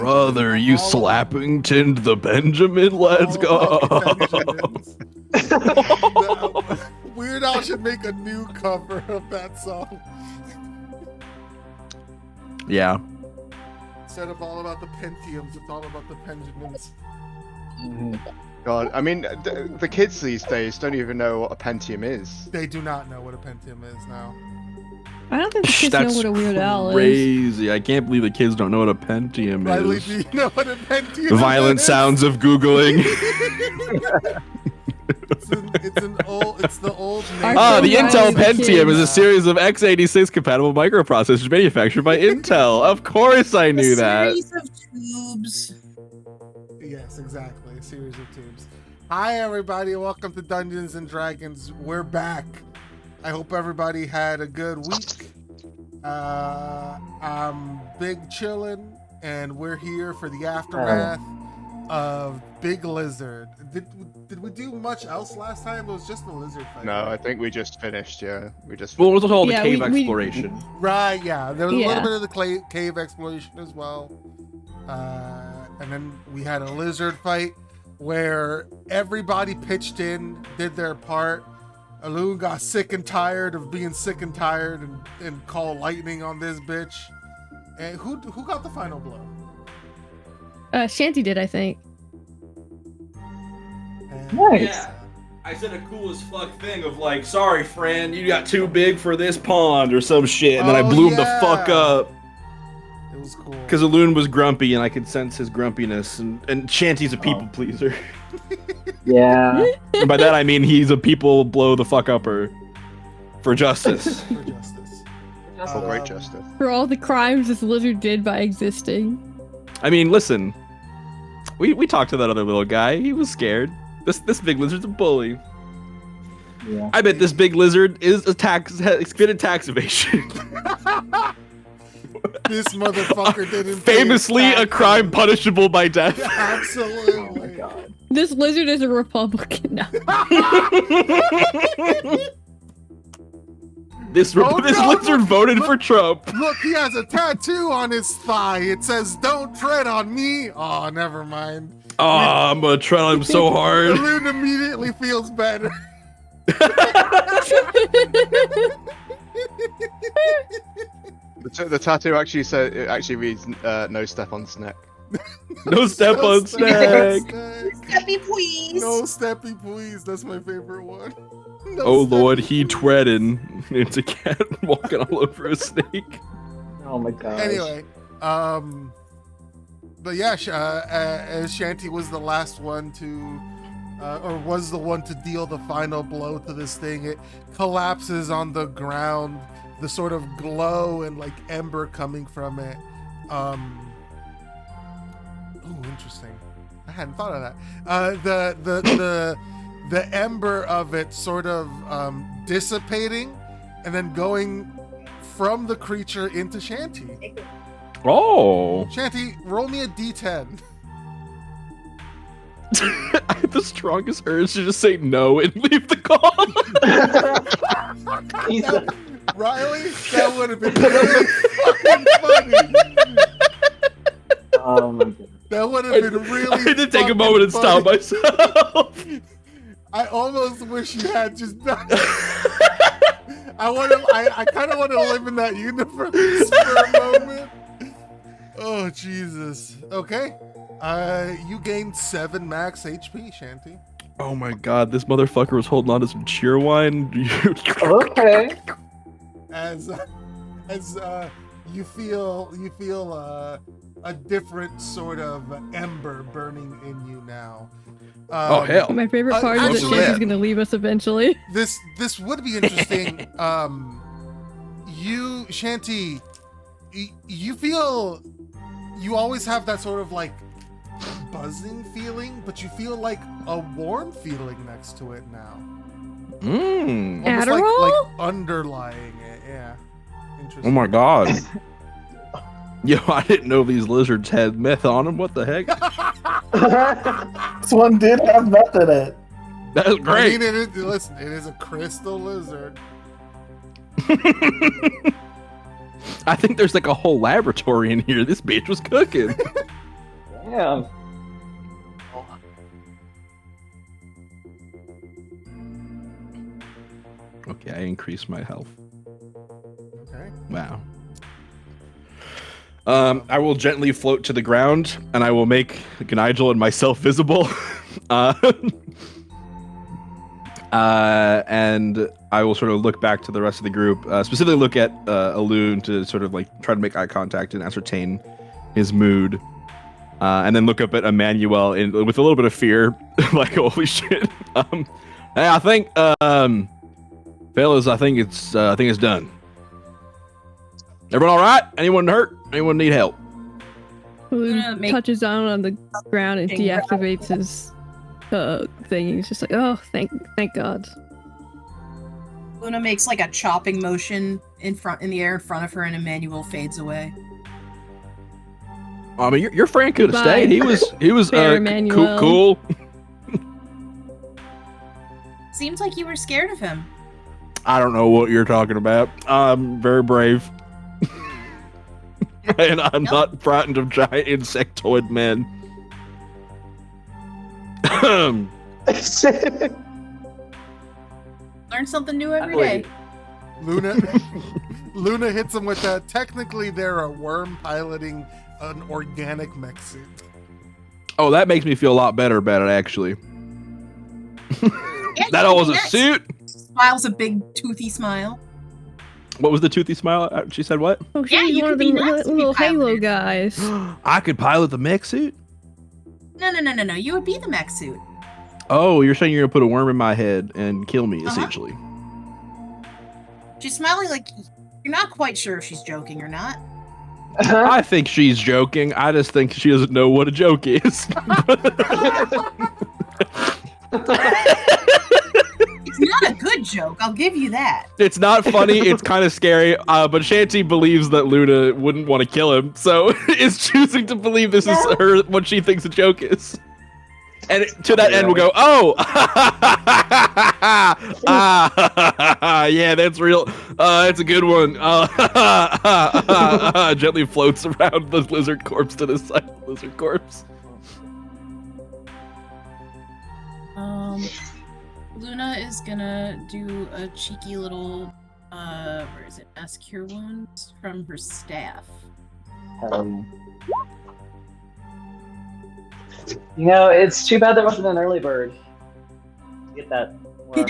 Brother, you Slappington the Benjamin? Let's go. Weird Al should make a new cover of that song. Yeah. Instead of all about the Pentiums, it's all about the Benjamins. God, I mean, the kids these days don't even know what a Pentium is. They do not know what a Pentium is now. I don't think the kids That's know what a Weird Al is. crazy. I can't believe the kids don't know what a Pentium Riley, is. do you know what a Pentium is? Violent sounds of Googling. It's the old name. The Intel Riley's a Pentium kid. is a series of x86 compatible microprocessors manufactured by Intel. Of course I knew that. A series of tubes. Yes, exactly. A series of tubes. Hi, everybody. Welcome to Dungeons and Dragons. We're back. I hope everybody had a good week. I'm Big Chillin', and we're here for the aftermath of Big Lizard. Did we do much else last time? It was just the lizard fight. No, I think we just finished. Yeah, we just. Well, it was all the Yeah, cave we- exploration. Right, yeah. There was a Yeah. little bit of the cave exploration as well. And then we had a lizard fight where everybody pitched in, did their part. Alun got sick and tired of being sick and tired and called lightning on this bitch. And who got the final blow? Shanty did, I think. And Nice. Yeah. I said a cool as fuck thing of like, sorry, friend, you got too big for this pond or some shit, and then I Oh, blew him the yeah. fuck up. it was cool. Because Alun was grumpy and I could sense his grumpiness, and Shanty's a people pleaser. Yeah. And by that I mean he's a people blow the fuck upper for justice. For justice. For great justice. For all the crimes this lizard did by existing. I mean, listen, we talked to that other little guy. He was scared. This big lizard's a bully. Yeah. I bet this big lizard is has committed tax evasion. This motherfucker didn't pay his Famously a taxes. crime punishable by death. Absolutely. Oh my god. This lizard is a Republican now. This Oh, this no, lizard look, voted look. for Trump. Look, he has a tattoo on his thigh. It says, "Don't tread on me." Oh, never mind. Oh, I'm gonna tread on him so hard. Alun immediately feels better. The tattoo actually said it actually reads "No step on snack." No step No on step snack. Steppy, please. No steppy, please. That's my favorite one. No Oh steppy, Lord, he please. treading. It's a cat walking all over a snake. Oh my god. Anyway, but yeah, Shanty was the last one to, or was the one to deal the final blow to this thing. It collapses on the ground. The sort of glow and like ember coming from it. Ooh, interesting. I hadn't thought of that. The ember of it sort of dissipating and then going from the creature into Shanty. Oh. Shanty, roll me a d10. I had the strongest urge to just say no and leave the call. Riley, that would have been really fucking funny. Oh my god. That would have been really I had to take a fucking moment and stop funny. myself. I almost wish you had just done it. I kind of want to live in that universe for a moment. Oh, Jesus. Okay. You gained 7 max HP, Shanty. Oh my god, this motherfucker was holding on to some cheer wine. Okay. As you feel a different sort of ember burning in you now. Oh hell. My favorite part is that actually, Shanty's gonna leave us eventually. This would be interesting. You, Shanty, you feel you always have that sort of like buzzing feeling, but you feel like a warm feeling next to it now. Mmm. Almost Adderall? like underlying it. Yeah. Interesting. Oh my god. Yo, I didn't know these lizards had meth on them. What the heck? This one did have meth in it. That is I great. mean, listen, it is a crystal lizard. I think there's like a whole laboratory in here. This bitch was cooking. Yeah. Okay, I increased my health. Okay. Wow. I will gently float to the ground, and I will make Nigel and myself visible. And I will sort of look back to the rest of the group, specifically look at Alun to sort of like try to make eye contact and ascertain his mood. And then look up at Emmanuel with a little bit of fear, like, holy shit. Hey, I think, fellas, I think it's done. Everyone all right? Anyone hurt? Anyone need help? Who touches down on the ground and deactivates his thing. He's just like, oh, thank God. Luna makes like a chopping motion in the air in front of her, and Emmanuel fades away. I mean, your friend could have Bye. stayed. He was Fair, Emmanuel. cool. Seems like you were scared of him. I don't know what you're talking about. I'm very brave. And I'm not frightened of giant insectoid men. Learn something new every day. Luna hits him with a, technically they're a worm piloting an organic mech suit. Oh, that makes me feel a lot better about it, actually. Yeah, That was a suit? Smiles a big toothy smile. What was the toothy smile? She said what? Oh, Yeah, she's you one could of the be nuts to be little Halo piloted. guys. I could pilot the mech suit? No. You would be the mech suit. Oh, you're saying you're going to put a worm in my head and kill me, essentially. She's smiling like you're not quite sure if she's joking or not. I think she's joking. I just think she doesn't know what a joke is. It's not a good joke, I'll give you that. It's not funny. It's kind of scary. But Shanty believes that Luna wouldn't want to kill him, so is choosing to believe this is her what she thinks a joke is. And to that end, we'll go, oh, yeah, that's real. That's a good one. Gently floats around the lizard corpse to the side of the lizard corpse. Luna is gonna do a cheeky little, where is it? Mass cure wounds from her staff. You know, it's too bad there wasn't an early bird. Get that worm.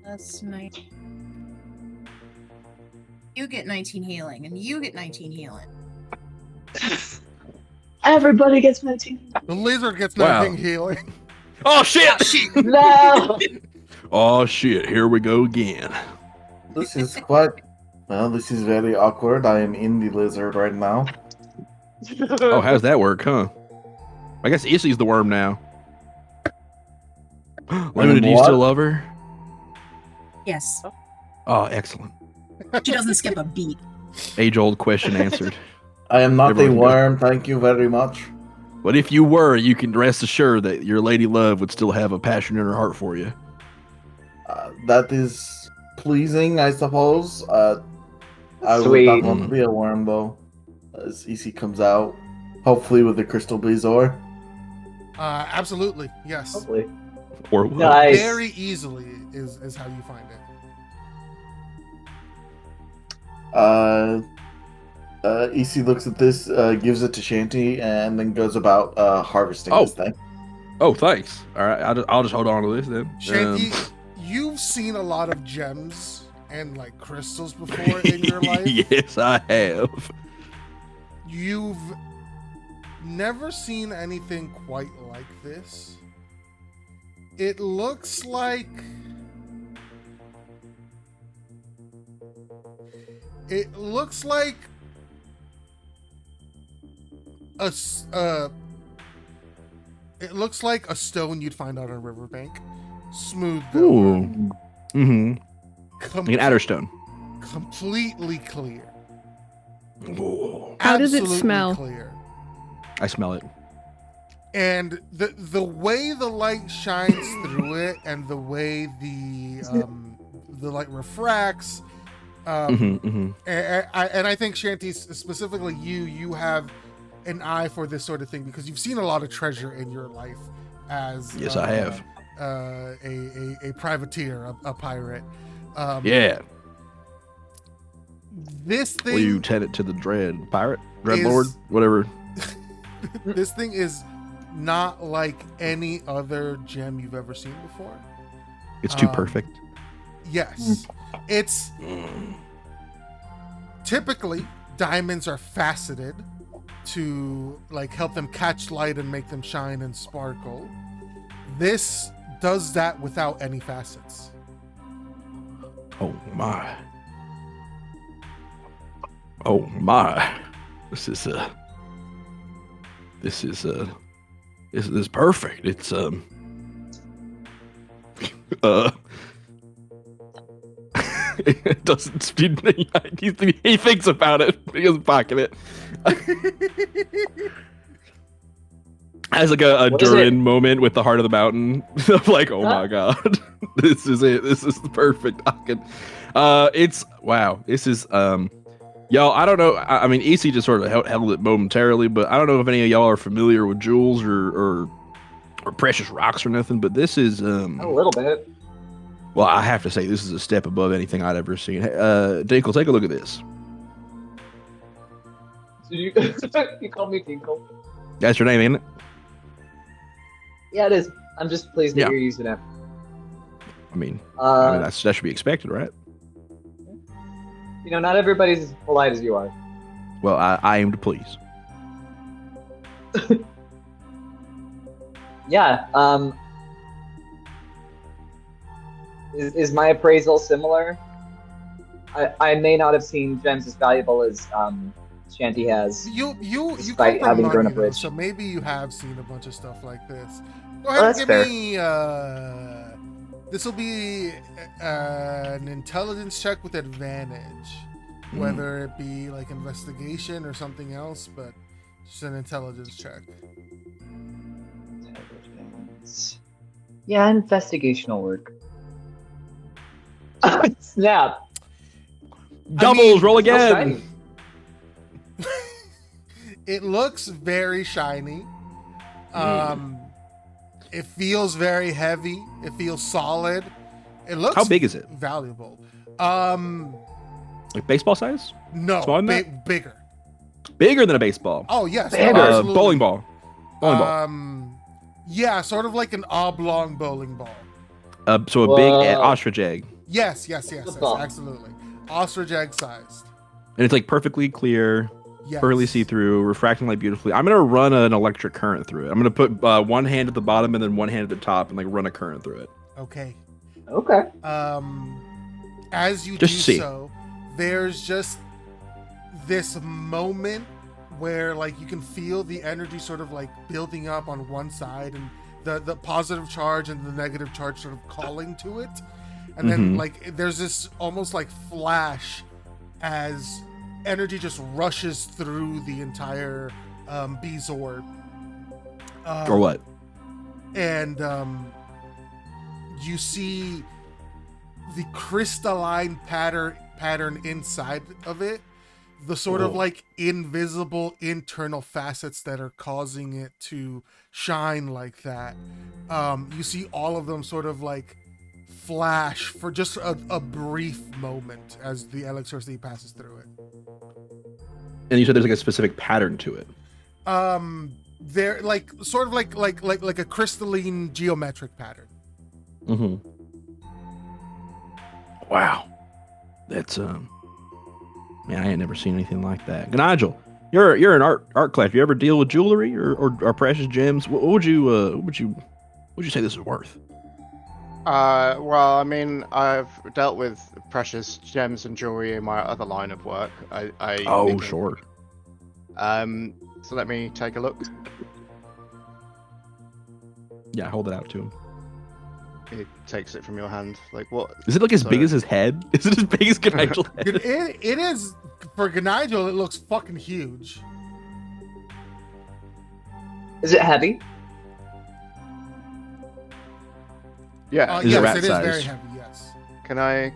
Last night. You get 19 healing, and you get 19 healing. Everybody gets 19. The lizard gets Wow. nothing healing. Oh, shit! No! Oh, shit. Here we go again. This is quite. Well, this is very awkward. I am in the lizard right now. Oh, how's that work, huh? I guess Issy's the worm now. Luna, do you what? still love her? Yes. Oh, excellent. She doesn't skip a beat. Age-old question answered. I am not Everyone a can go. worm. Thank you very much. But if you were, you can rest assured that your lady love would still have a passion in her heart for you. That is pleasing, I suppose. I would Sweet. not want to be a worm, though. As EC comes out, hopefully with the crystal Blazor. Absolutely, yes. Hopefully. Or Nice. Very easily is how you find it. EC looks at this, gives it to Shanty, and then goes about harvesting Oh. this thing. Oh, thanks. All right, I'll just hold on to this then. Shanty, you've seen a lot of gems and like crystals before in your life. Yes, I have. You've never seen anything quite like this. It looks like a it looks like a stone you'd find on a riverbank. Smooth though. Ooh. Mm-hmm. Like an adder stone. Completely clear. Ooh. How does it Absolutely smell? Clear. I smell it. And the way the light shines through it, and the way the light refracts. And I think Shanty, specifically you have an eye for this sort of thing because you've seen a lot of treasure in your life as Yes, I have. A privateer, a pirate. Yeah. This thing, Lieutenant to the Dread Lord, whatever. This thing is not like any other gem you've ever seen before. It's too perfect. Yes. It's typically diamonds are faceted to like help them catch light and make them shine and sparkle. This does that without any facets. Oh my. Oh my. This is perfect. It's it doesn't. He thinks about it. He doesn't pocket it. Has like a Durin moment with the heart of the mountain of like, oh my god, this is it. This is the perfect. It's wow. This is y'all. I don't know. I mean, EC just sort of held it momentarily, but I don't know if any of y'all are familiar with jewels or precious rocks or nothing. But this is A little bit. Well, I have to say this is a step above anything I'd ever seen. Dinkle, take a look at this. So you called me Tinkle? That's your name, ain't it? Yeah, it is. I'm just pleased that Yeah. you're using it. I mean that should be expected, right? You know, not everybody's as polite as you are. Well, I aim to please. Yeah. Is my appraisal similar? I may not have seen gems as valuable as Shanty has. You Despite come from having grown money, up rich. so maybe you have seen a bunch of stuff like this. Go Well, ahead that's and fair. give me this will be an intelligence check with advantage, whether it be like investigation or something else, but just an intelligence check. Yeah, investigational work. Snap. Doubles, roll So again. shiny. It looks very shiny. It feels very heavy. It feels solid. It looks How big is it? valuable. Like baseball size? No, Smaller than that? bigger. Bigger than a baseball. Oh yes, Bigger. absolutely. Bowling ball. Bowling ball. Yeah, sort of like an oblong bowling ball. So a big Whoa. ostrich egg, Yes, Football. absolutely. Ostrich egg sized. and it's like perfectly clear, Yes. perfectly see-through, refracting light beautifully. I'm gonna run an electric current through it. I'm gonna put one hand at the bottom and then one hand at the top, and like run a current through it. Okay. Okay. As you Just do see. so, there's just this moment where like you can feel the energy sort of like building up on one side and the positive charge and the negative charge sort of calling to it. And then like there's this almost like flash as energy just rushes through the entire Beezor. Or what? And you see the crystalline pattern inside of it, the sort of like invisible internal facets that are causing it to shine like that. You see all of them sort of like flash for just a brief moment as the electricity passes through it. And you said there's like a specific pattern to it. They're like sort of like a crystalline geometric pattern. Mm-hmm. Wow, that's man, I ain't never seen anything like that. Nigel, you're an art class. You ever deal with jewelry or precious gems? What would you say this is worth? Well, I mean, I've dealt with precious gems and jewelry in my other line of work. Sure. So let me take a look. Yeah, hold it out to him. He takes it from your hand. Like, what? Is it like as big as his head? Is it as big as Nigel's head? It is for Ganigel. It looks fucking huge. Is it heavy? Yeah. Is it Yes, rat it is sized? very heavy. Yes. Can I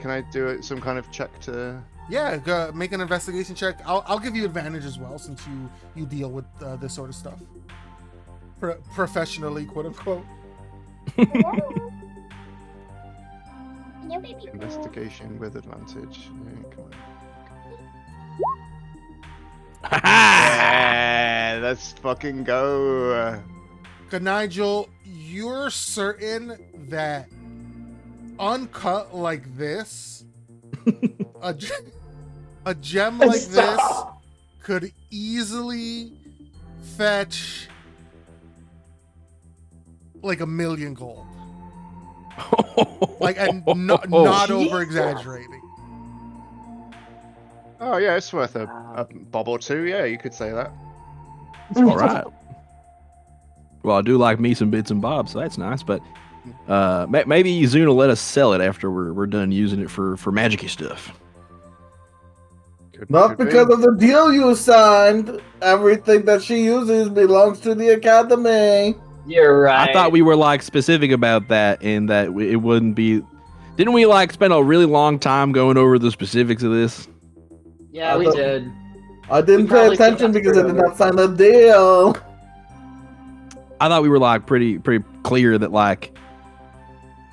some kind of check to? Yeah, go make an investigation check. I'll give you advantage as well since you deal with this sort of stuff professionally, quote unquote. Investigation with advantage. Yeah, come on. Yeah, let's fucking go. Good, Nigel, you're certain that uncut like this, a gem like this could easily fetch like 1 million gold. Like, and not over exaggerating. Oh yeah, it's worth a bob or two. Yeah, you could say that. All right. Well, I do like me some bits and bobs, so that's nice. But maybe Zune will let us sell it after we're done using it for magic-y stuff. Not because of the deal you signed. Everything that she uses belongs to the academy. You're right. I thought we were like specific about that, and that it wouldn't be. Didn't we like spend a really long time going over the specifics of this? Yeah, we did. I didn't We pay probably attention skipped because I through did it. not sign the deal. I thought we were like pretty clear that like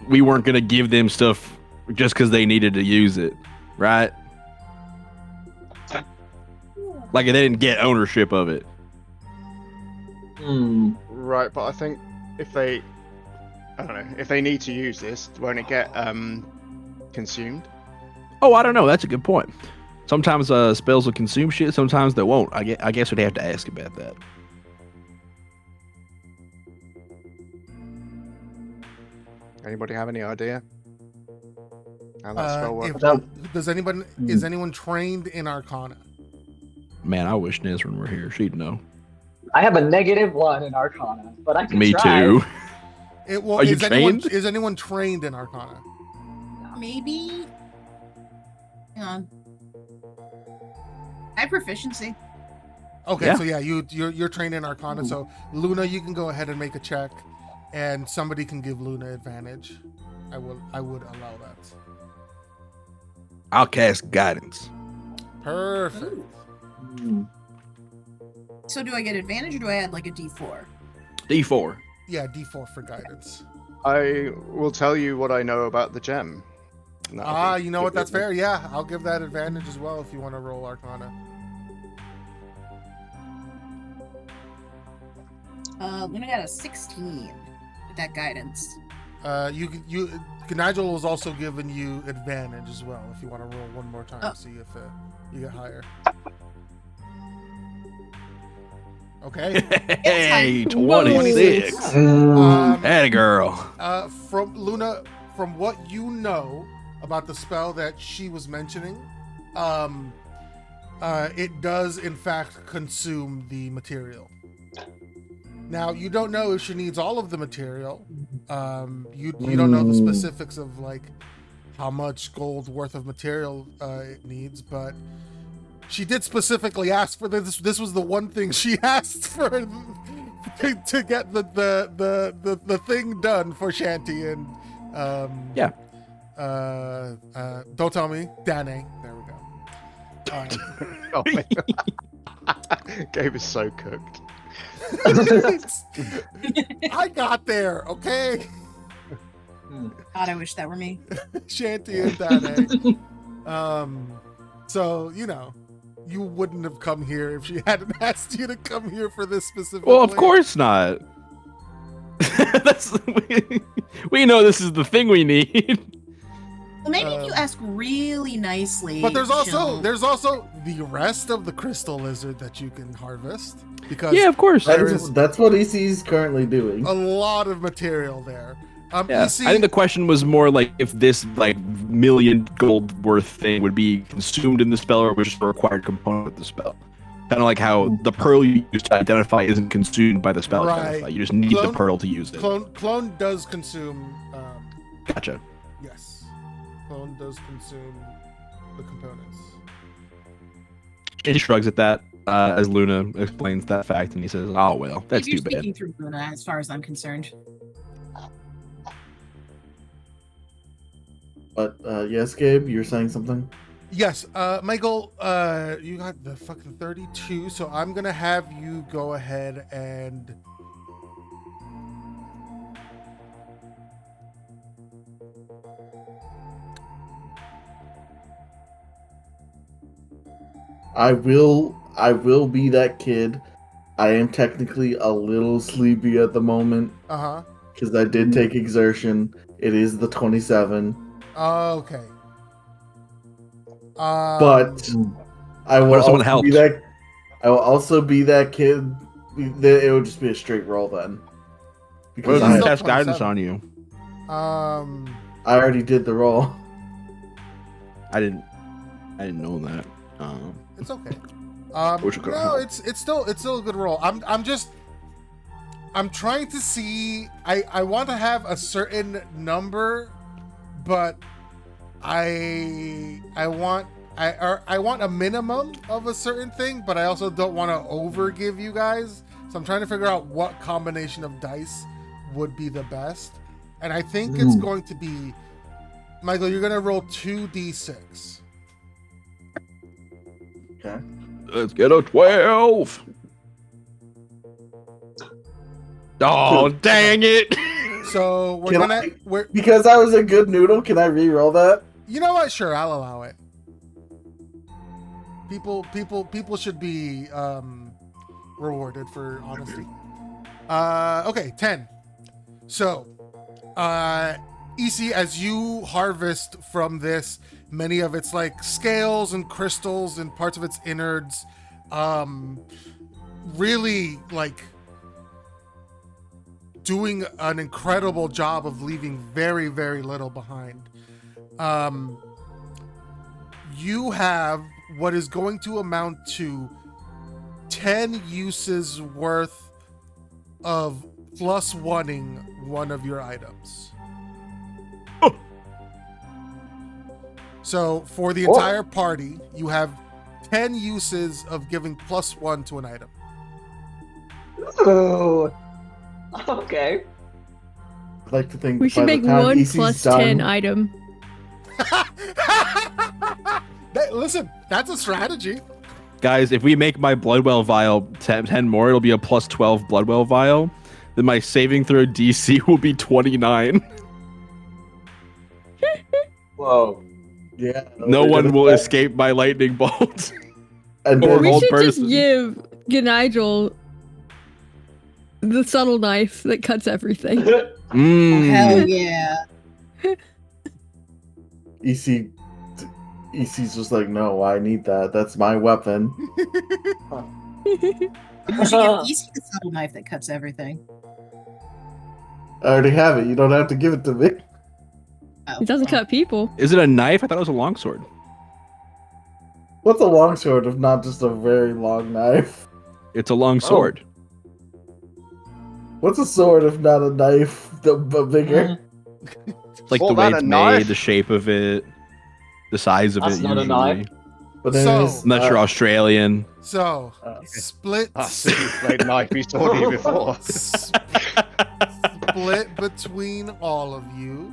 we weren't gonna give them stuff just because they needed to use it, right? Like they didn't get ownership of it. Right, but I think if they, I don't know, if they need to use this, won't it get consumed? Oh, I don't know. That's a good point. Sometimes spells will consume shit. Sometimes they won't. I guess we'd have to ask about that. Anybody have any idea how that spell works? Does anyone is anyone trained in Arcana? Man, I wish Nesrin were here. She'd know. I have a -1 in Arcana, but I can Me try. too. Are you is anyone trained? is anyone trained in Arcana? Maybe. Hang on. I have proficiency. Okay, Yeah. so yeah, you're trained in Arcana. So Luna, you can go ahead and make a check, and somebody can give Luna advantage. I would allow that. I'll cast guidance. Perfect. So do I get advantage or do I add like a D4? D4. Yeah, D4 for guidance. I will tell you what I know about the gem. You know what? That's fair. Yeah, I'll give that advantage as well if you want to roll Arcana. Luna got a 16 with that guidance. Nigel was also giving you advantage as well if you want to roll one more time to see if you get higher. Okay. Hey, 26. Atta girl. From Luna, from what you know about the spell that she was mentioning, it does in fact consume the material. Now you don't know if she needs all of the material. You don't know the specifics of like how much gold worth of material it needs, but she did specifically ask for this. This was the one thing she asked for to get the thing done for Shanty and Yeah. don't tell me, Danae. There we go. Oh, man. Gabe is so cooked. I got there, okay? God, I wish that were me. Shanty and Danae. So, you wouldn't have come here if she hadn't asked you to come here for this specific. Well, of plan. course not. We know this is the thing we need. Well, maybe if you ask really nicely. But there's also she'll- the rest of the crystal lizard that you can harvest because Yeah, of course. there is That's what EC's currently doing. a lot of material there. Yeah, EC, I think the question was more like if this like million gold worth thing would be consumed in the spell or was just a required component of the spell. Kind of like how the pearl you use to identify isn't consumed by the spell. Right. Identify. You just need the pearl to use it. Clone does consume. Gotcha. Yes, clone does consume the components. He shrugs at that as Luna explains that fact, and he says, "Oh well, that's You're too bad." speaking through Luna, as far as I'm concerned. But yes, Gabe, you're saying something? Yes, Michael, you got the fucking 32, so I'm gonna have you go ahead and I will be that kid. I am technically a little sleepy at the moment because I did take exertion. It is the 27. Okay. But I will What if someone also be helped? that. I will also be that kid. It would just be a straight roll then. What Because if Well, we he's I, still cast guidance 27. on you? I already did the roll. I didn't know that. It's okay. Wish I could've No, helped. it's still a good roll. I'm trying to see. I want to have a certain number, but I want a minimum of a certain thing, but I also don't want to overgive you guys. So I'm trying to figure out what combination of dice would be the best. And I think it's going to be, Michael, you're gonna roll 2d6. Okay. Let's get a 12. Oh, dang it! So we're Because I was a good noodle, can I re-roll that? you know what? Sure, I'll allow it. People should be rewarded for honesty. Okay, 10. So, EC, as you harvest from this, many of its like scales and crystals and parts of its innards, really like doing an incredible job of leaving very, very little behind. You have what is going to amount to 10 uses worth of plus one-ing one of your items. So for the entire party, you have 10 uses of giving plus one to an item. Ooh. Okay. I'd like to think We by should the make time one EC's plus done, 10 item. Listen, that's a strategy. Guys, if we make my Bloodwell vial 10 more, it'll be a plus 12 Bloodwell vial. Then my saving throw DC will be 29. Whoa. Yeah. No we're one gonna will say- escape my lightning bolt. And Or then, We old should person. just give Ganigel the subtle knife that cuts everything. Mm. Hell yeah. EC's just like, no, I need that. That's my weapon. You should give Easy the subtle knife that cuts everything. I already have it. You don't have to give it to me. Oh, It doesn't well. cut people. Is it a knife? I thought it was a longsword. What's a longsword if not just a very long knife? It's a long sword. What's a sword if not a knife, but bigger? It's like Call the way that it's a made, knife? the shape of it, the size of That's it not a usually. knife. But So- anyways, I'm not sure Australian. So, Uh, split I see you played knifey swordy before. split between all of you.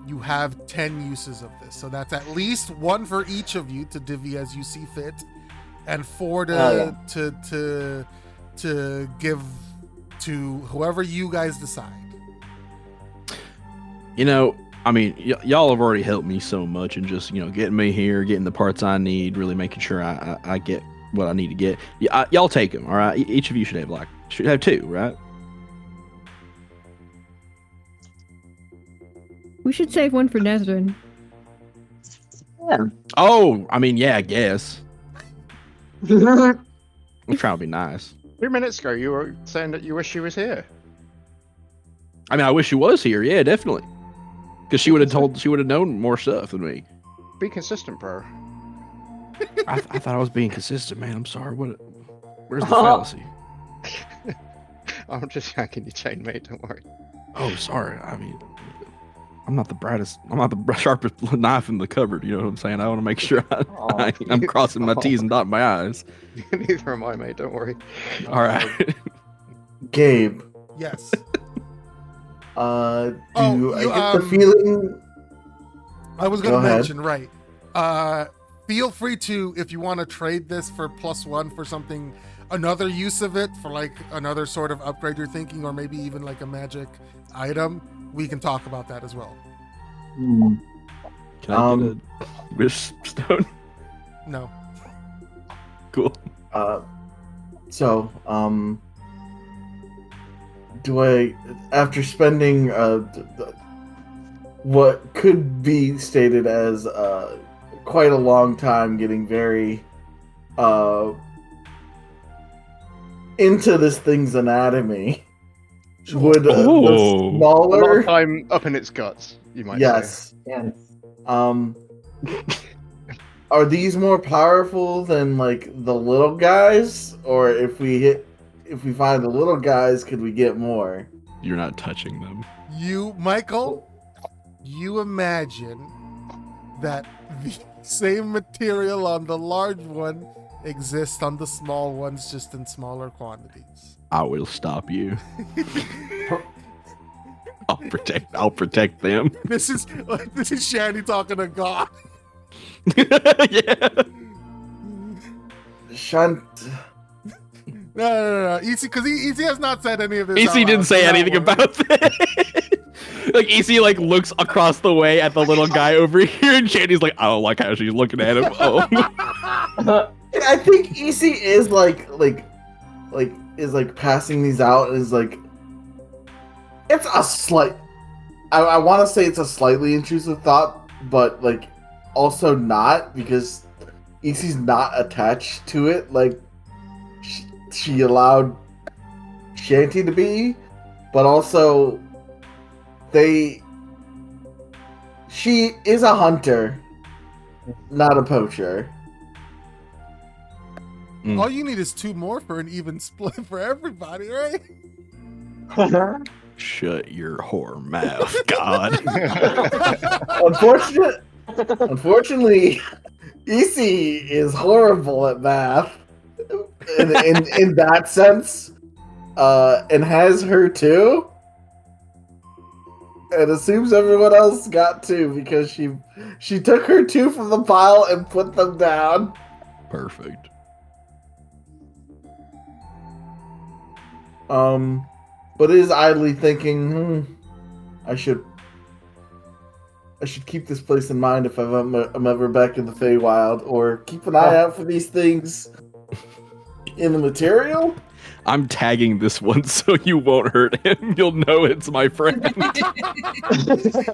You have 10 uses of this. So that's at least one for each of you to divvy as you see fit, and 4 to to give to whoever you guys decide. You know, I mean, y'all have already helped me so much in just, getting me here, getting the parts I need, really making sure I get what I need to get. Y'all take them, all right? Each of you should have 2, right? We should save one for Nezrin. Yeah. Oh, I mean, yeah, I guess. I'm trying to be nice. 2 minutes ago, you were saying that you wish she was here. I mean, I wish she was here. Yeah, definitely. Because she would have known more stuff than me. Be consistent, bro. I thought I was being consistent, man. I'm sorry. Where's the fallacy? I'm just yanking your chain, mate. Don't worry. Oh, sorry. I mean, I'm not the brightest. I'm not the sharpest knife in the cupboard. You know what I'm saying? I want to make sure I'm crossing my T's and dotting my I's. Neither am I, mate. Don't worry. All right. Gabe, Yes. I you, get the feeling. I was going Go to ahead. mention, right. Feel free to, if you want to trade this for +1 for something, another use of it, for like another sort of upgrade you're thinking, or maybe even like a magic item, we can talk about that as well. Hmm. Can I get a wish stone? No. Cool. So, do I, after spending what could be stated as quite a long time getting very into this thing's anatomy, would the A lot smaller, of time up in its guts, you might say. yes, are these more powerful than like the little guys, or if we find the little guys, could we get more? You're not touching them. Michael, you imagine that the same material on the large one exists on the small ones, just in smaller quantities. I will stop you. I'll protect them. This is Shandy talking to God. Yeah. Shunt. No. Easy, because Easy has not said any of this. EC out loud, didn't say so anything don't worry. about that. Like EC like looks across the way at the little guy over here, and Shandy's like, I don't like how she's looking at him. Oh. I think EC is like passing these out, and is like, it's a slight. I want to say it's a slightly intrusive thought, but like also not, because EC's not attached to it like she allowed Shanty to be, but also she is a hunter, not a poacher. All you need is 2 more for an even split for everybody, right? Shut your whore mouth, God. Unfortunately, EC is horrible at math in that sense, and has her too, and assumes everyone else got 2 because she took her 2 from the pile and put them down. Perfect. But is idly thinking, I should keep this place in mind if I'm ever back in the Feywild, or keep an eye out for these things in the material. I'm tagging this one so you won't hurt him. You'll know it's my friend.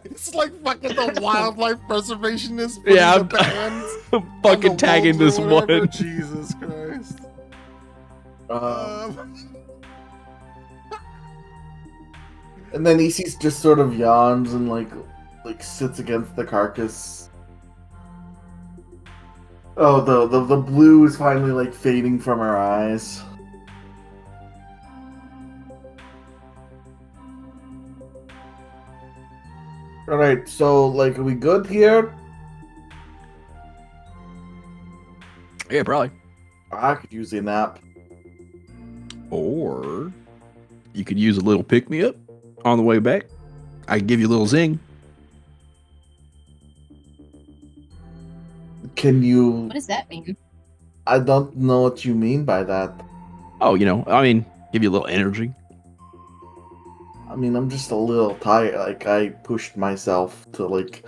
It's like fucking the wildlife preservationist. Yeah, the bands I'm fucking tagging this whatever. one. Jesus Christ. And then EC just sort of yawns and like sits against the carcass. Oh, the blue is finally like fading from her eyes. All right, so like, are we good here? Yeah, probably. I could use a nap. Or you could use a little pick-me-up on the way back. I can give you a little zing. Can you? What does that mean? I don't know what you mean by that. Oh, I mean, give you a little energy. I mean, I'm just a little tired. Like, I pushed myself to like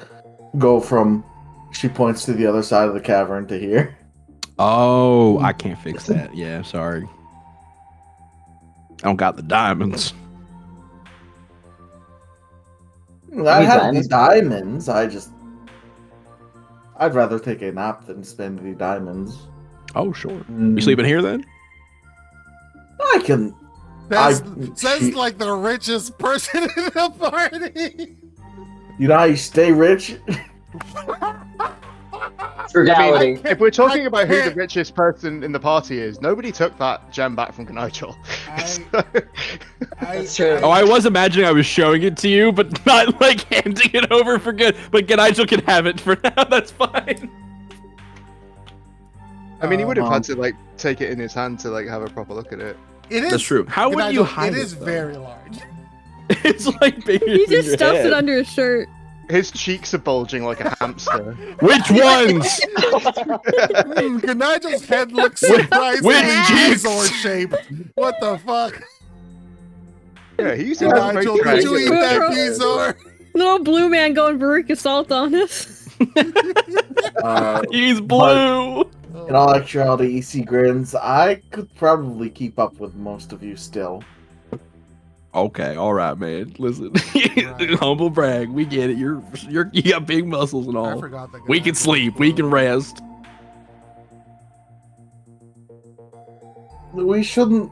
go from. She points to the other side of the cavern to here. Oh, I can't fix that. Yeah, sorry. I don't got the diamonds. I have the diamonds. I'd rather take a nap than spend the diamonds. Oh, sure. You sleeping here then? I can. Says like the richest person in the party. You know how you stay rich? Frugality. If we're talking about who the richest person in the party is, nobody took that gem back from Nigel. That's true. Oh, I was imagining I was showing it to you, but not like handing it over for good. But Nigel can have it for now. That's fine. I mean, he would have had to like take it in his hand to like have a proper look at it. It is. That's true. How would you hide it? It is though? very large. It's like bigger He than just your stuffs head. it under his shirt. His cheeks are bulging like a hamster. Which ones? Good Nigel's head looks Which surprisingly cheeks? dinosaur shaped. What the fuck? Yeah, he's Good Nigel, did you eat that Bezoar? Little blue man going Veruca salt on us. He's blue. In all actuality, EC grins. I could probably keep up with most of you still. Okay, all right, man. Listen, Right. humble brag. We get it. You got big muscles and I all. forgot that. We can sleep. We can rest. We shouldn't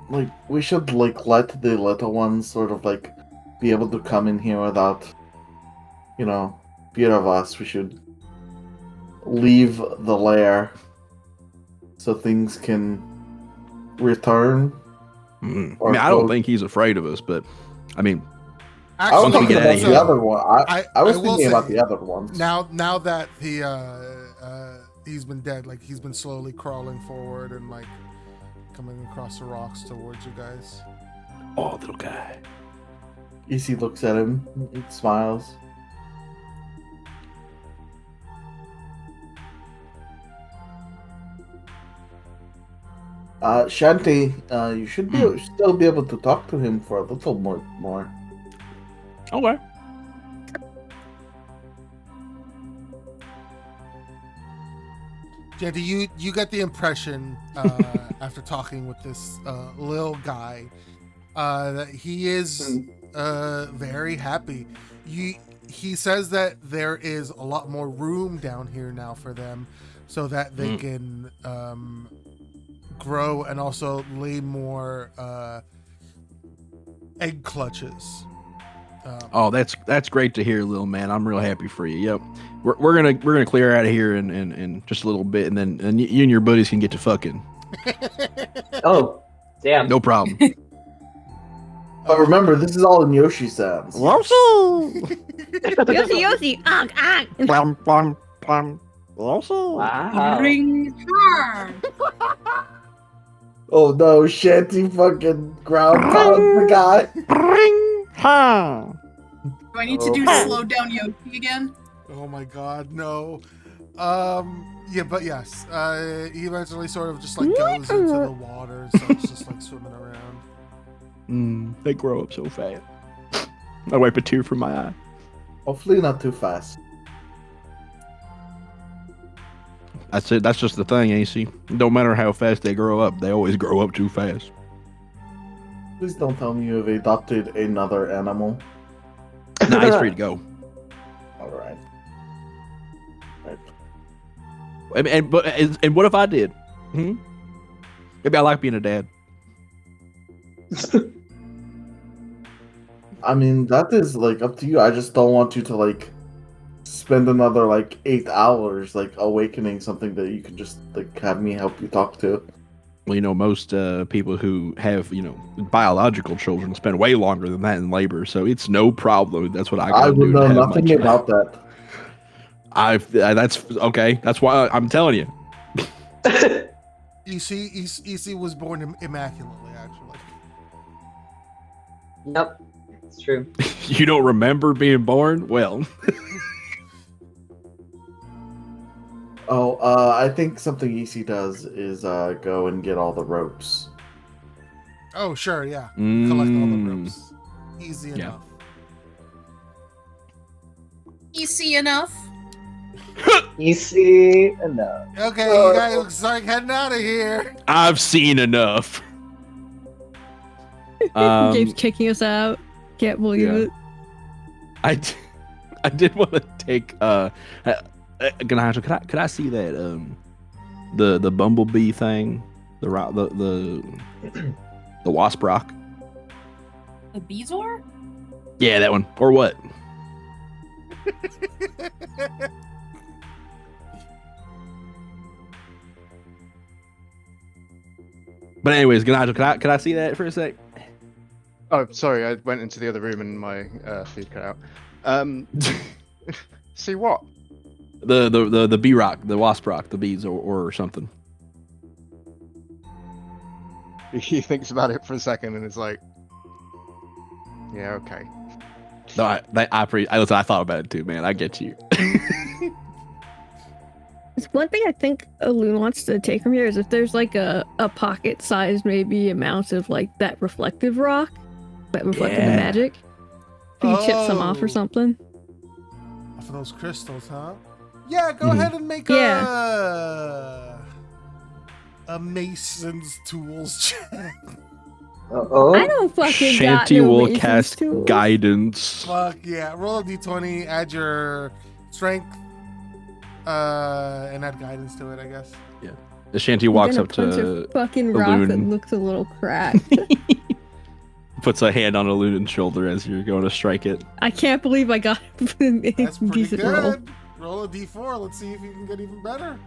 we should let the little ones sort of be able to come in here without fear of us. We should leave the lair so things can return. I mean, Or I don't go- think he's afraid of us, but I mean, I was Once we thinking get out about of the here. other one. I was I will thinking about say, the other ones. Now that he's been dead, he's been slowly crawling forward and coming across the rocks towards you guys. oh, little guy. EC looks at him, and smiles. Shanti, you should still be able to talk to him for a little more. Okay. Janty, you get the impression after talking with this little guy that he is very happy. He says that there is a lot more room down here now for them, so that they can grow and also lay more egg clutches. Oh, that's great to hear, little man. I'm real happy for you. Yep. We're gonna clear out of here in just a little bit, and then you and your buddies can get to fucking. Oh, damn. No problem. But remember, this is all in Yoshi sounds. Yoshi. Plum, plum, plum. Wow. Ring charm. Oh no, Shanty fucking ground pound the guy. Ring, ha. Do I need to do Okay. slow down Yoshi again? Oh my god, no. Yeah, but yes. He eventually sort of just goes into the water and starts just swimming around. They grow up so fast. I wipe a tear from my eye. Hopefully not too fast. That's it. That's just the thing, AC. Don't matter how fast they grow up, they always grow up too fast. Please don't tell me you have adopted another animal. Nah, he's free to go. Alright. And what if I did? Maybe I like being a dad. I mean, that is up to you. I just don't want you to spend another 8 hours awakening something that you can just have me help you talk to. Well, most people who have biological children spend way longer than that in labor, so it's no problem. That's what I gotta I do. would to know have my nothing child. about that. That's okay. That's why I'm telling you. EC was born immaculately, actually. Yep, it's true. You don't remember being born? Well, Oh, I think something EC does is go and get all the ropes. Oh, sure, yeah. Collect all the Mm. ropes. Easy Yeah. enough. Easy enough. Easy enough. Okay, you guys start heading out of here. I've seen enough. Gabe's kicking us out. Can't believe yeah. it. I did want to take Ganacho, could I see that the bumblebee thing, the wasp rock? The Bezoar? Yeah, that one. Or what? But anyways, Ganacho, could I see that for a sec? Oh, sorry, I went into the other room and my feed cut out. See what? The bee rock, the wasp rock, the bees or something. He thinks about it for a second and is like, yeah, okay. No, listen, I thought about it too, man. I get you. It's one thing I think Loon wants to take from here is if there's like a pocket-sized maybe amount of like that reflective rock, that reflecting the Yeah. magic. If you chip some off or something. Off of those crystals, huh? Yeah, go Mhm. ahead and make a mason's tools check. I don't fucking Shanty got no will Mason's cast tools. guidance. Fuck yeah. Roll a d20, add your strength, and add guidance to it, I guess. The Shanty I'm walks gonna up punch to a fucking rock that Loon. looks a little cracked. Puts a hand on Alun's shoulder as you're going to strike it. I can't believe I got a That's pretty decent roll. good. Roll a d4. Let's see if you can get even better.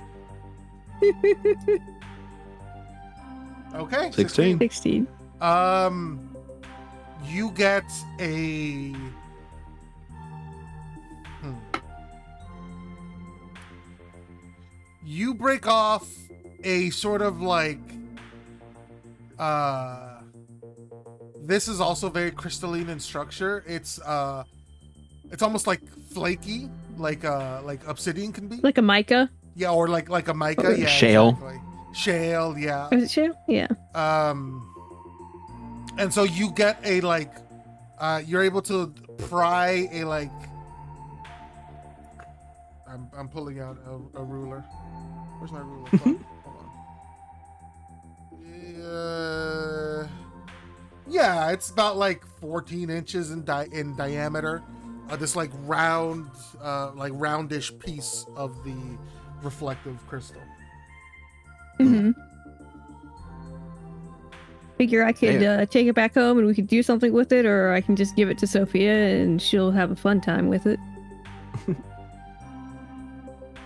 Okay. 16. 16. You get a. You break off a sort of like. This is also very crystalline in structure. It's almost like flaky, like obsidian can be. Like a mica? Yeah, or like a mica. Yeah, Shale. Exactly. Shale. Yeah. Is it shale? Yeah. And so you get a like, you're able to pry a like. I'm pulling out a ruler. Where's my ruler? Fuck, hold on. Yeah, it's about like 14 inches in diameter. This like round, roundish piece of the reflective crystal. Mm-hmm. Figure I could take it back home and we could do something with it, or I can just give it to Sophia and she'll have a fun time with it.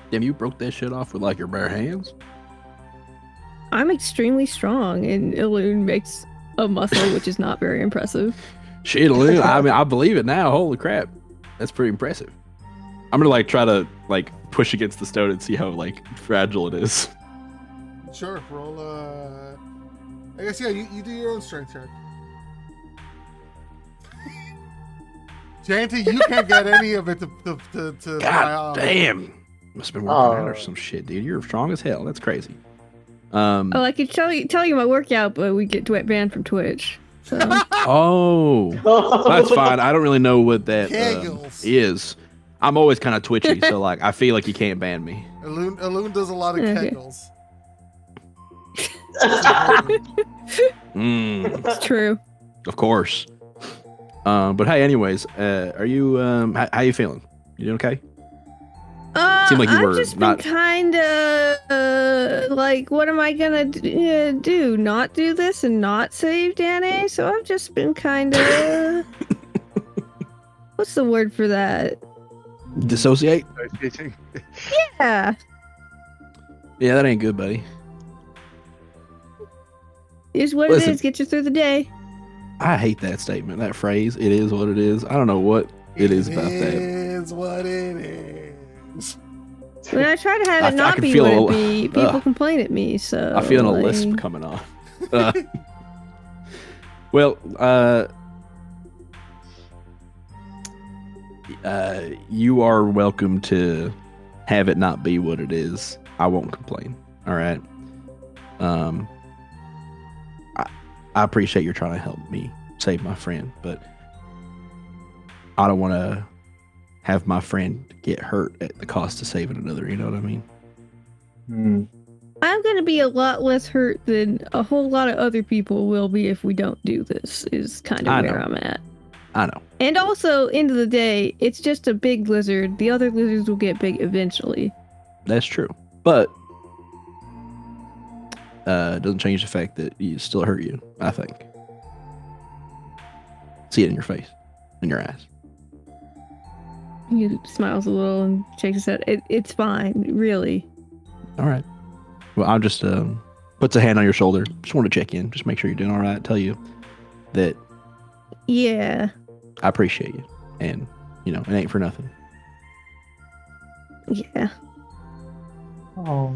Damn, you broke that shit off with like your bare hands? I'm extremely strong, and Ilun makes a muscle, which is not very impressive. Shit, Alun. I mean, I believe it now. Holy crap. That's pretty impressive. I'm gonna like try to like push against the stone and see how like fragile it is. Sure, roll I guess yeah, you do your own strength check. Shanty, you can't get any of it to fly God off. damn. Must have been working out or some shit, dude. You're strong as hell. That's crazy. Oh, I could tell you my workout, but we get banned from Twitch. So. Oh, that's fine. I don't really know what that Kegels. is. I'm always kind of twitchy, so like I feel like you can't ban me. Alun does a lot of Okay. kegels. It's true. Of course. But hey, anyways, are you how you feeling? You doing okay? Seemed like you were I've just not- been kind of like, what am I gonna do? Not do this and not save Danny? So I've just been kind of. What's the word for that? Dissociate? Associating. Yeah. Yeah, that ain't good, buddy. Is what Listen. it is. Get you through the day. I hate that statement, that phrase. It is what it is. I don't know what it is about It that. is what it is. When I try to have I it not can be feel what a it l- be, people ugh. complain at me. So I feel a like, lisp coming on. Well, you are welcome to have it not be what it is. I won't complain. All right. I appreciate you're trying to help me save my friend, but I don't want to have my friend get hurt at the cost of saving another. You know what I mean? I'm gonna be a lot less hurt than a whole lot of other people will be if we don't do this. Is kind I of where know. I'm at. I know. And also, end of the day, it's just a big lizard. The other lizards will get big eventually. That's true. But it doesn't change the fact that you still hurt you, I think. See it in your face, in your eyes. He smiles a little and shakes his head. It's fine, really. All right. Well, I'll just puts a hand on your shoulder. Just want to check in. Just make sure you're doing all right. Tell you that Yeah. I appreciate you. And, you know, it ain't for nothing. Yeah. Oh.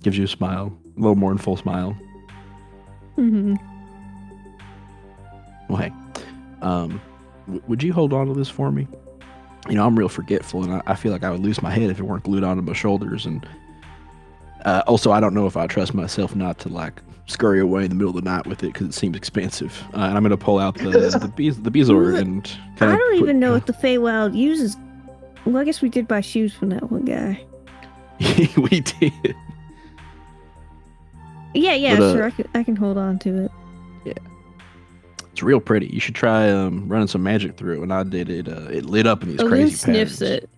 Gives you a smile. A little more than full smile. Hmm. Well, hey. would you hold on to this for me? You know, I'm real forgetful, and I feel like I would lose my head if it weren't glued onto my shoulders. And also, I don't know if I trust myself not to like scurry away in the middle of the night with it because it seems expensive. And I'm gonna pull out the Bezoar and I don't even know if the Feywild uses. Well, I guess we did buy shoes from that one guy. we did. Yeah, But, sure. I can hold on to it. It's real pretty. You should try running some magic through it. When I did it, it lit up in these Lou crazy sniffs patterns. it.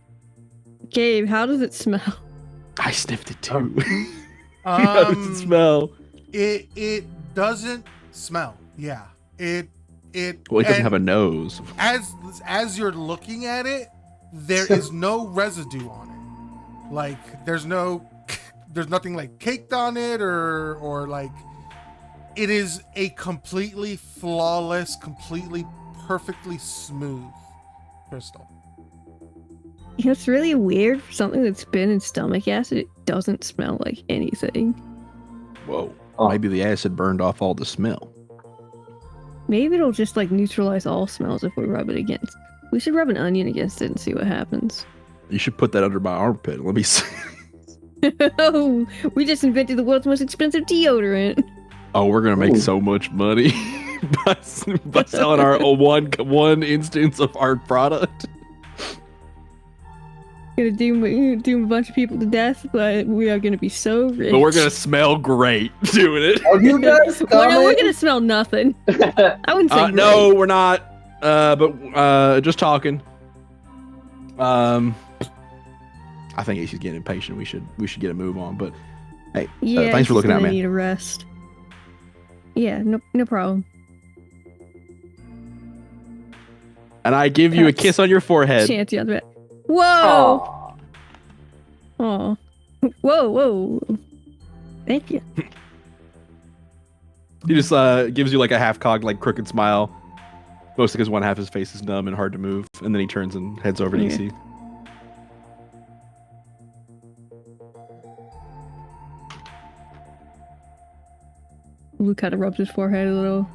Gabe, how does it smell? I sniffed it too. How does it smell? It doesn't smell. Yeah. It Well, it doesn't and have a nose. as you're looking at it, there is no residue on it. Like there's nothing like caked on it or like it is a completely flawless, completely perfectly smooth crystal. You know, it's really weird for something that's been in stomach acid. It doesn't smell like anything. Whoa. Oh. Maybe the acid burned off all the smell. Maybe it'll just like neutralize all smells if we rub it against. We should rub an onion against it and see what happens. You should put that under my armpit. Let me see. Oh, we just invented the world's most expensive deodorant. Oh, we're gonna make Ooh. so much money by selling our one instance of our product. Gonna doom a bunch of people to death, but we are gonna be so rich. But we're gonna smell great doing it. Are you guys Well, no, we're coming? gonna smell nothing. I wouldn't say No, great. we're not. But just talking. I think she's getting impatient. We should get a move on. But hey, Yeah, thanks for he's looking at gonna me. Need a rest. Yeah, no problem. And I give you a kiss on your forehead. Shanty on the back. Whoa! Oh, whoa! Thank you. He just gives you like a half-cogged, like crooked smile. Mostly because one half of his face is numb and hard to move, and then he turns and heads over to Okay. EC. Lou kind of rubs his forehead a little.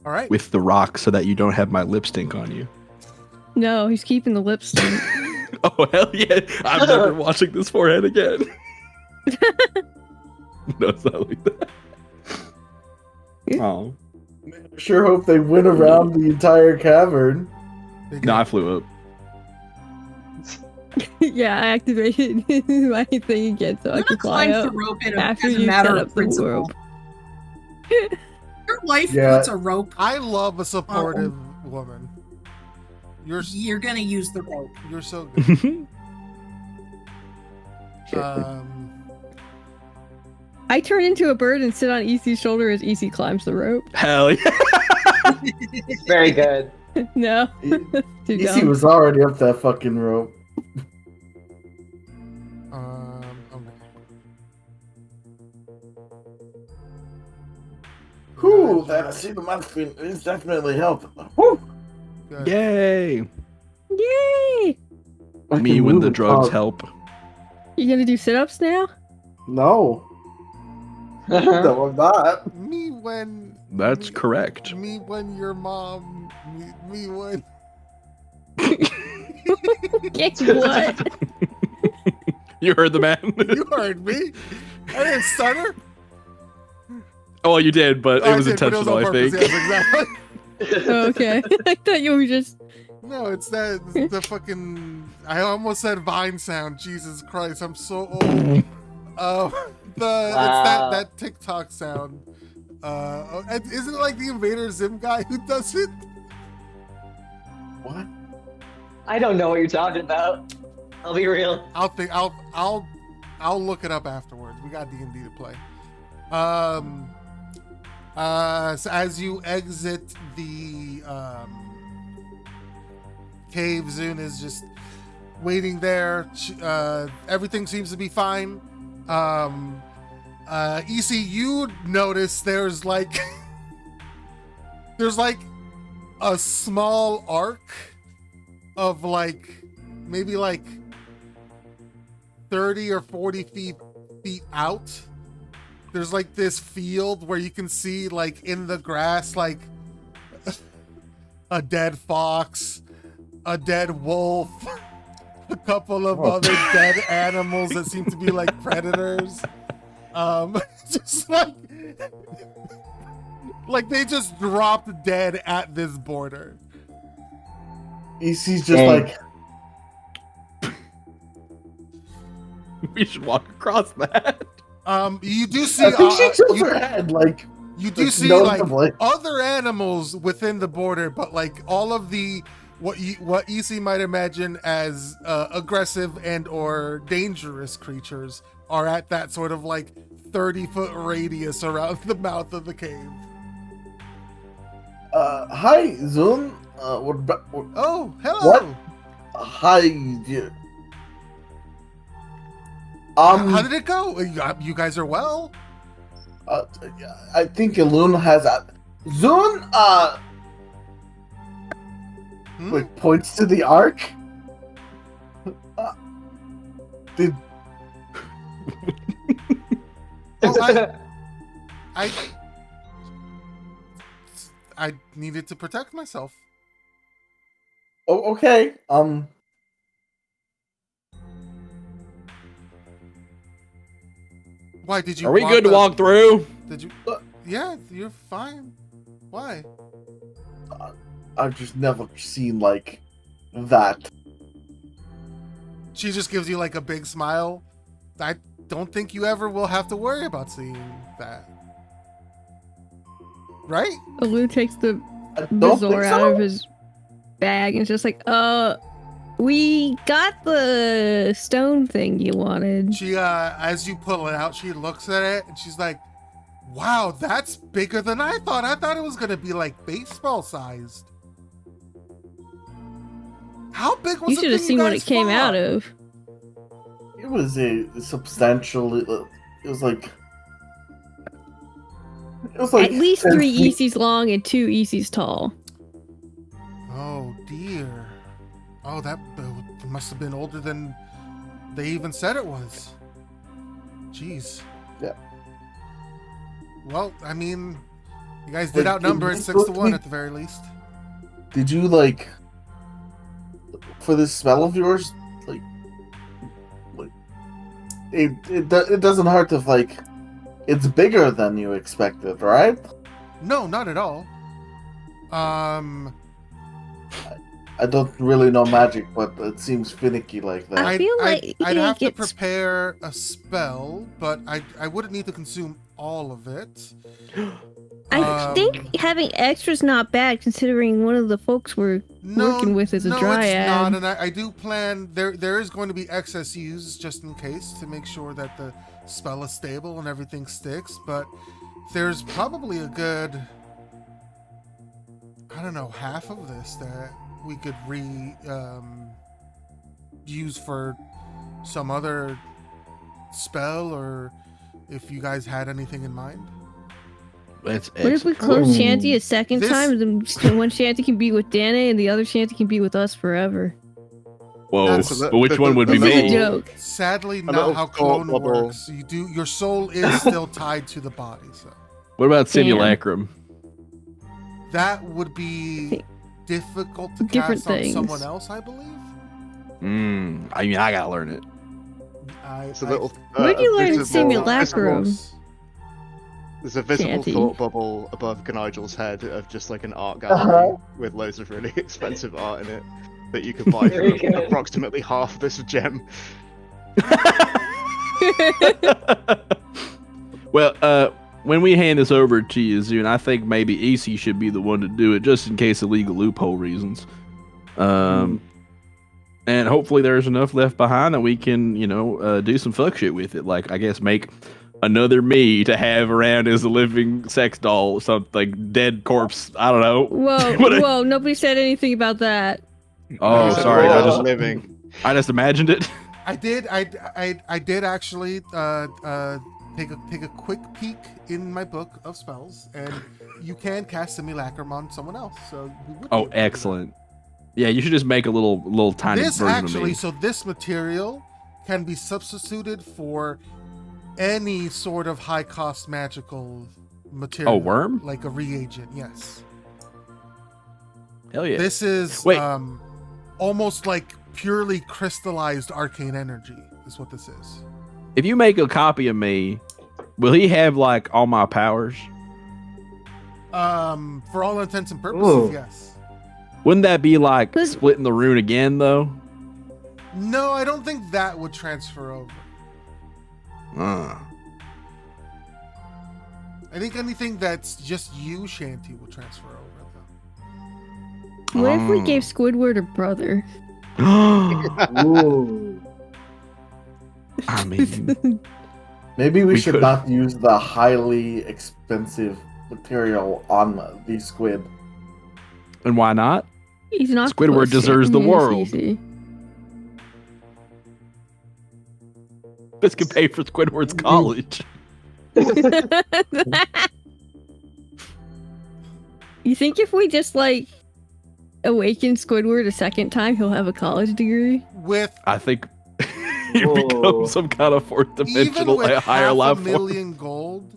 All right. With the rock, so that you don't have my lip stink on you. No, he's keeping the lipstick. Oh hell yeah! I'm never washing this forehead again. No, it's not like that. Oh Sure hope they went around the entire cavern. no, I flew up. Yeah, I activated my thing again so I I'm can gonna fly climb the up. rope after as a you matter set of up the principle. rope. Your wife Yeah. puts a rope. I love a supportive woman. You're gonna use the rope. You're so good. I turn into a bird and sit on EC's shoulder as EC climbs the rope. Hell yeah! Very good. No. Too Easy dumb. was already up that fucking rope. Okay. Whew, that acetaminophen is definitely helping. Whew. Good. Yay! Yay! I Me can when move the and drugs talk. help. You gonna do sit-ups now? No. No, I'm not. Me when. That's correct. Me when your mom. Me when. Guess what? You heard the man. You heard me. I didn't stutter. Oh, you did, but it I was did, but it was intentional, on I purpose, think. yes, exactly. Okay. I thought you were just... No, it's the fucking. I almost said Vine sound. Jesus Christ, I'm so old. It's Wow. that TikTok sound. Isn't it like the Invader Zim guy who does it? What? I don't know what you're talking about. I'll be real. I'll look it up afterwards. We got D&D to play. So as you exit the cave, Zune is just waiting there. Everything seems to be fine. EC, you notice there's like a small arc of like maybe like 30 or 40 feet out there's like this field where you can see like in the grass like a dead fox, a dead wolf, a couple of other dead animals that seem to be like predators. Just like they just dropped dead at this border. EC's just like, We should walk across that. You do see I think she tilts her head, like, you do see noticeably. like other animals within the border, but like all of the what EC might imagine as aggressive and or dangerous creatures are at that sort of like 30-foot radius around the mouth of the cave. Hi, Zun. Oh, hello. What? Hi. How did it go? You guys are well? I think Elun has a Zun. Like points to the arc. Did I needed to protect myself. Oh, okay. Why did you? Are we good to walk through? Did you? Yeah, you're fine. Why? I've just never seen like that. She just gives you like a big smile. I don't think you ever will have to worry about seeing that. Right? Alu takes the I don't think Bizor out so. of his bag and it's just like, we got the stone thing you wanted. She, as you pull it out, she looks at it and she's like, wow, that's bigger than I thought. I thought it was going to be like baseball sized. How big was You the should have thing seen what guys it came fought? out of. It was a substantial. It was like. It was like At least 10 3 feet. ECs long and 2 ECs tall. Oh dear. Oh, that must have been older than they even said it was. Jeez. Yeah. Well, I mean, you guys did Like, outnumber it it was 6 to supposed to 1 be- at the very least. Did you like for this spell of yours? Like it doesn't hurt if like it's bigger than you expected, right? No, not at all. I don't really know magic, but it seems finicky like that. I feel like I'd he have to gets- prepare a spell, but I wouldn't need to consume all of it. I think having extra's not bad considering one of the folks we're working with is a no, dryad. it's not, and I do plan there is going to be excess use just in case to make sure that the spell is stable and everything sticks, but there's probably a good half of this that we could use for some other spell, or if you guys had anything in mind. That's What if we excellent. close Shanty a second This- time and then one Shanty can be with Dana and the other Shanty can be with us forever? Whoa, That's- but which one would be This is a me? joke. Sadly, little not how thought clone bubble. works. Your soul is still tied to the body, so What about Damn. simulacrum? that would be difficult to Different cast on things. someone else, I believe. I mean, I gotta learn it. It's a little. Where'd you learn visible- simulacrum? There's a visible Shanty. thought bubble above Gnigel's head of just like an art gallery with loads of really expensive art in it that you could buy for Very good. approximately half this gem. Well, when we hand this over to you, Zune, I think maybe EC should be the one to do it, just in case of legal loophole reasons. And hopefully there's enough left behind that we can, do some fuck shit with it. Like, I guess make another me to have around as a living sex doll or something, dead corpse. I don't know. Whoa, What a- whoa, nobody said anything about that. Oh, It's sorry. all I just living. imagined it. I did actually take a quick peek in my book of spells, and you can cast simulacrum on someone else. So we would be Oh, able to do that. excellent. Yeah, you should just make a little tiny This version actually, of me. so this material can be substituted for any sort of high cost magical material. Oh, worm? Like a reagent, yes. Hell yeah. This is Wait. almost like purely crystallized arcane energy is what this is. If you make a copy of me, will he have like all my powers? For all intents and purposes, Ooh. yes. Wouldn't that be like Does- splitting the rune again though? No, I don't think that would transfer over. Uh. I think anything that's just you, Shanty, will transfer over. What if we Oh. gave Squidward a brother? Ooh. I mean, Maybe we We should could- not use the highly expensive material on the squid. and why not? He's not. Squidward supposed to. deserves the Yes, world. easy. This could pay for Squidward's college. You think if we just like awaken Squidward a second time, he'll have a college degree? With I think he Whoa. becomes some kind of fourth even dimensional with higher half a life form. million gold,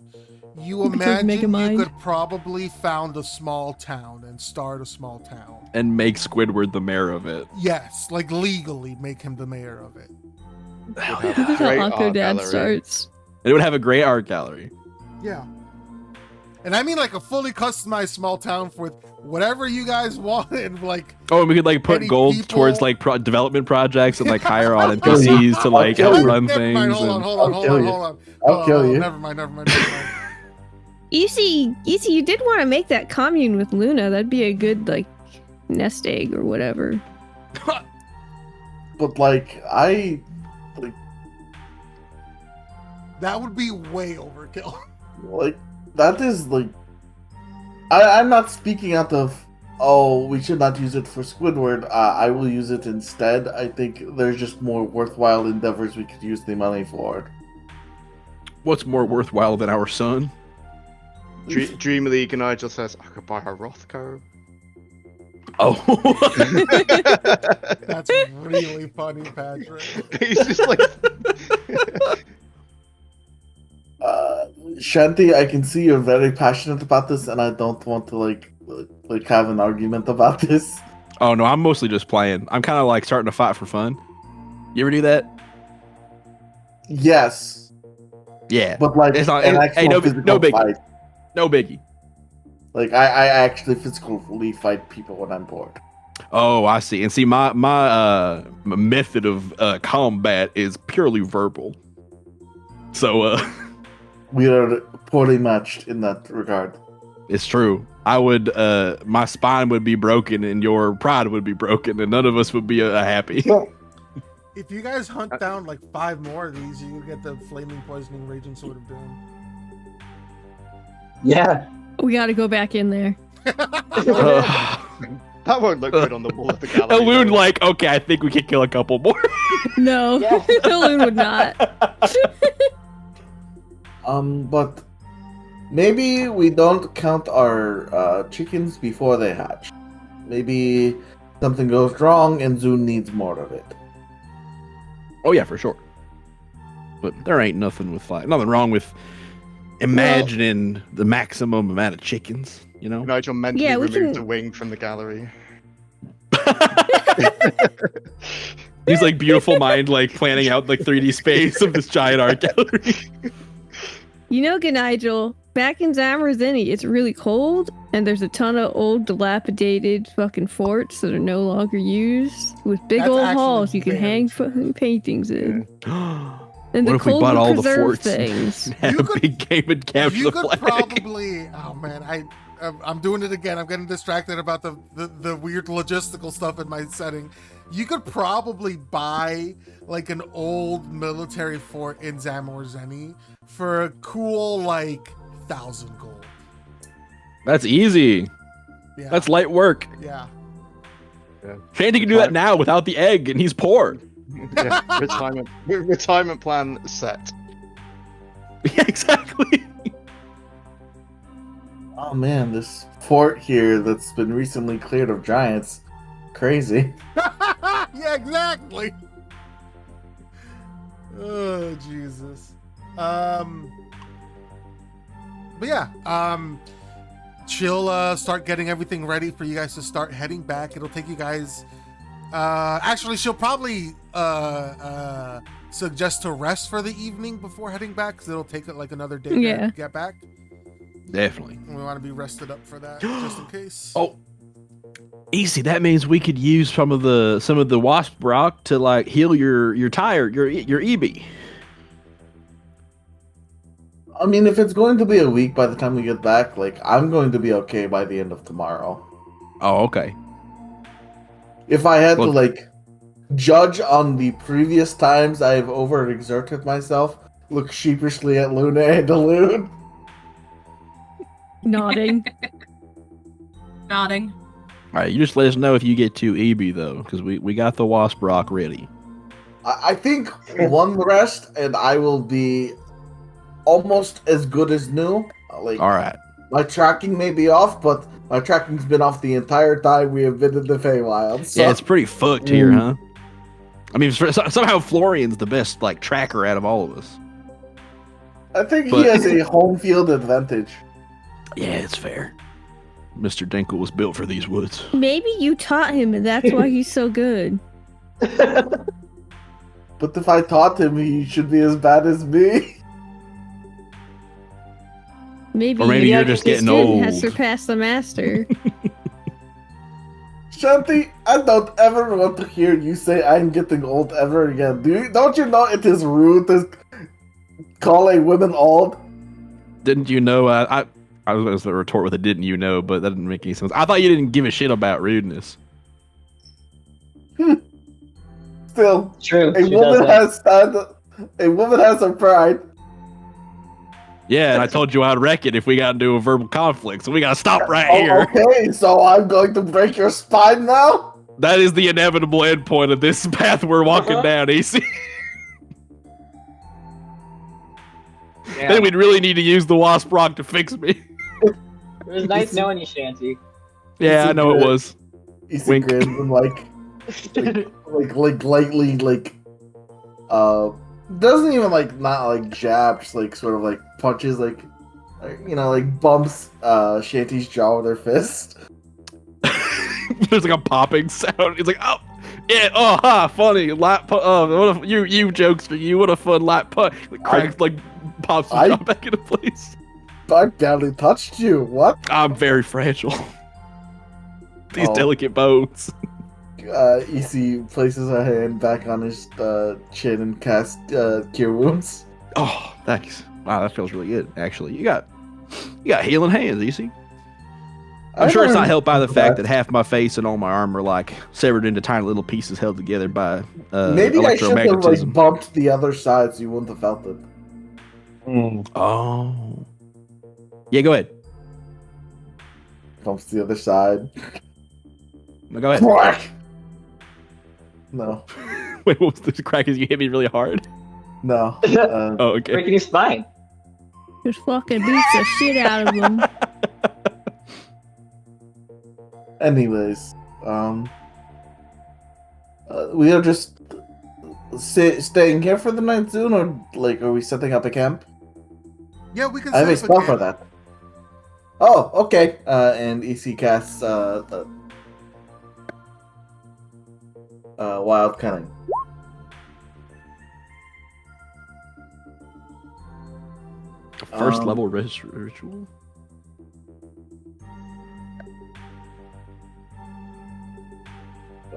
you Because imagine you Megamind. could probably found a small town and start a small town. And make Squidward the mayor of it. Yes, like legally make him the mayor of it. Hell This yeah. This is how Great Akko art Dad gallery. starts. And it would have a great art gallery. Yeah. And I mean like a fully customized small town with whatever you guys want and like Oh, and we could like put Any gold people- towards like development projects and like hire on NPCs to like kill you. outrun never things. mind, hold on, and- hold on, I'll hold kill on, you. hold on. I'll kill you. Never mind, never mind, never mind. Easy, you did want to make that commune with Luna. That'd be a good like nest egg or whatever. But like, That would be way overkill. like that is like, I'm not speaking out of, oh, we should not use it for Squidward. I will use it instead. I think there's just more worthwhile endeavors we could use the money for. What's more worthwhile than our son? Dream League and Nigel says, I could buy a Rothko. Oh. That's really funny, Patrick. He's just like, Shanti, I can see you're very passionate about this, and I don't want to like have an argument about this. Oh no, I'm mostly just playing. I'm kind of like starting to fight for fun. You ever do that? Yes, Yeah. but like It's not- an hey, actual no physical biggie. fight. No biggie. Like I actually physically fight people when I'm bored. Oh, I see. And see, my method of combat is purely verbal. So We are poorly matched in that regard. it's true. I would my spine would be broken and your pride would be broken and none of us would be happy. If you guys hunt down like 5 more of these, you can get the flaming poisoning raging sword of doom. Yeah. We got to go back in there. that won't look good on the wall of the gallery. Elune though. like, okay, I think we can kill a couple more. No, Yeah. Loon would not. But maybe we don't count our chickens before they hatch. Maybe something goes wrong and Zune needs more of it. Oh yeah, for sure. But there ain't nothing wrong with imagining the maximum amount of chickens, you know? Nigel mentally Yeah, we removed can- a wing from the gallery. He's like beautiful mind, like planning out like 3D space of this giant art gallery. You know, Nigel, back in Zamrazini, it's really cold, and there's a ton of old, dilapidated fucking forts that are no longer used, with big That's old actually halls you can very hang true. fucking paintings in. And What the if we cold bought will all the preserve forts and things. had You a could- big game and capture You the could flag? probably. Oh man, I'm doing it again. I'm getting distracted about the weird logistical stuff in my setting. You could probably buy like an old military fort in Zamorzeni for a cool like 1,000 gold. That's easy. Yeah, That's light work. yeah. Shanty can do that now without the egg, and he's poor. Yeah, retirement plan set. Yeah, exactly. Oh man, this fort here that's been recently cleared of giants. Crazy. Yeah, exactly. Oh Jesus. But yeah, she'll start getting everything ready for you guys to start heading back. It'll take you guys. Actually, she'll probably suggest to rest for the evening before heading back, because it'll take like another day to get back. Definitely. We want to be rested up for that, just in case. Oh, easy. That means we could use some of the wasp rock to like heal your EB. I mean, if it's going to be a week by the time we get back, like, I'm going to be okay by the end of tomorrow. Oh, okay. If I had to, Well- like, judge on the previous times I've overexerted myself, look sheepishly at Luna and Loon. Nodding. Nodding. All right, you just let us know if you get to EB though, because we got the wasp rock ready. I think one rest and I will be almost as good as new. Like, All right. my tracking may be off, but my tracking's been off the entire time we have been in the Feywild. So. Yeah, it's pretty fucked here, huh? I mean, somehow Florian's the best like tracker out of all of us. I think But- he has a home field advantage. Yeah, it's fair. Mr. Dinkle was built for these woods. Maybe you taught him and that's why he's so good. But if I taught him, he should be as bad as me. Maybe, Or maybe your you're just youngest getting student old. has surpassed the master. Shanti, I don't ever want to hear you say I'm getting old ever again. Don't you know it is rude to call a woman old? Didn't you know? I was going to retort with a "didn't you know," but that didn't make any sense. I thought you didn't give a shit about rudeness. Still, True. a she woman does that. a woman has her pride. Yeah, and I told you I'd wreck it if we got into a verbal conflict, so we got to stop right Oh, here. okay, so I'm going to break your spine now? That is the inevitable endpoint of this path we're walking down, AC. Yeah. Then we'd really need to use the wasp rock to fix me. It was nice knowing you, Shanty. Yeah, It's I know it good. was. Easy Wink. grins and like lightly doesn't even like not like jab, just like sort of like punches like like bumps Shanty's jaw with her fist. There's like a popping sound. It's like, oh, yeah, oh, ha, funny. Lap what a, you jokester, you, what a fun lap putt. Like, cracks, like, pops his I- jaw back into place. I barely touched you. What? I'm very fragile. These Oh. delicate bones. EC places her hand back on his chin and casts Cure Wounds. Oh, thanks. Wow, that feels really good, actually. You got healing hands, EC. I'm sure it's not helped by the fact that half my face and all my arm are like severed into tiny little pieces held together by Maybe I should have electromagnetism. like bumped the other side so you wouldn't have felt it. Oh. Yeah, go ahead. Bumps the other side. No, go ahead. Crack! No. Wait, what was the crack? Is you hit me really hard? No. Oh, okay. Breaking your spine. Just fucking beats the shit out of him. Anyways, we are just staying here for the night soon, or like, are we setting up a camp? Yeah, we can I have a set up spell for camp. that. Oh, okay. And EC casts Wild Cunning. First level ritual.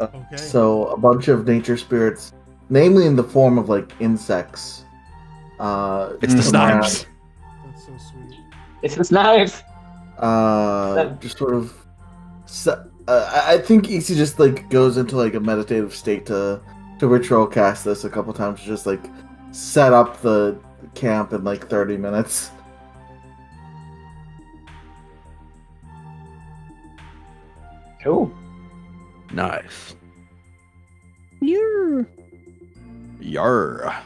Okay. So a bunch of nature spirits, namely in the form of like insects. It's the come around, snipes. That's so sweet. It's his knives. Just sort of. I think EC just like goes into like a meditative state to ritual cast this a couple times to just like set up the camp in like 30 minutes. Cool. Nice. You're Yar.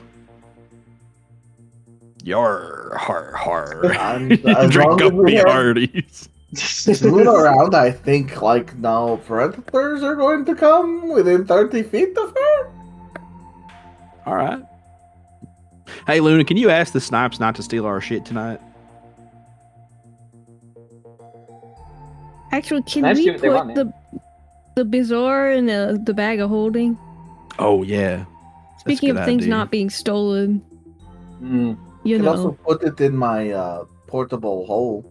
Yar. Har har. And as Drink long up as we the have hearties. moon around, I think like no predators are going to come within 30 feet of her. All right. Hey, Luna, can you ask the snipes not to steal our shit tonight? Actually, can Snipes we do what they put want, the bizarre in the bag of holding? Oh, yeah. That's a Speaking good of things idea. not being stolen, Mm. you I can know, also put it in my portable hole.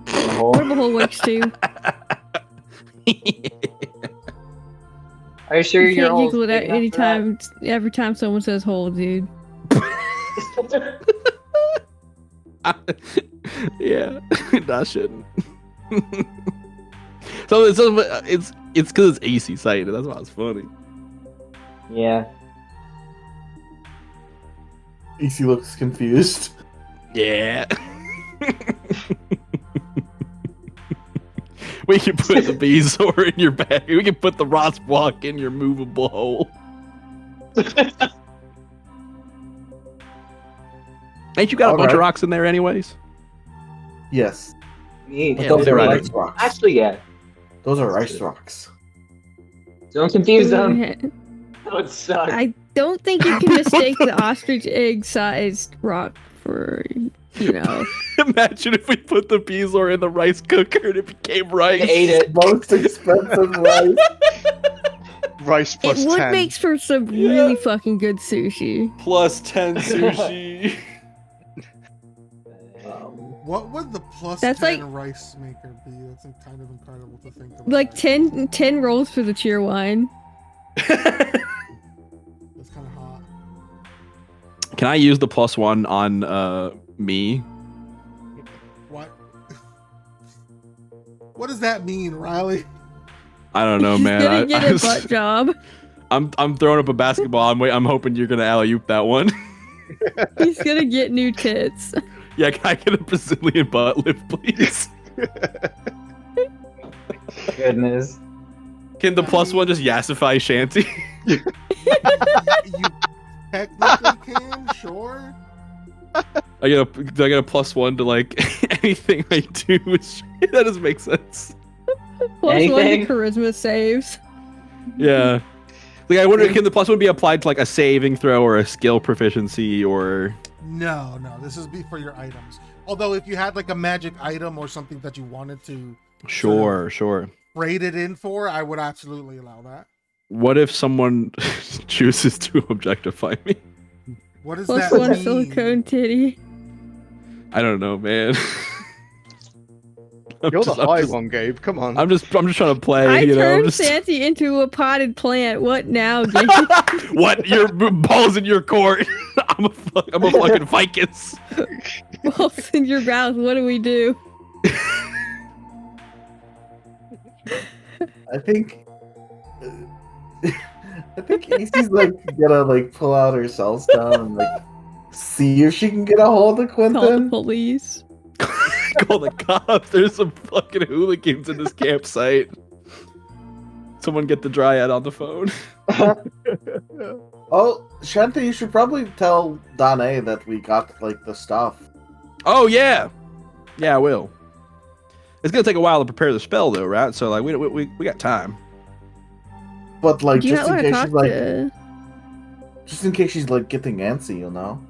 In the hole. portable hole works too. Are you sure You your can't hole's jiggle it big out enough for that? anytime, every time someone says hold, dude. Yeah, no, I shouldn't. so it's because it's AC sighted. That's why it's funny. Yeah. EC looks confused. Yeah. We can put the Bezoar in your bag. We can put the Ross block in your movable hole. Ain't you got a bunch of Alright. rocks in there, anyways? Yes, Neat. but Yeah, those they're are right. rice rocks. Actually, yeah. Those are rice rocks. Don't confuse I them. mean, That would suck. I don't think you can mistake the ostrich egg-sized rock for, you know. Imagine if we put the Bezoar in the rice cooker and it became rice. I ate it. Most expensive rice. Rice It plus would 10. make for some really fucking good sushi. Plus 10 sushi. What would the plus That's 10 like- rice maker be? That's kind of incredible to think about. Like 10 rolls for the cheer wine. That's kind of hot. Can I use the +1 on me? What? What does that mean, Riley? I don't know, He's man. gonna get a butt job. I'm throwing up a basketball. I'm hoping you're gonna alley-oop that one. He's gonna get new tits. Yeah, can I get a Brazilian butt lift, please? Goodness. Can the +1 just yassify Shanty? You technically can, sure. Do I get a +1 to like anything I do? That doesn't make sense. Plus one to Anything? charisma saves. Yeah. Like I wonder, can the +1 be applied to like a saving throw or a skill proficiency or? No, this is be for your items. Although if you had like a magic item or something that you wanted to Sure. trade it in for, I would absolutely allow that. What if someone chooses to objectify me? What does Plus that one mean? silicone titty. I don't know, man. You're the high one, Gabe. Come on. I'm just trying to play. I you know, turned just... Santi into a potted plant. What now, Gabe? What? Your balls in your court? I'm a fucking ficus. Balls in your mouth. What do we do? I think Easy's like gonna like pull out her cell stone and like see if she can get a hold of Call the Quentin. police. Call the cops. There's some fucking hooligans in this campsite. Someone get the dryad on the phone. Oh, Shanti, you should probably tell Danae that we got like the stuff. Oh yeah, I will. It's gonna take a while to prepare the spell though, right? So like we got time. But like Do you just not in want to case talk she's like to... just in case she's like getting antsy, you know.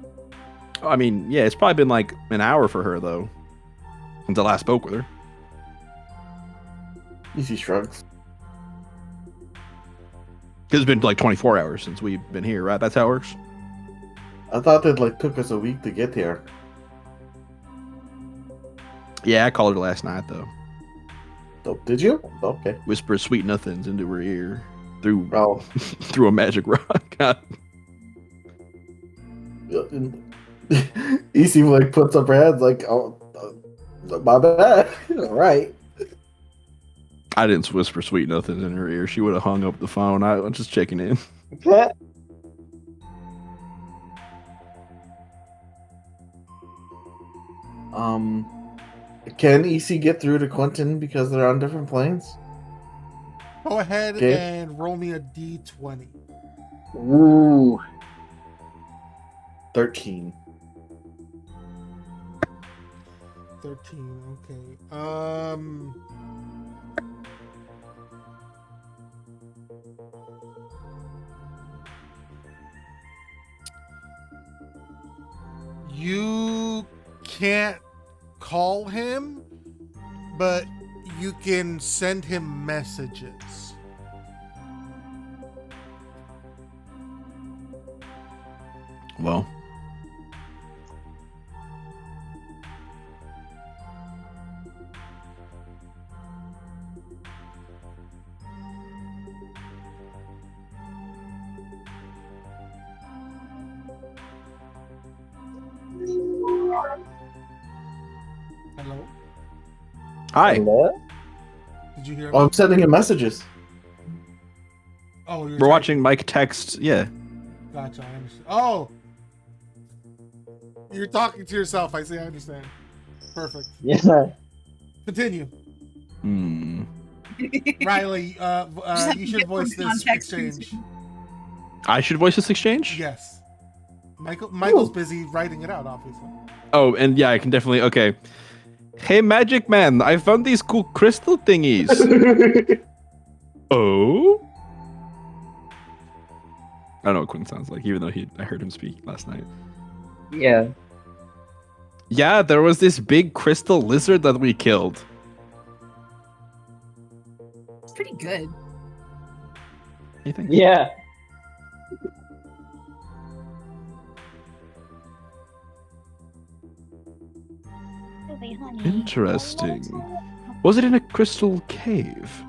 I mean, yeah, it's probably been like an hour for her though, since I last spoke with her. Easy shrugs. Because it's been like 24 hours since we've been here, right? That's how it works. I thought it like took us a week to get here. Yeah, I called her last night though. Oh, did you? Okay. Whisper sweet nothings into her ear through Oh. through a magic rock. God. Easy like puts up her hands like, oh, my bad. All right. I didn't whisper sweet nothings in her ear. She would have hung up the phone. I was just checking in. Can EC get through to Quentin because they're on different planes? Go ahead Okay. and roll me a d20. Ooh. 13. 13, okay. can't call him, but you can send him messages. Well, Hello? hi. Hello? Did you hear Oh, me? I'm sending him messages. Oh, you're We're watching Mike text. Yeah. Gotcha, I understand. Oh! You're talking to yourself. I see, I understand. Perfect. Yeah. Continue. Hmm. Riley, Just have you to should get voice some this context exchange. clues. I should voice this exchange? Yes. Michael's busy writing it out, obviously. Oh, and yeah, I can definitely. Okay. Hey, Magic Man, I found these cool crystal thingies. Oh? I don't know what Quinn sounds like, even though I heard him speak last night. Yeah. Yeah, there was this big crystal lizard that we killed. It's pretty good. Anything? Yeah. Interesting. Was it in a crystal cave?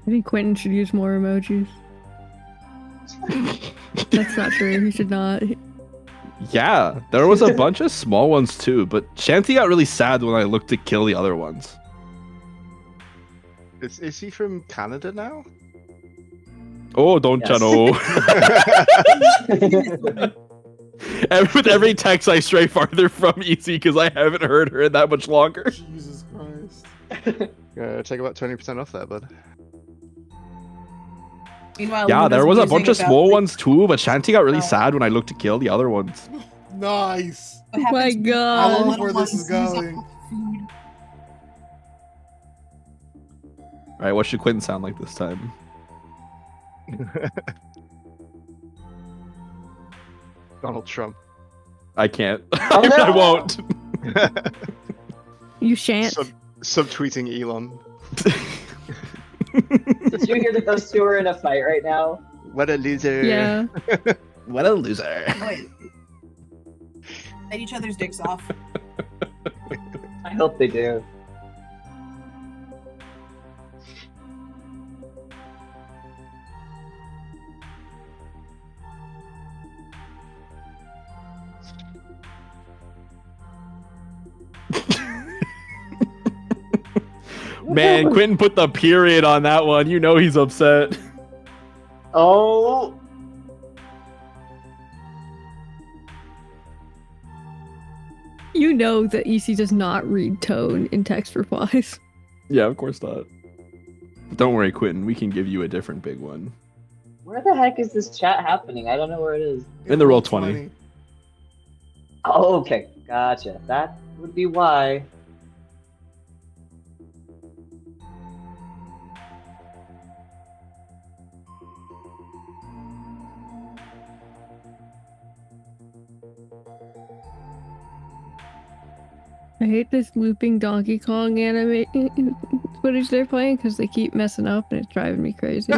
I think Quentin should use more emojis. That's not true. He should not. Yeah, there was a bunch of small ones too, but Shanty got really sad when I looked to kill the other ones. Is he from Canada now? Oh, don't Yes. you know? With every text, I stray farther from Easy because I haven't heard her in that much longer. Jesus Christ. Take about 20% off that, bud. Meanwhile, Yeah, Luna's there was a musing bunch of about, small like, ones too, but Shanty got really Oh. sad when I looked to kill the other ones. Nice. what Oh my happens when God. I all love little where this is ones use up going. food. All right, what should Quentin sound like this time? Donald Trump. I can't. Oh, I no. won't. You shan't. Subtweeting Elon. Did you hear that those two are in a fight right now? What a loser. Yeah. What a loser. Wait. Let each other's dicks off. I hope they do. Man, Quentin put the period on that one. You know he's upset. Oh. You know that EC does not read tone in text replies. Yeah, of course not. Don't worry, Quentin. We can give you a different big one. Where the heck is this chat happening? I don't know where it is. In the roll 20. Oh, okay. Gotcha. That would be why. I hate this looping Donkey Kong anime footage they're playing because they keep messing up and it's driving me crazy.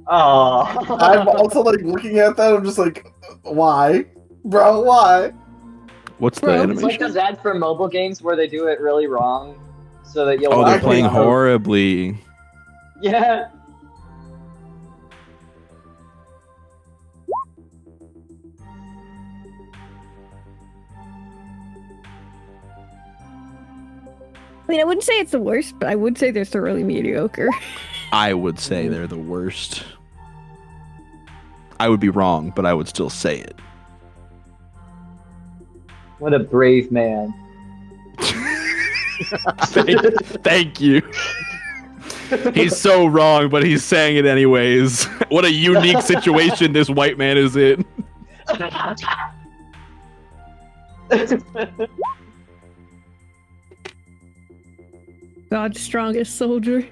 Oh. I'm also like looking at that. I'm just like, why, bro? Why? What's the Bro, It's animation? like those ads for mobile games where they do it really wrong, so that you'll. Oh, they're Okay. playing horribly. Yeah. I mean, I wouldn't say it's the worst, but I would say they're thoroughly mediocre. I would say they're the worst. I would be wrong, but I would still say it. What a brave man. Thank you. He's so wrong, but he's saying it anyways. What a unique situation this white man is in. God's strongest soldier.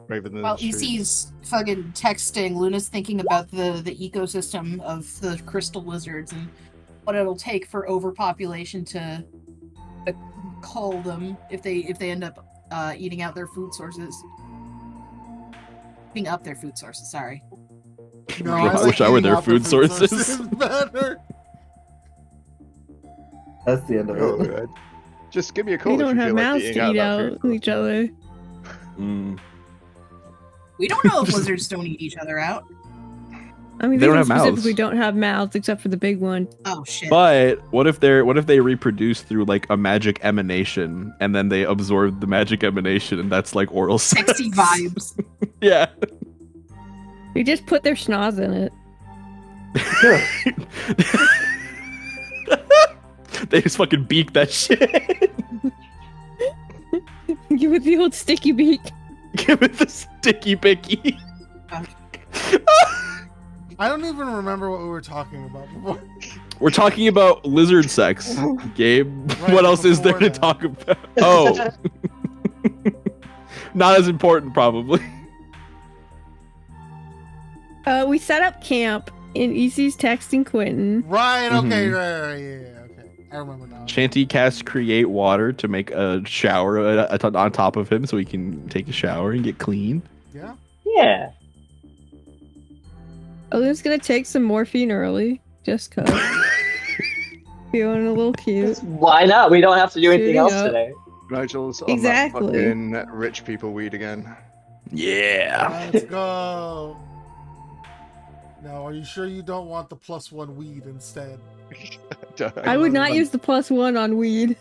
Raven While the street. EC's fucking texting, Luna's thinking about the ecosystem of the crystal lizards and what it'll take for overpopulation to cull them if they end up eating out their food sources. Eating up their food sources, sorry. No, I wish I were eating their out food sources. Better. That's the end of Oh, it. God. Just give me a call We if don't you have feel like mouths eating to eat that out food. each other. Mm. We don't know if lizards don't eat each other out. I mean, They don't these have ones mouths. specifically don't have mouths except for the big one. Oh shit. But what if they reproduce through like a magic emanation and then they absorb the magic emanation and that's like oral sex? Sexy vibes. Yeah. We just put their schnoz in it. Sure. They just fucking beak that shit. Give it the old sticky beak. Give it the sticky bicky. I don't even remember what we were talking about before. We're talking about lizard sex, Gabe. Right, What else is there before to that. talk about? Oh. Not as important, probably. We set up camp in EC's texting Quentin. Right, okay, Mhm. right, yeah, okay. I remember now. Shanty casts create water to make a shower on top of him so he can take a shower and get clean. Yeah? Yeah. Olin's gonna take some morphine early, just cause. Feeling a little cute. Why not? We don't have to do anything Shooting else up. today. Nigel's on Exactly. that fucking rich people weed again. Yeah. Let's go. Now, are you sure you don't want the +1 weed instead? I would not use the +1 on weed.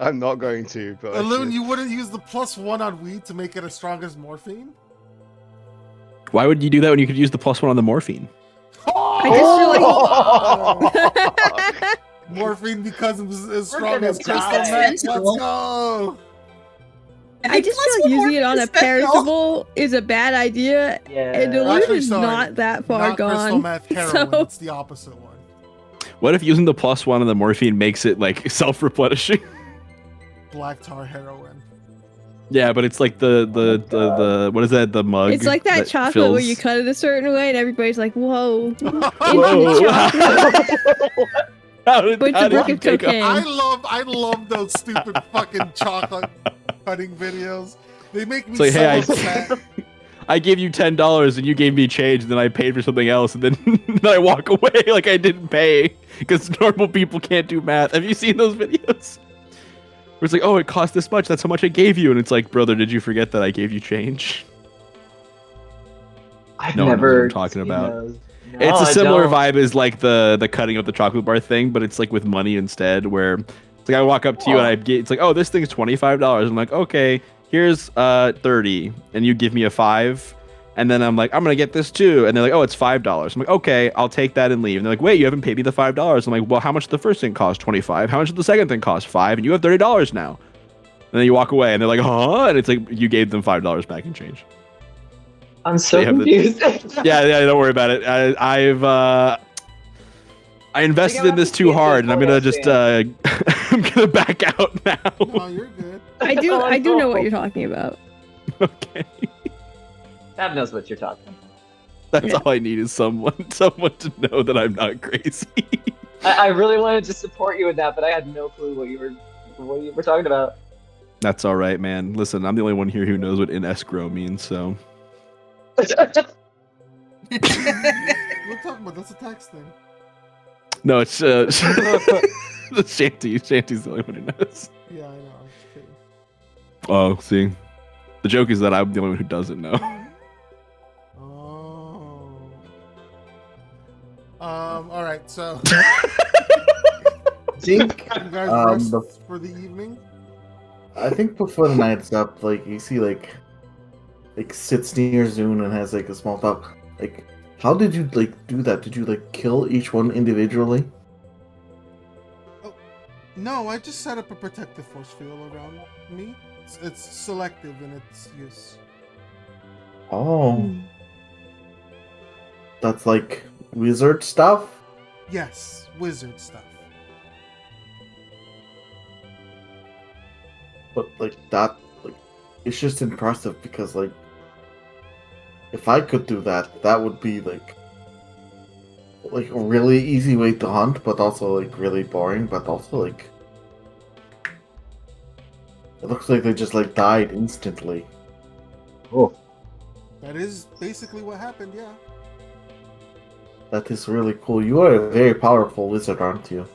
I'm not going to, but I Alun, should. you wouldn't use the +1 on weed to make it as strong as morphine? Why would you do that when you could use the +1 on the morphine? I just feel like Morphine because it was as We're strong gonna as crystal die. meth. Let's Sensible. go. I just feel like using it on a perishable is a bad idea, Yeah. and Alun Actually, is sorry. not that far Not crystal gone. meth, heroin. So- It's the opposite one. What if using the +1 on the morphine makes it like self-replenishing? Black tar heroin. Yeah, but it's like the what is that? The mug. It's like that chocolate where you fills- cut it a certain way, and everybody's like, "Whoa!" Whoa. Infinite chocolate. How did, But it's how a did brick you of take a- cocaine. I love those stupid fucking chocolate cutting videos. They make me It's like, so hey, I- upset. I gave you $10 and you gave me change, and then I paid for something else, and then, then I walk away like I didn't pay because normal people can't do math. Have you seen those videos? Where it's like, oh, it cost this much. That's how much I gave you, and it's like, brother, did you forget that I gave you change? I've No one knows what never I'm talking seen about. those. No, It's a I similar don't. vibe as like the cutting of the chocolate bar thing, but it's like with money instead. Where it's like I walk up to you and I get, it's like, oh, this thing's $25. I'm like, okay, here's 30, and you give me a 5, and then I'm like, I'm gonna get this too, and they're like, oh, it's $5. I'm like, okay, I'll take that and leave. And they're like, wait, you haven't paid me the $5. I'm like, well, how much did the first thing cost? 25. How much did the second thing cost? 5, and you have $30 now. And then you walk away, and they're like, huh? And it's like you gave them $5 back in change. I'm so They have the- confused. Yeah, don't worry about it. I invested in this too hard, and I'm gonna just I'm gonna back out now. No, you're good. I do Oh, I do know what no. you're talking about. Okay, Tab knows what you're talking about. that's Yeah. all I need is someone to know that I'm not crazy. I really wanted to support you in that, but I had no clue what you were talking about. That's all right, man. Listen, I'm the only one here who knows what in escrow means, so We're talking about that's a tax thing. no, it's Shanty. Shanty's the only one who knows. Yeah, I know. I'm just kidding. Oh, see, the joke is that I'm the only one who doesn't know. Oh. All right. So, think you guys rest the- for the evening. I think before the night's up, like you see, like sits near Zune and has like a small talk. Like, how did you like do that? Did you like kill each one individually? No, I just set up a protective force field around me. It's selective in its use. Oh, that's like wizard stuff. Yes, wizard stuff. but like that, like it's just impressive because like if I could do that, that would be like a really easy way to hunt, but also like really boring, but also like it looks like they just like died instantly. Oh, That is basically what happened, yeah. That is really cool. You are a very powerful wizard, aren't you?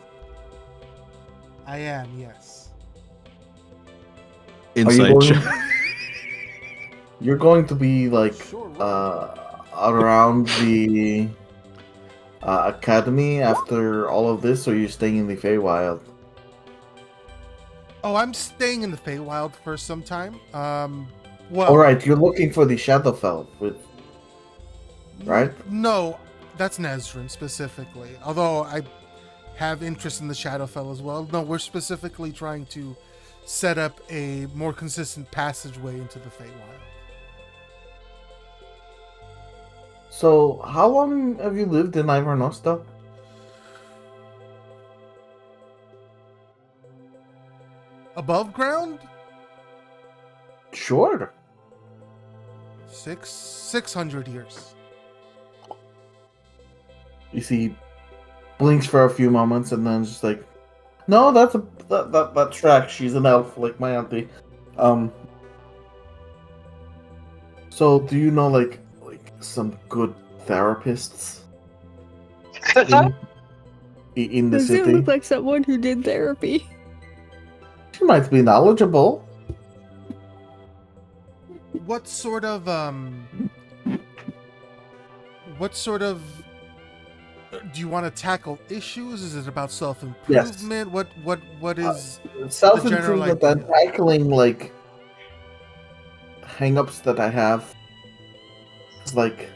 I am, yes. Inside going- check. You're going to be like Sure, roll. around the academy after all of this, or are you staying in the Feywild? Oh, I'm staying in the Feywild for some time. Well, All right, you're looking for the Shadowfell with right? No, that's Nezrin specifically. Although I have interest in the Shadowfell as well. No, we're specifically trying to set up a more consistent passageway into the Feywild. So, how long have you lived in Ivernosta? Above ground? Sure. 600 years. You see, blinks for a few moments and then just like, no, that tracks. She's an elf like my auntie. So do you know like some good therapists in the Does it city? look like someone who did therapy? She might be knowledgeable. What sort of do you want to tackle issues? Is it about self-improvement? What is Self-improvement general and tackling like hang-ups that I have. It's like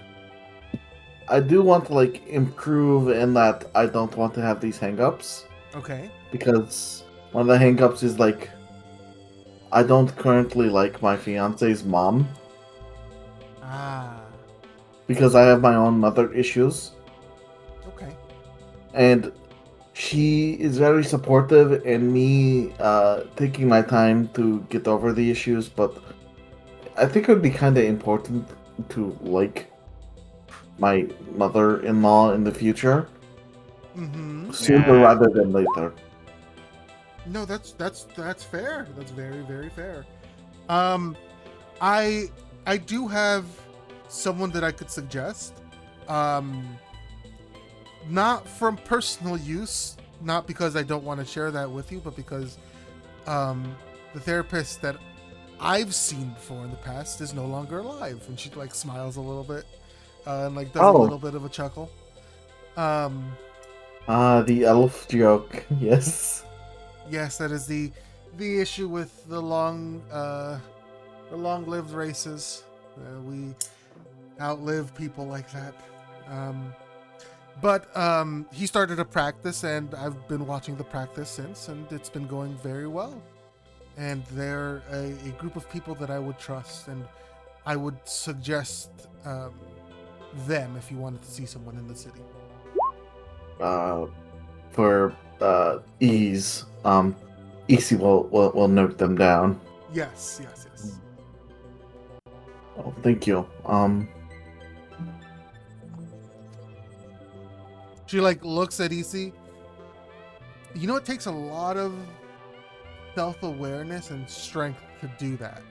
I do want to like improve in that I don't want to have these hang-ups okay? because one of the hang-ups is like I don't currently like my fiance's mom Ah, because I have my own mother issues. okay. And she is very supportive in me taking my time to get over the issues, but I think it would be kind of important to like my mother-in-law in the future Mm-hmm. sooner Yeah. rather than later. No, that's fair. That's very, very fair. I do have someone that I could suggest. Not from personal use, not because I don't want to share that with you, but because the therapist that I've seen before in the past is no longer alive. And she like smiles a little bit and like does a Oh. little bit of a chuckle. The elf joke, yes. Yes, that is the issue with the long-lived races. We outlive people like that. But he started a practice, and I've been watching the practice since, and it's been going very well. And they're a group of people that I would trust, and I would suggest them if you wanted to see someone in the city. For ease, Easy will note them down. Yes. Oh, thank you. She like looks at Isi. You know, it takes a lot of self-awareness and strength to do that.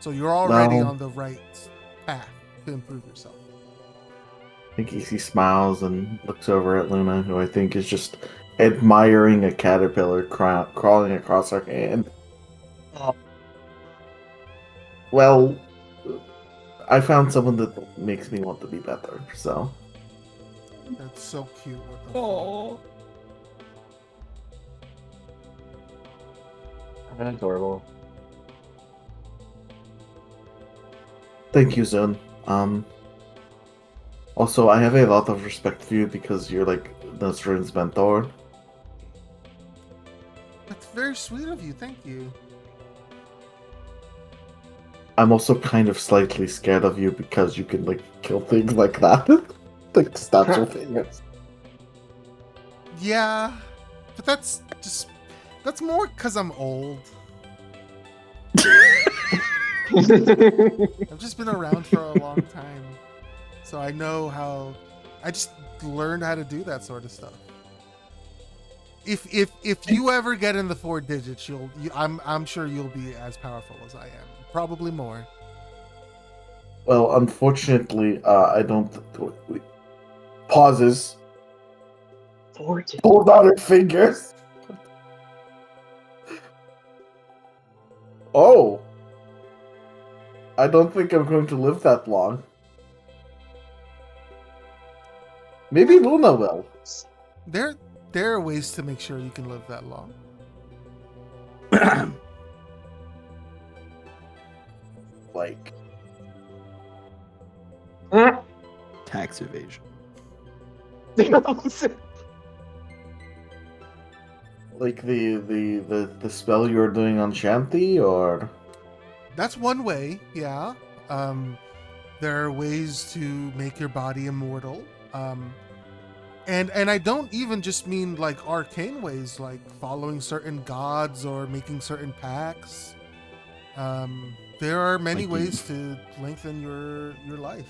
So you're already Well- on the right path to improve yourself. I think Easy smiles and looks over at Luna, who I think is just admiring a caterpillar crawling across her hand. Oh. Well, I found someone that makes me want to be better, so. That's so cute. What the fuck? Oh. Adorable. Thank you, Zone. Also, I have a lot of respect for you because you're like Nasrin's mentor. That's very sweet of you. Thank you. I'm also kind of slightly scared of you because you can like kill things like that. Like stab your fingers. Yeah, but that's just That's more because I'm old. I've just been around for a long time, so I know how. I just learned how to do that sort of stuff. If you ever get in the 4 digits, I'm sure you'll be as powerful as I am, probably more. Well, unfortunately, I don't. Pauses. 40. Hold out her fingers. Oh. I don't think I'm going to live that long. Maybe Luna will. There are ways to make sure you can live that long. Like, Tax evasion. like the spell you're doing on Shanti, or That's one way, yeah. There are ways to make your body immortal. And I don't even just mean like arcane ways, like following certain gods or making certain pacts. There are many Like ways to lengthen your life.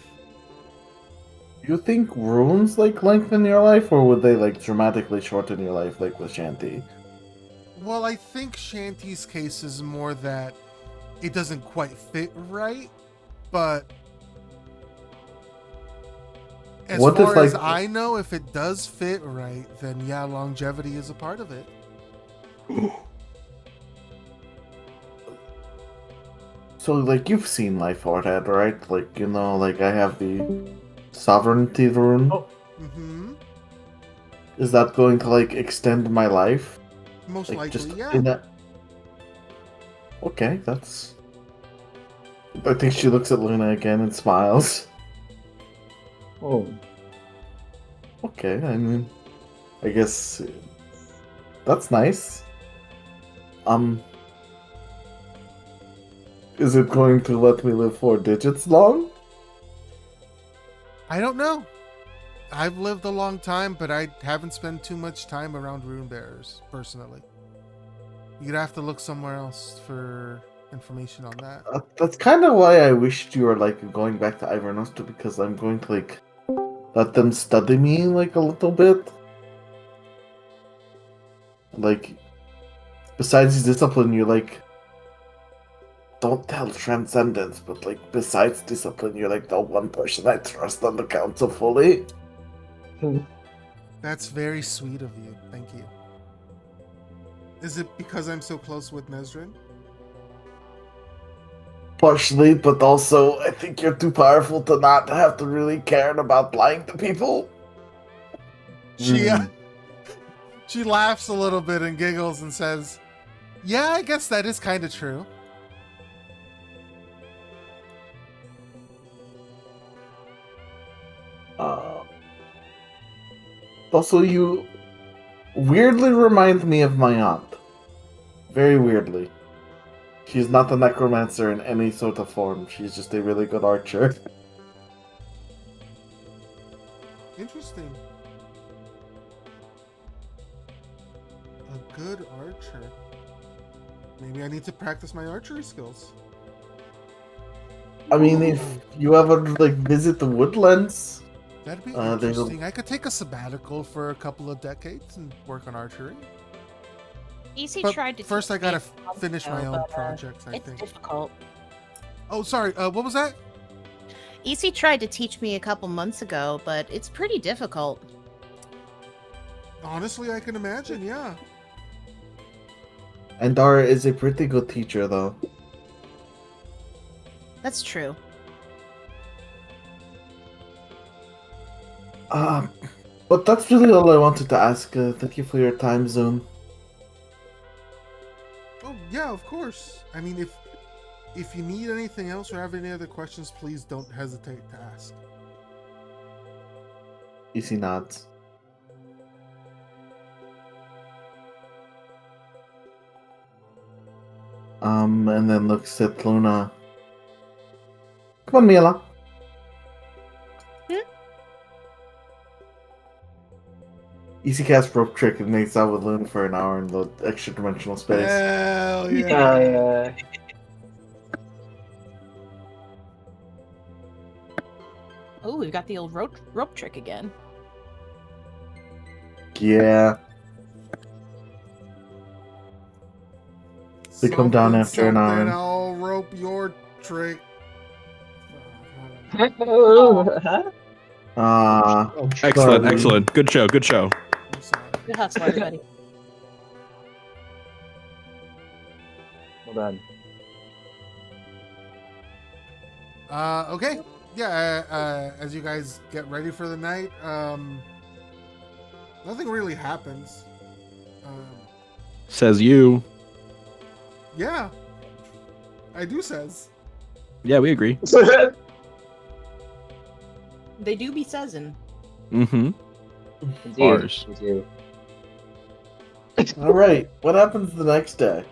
you think runes like lengthen your life, or would they like dramatically shorten your life, like with Shanti? Well, I think Shanti's case is more that it doesn't quite fit right, but as What if, far as like- I know, if it does fit right, then yeah, longevity is a part of it. So, like, you've seen Life Ordered, right? Like, you know, like I have the Sovereignty rune. Oh. Mm-hmm. Is that going to like extend my life? Most Like, likely, just yeah. in that. Okay, that's. I think she looks at Luna again and smiles. Oh. Okay, I mean, I guess that's nice. Is it going to let me live 4 digits long? I don't know. I've lived a long time, but I haven't spent too much time around rune bearers, personally. You'd have to look somewhere else for information on that. That's kind of why I wished you were like going back to Ivernosta, because I'm going to like let them study me like a little bit. Like, besides discipline, you're like, don't tell transcendence, but like besides discipline, you're like the one person I trust on the council fully. That's very sweet of you. Thank you. Is it because I'm so close with Nezrin? Partially, but also I think you're too powerful to not have to really care about lying to people. She Hmm. she laughs a little bit and giggles and says, "Yeah, I guess that is kind of true." Also, you weirdly remind me of my aunt. Very weirdly. She's not a necromancer in any sort of form. She's just a really good archer. Interesting. A good archer. Maybe I need to practice my archery skills. I mean, if you ever like visit the woodlands, That'd be there's a- interesting. I could take a sabbatical for a couple of decades and work on archery. EC But tried to first, teach I gotta me a month finish my ago, own but, projects. I it's think. difficult. Oh, sorry. What was that? EC tried to teach me a couple months ago, but it's pretty difficult. Honestly, I can imagine. Yeah. and Dara is a pretty good teacher, though. That's true. But that's really all I wanted to ask. Thank you for your time, Zone. Oh, yeah. Of course. I mean, if you need anything else or have any other questions, please don't hesitate to ask. Easy nods. And then looks at Luna. Come on, Mila. Easy cast rope trick and makes out with Luna for an hour in the extra dimensional space. Hell yeah. Yeah. Oh, we've got the old rope trick again. Yeah. They come down Something, after an hour. something, I'll rope your trick. Excellent, excellent. Good show, good show. I'm sorry. Good hustle, everybody. Well done. Okay. Yeah, as you guys get ready for the night, nothing really happens. Says you. Yeah, I do says. Yeah, we agree. They do be sezzin'. Mm-hmm. Indeed, Bars. we do. All right. What happens the next day?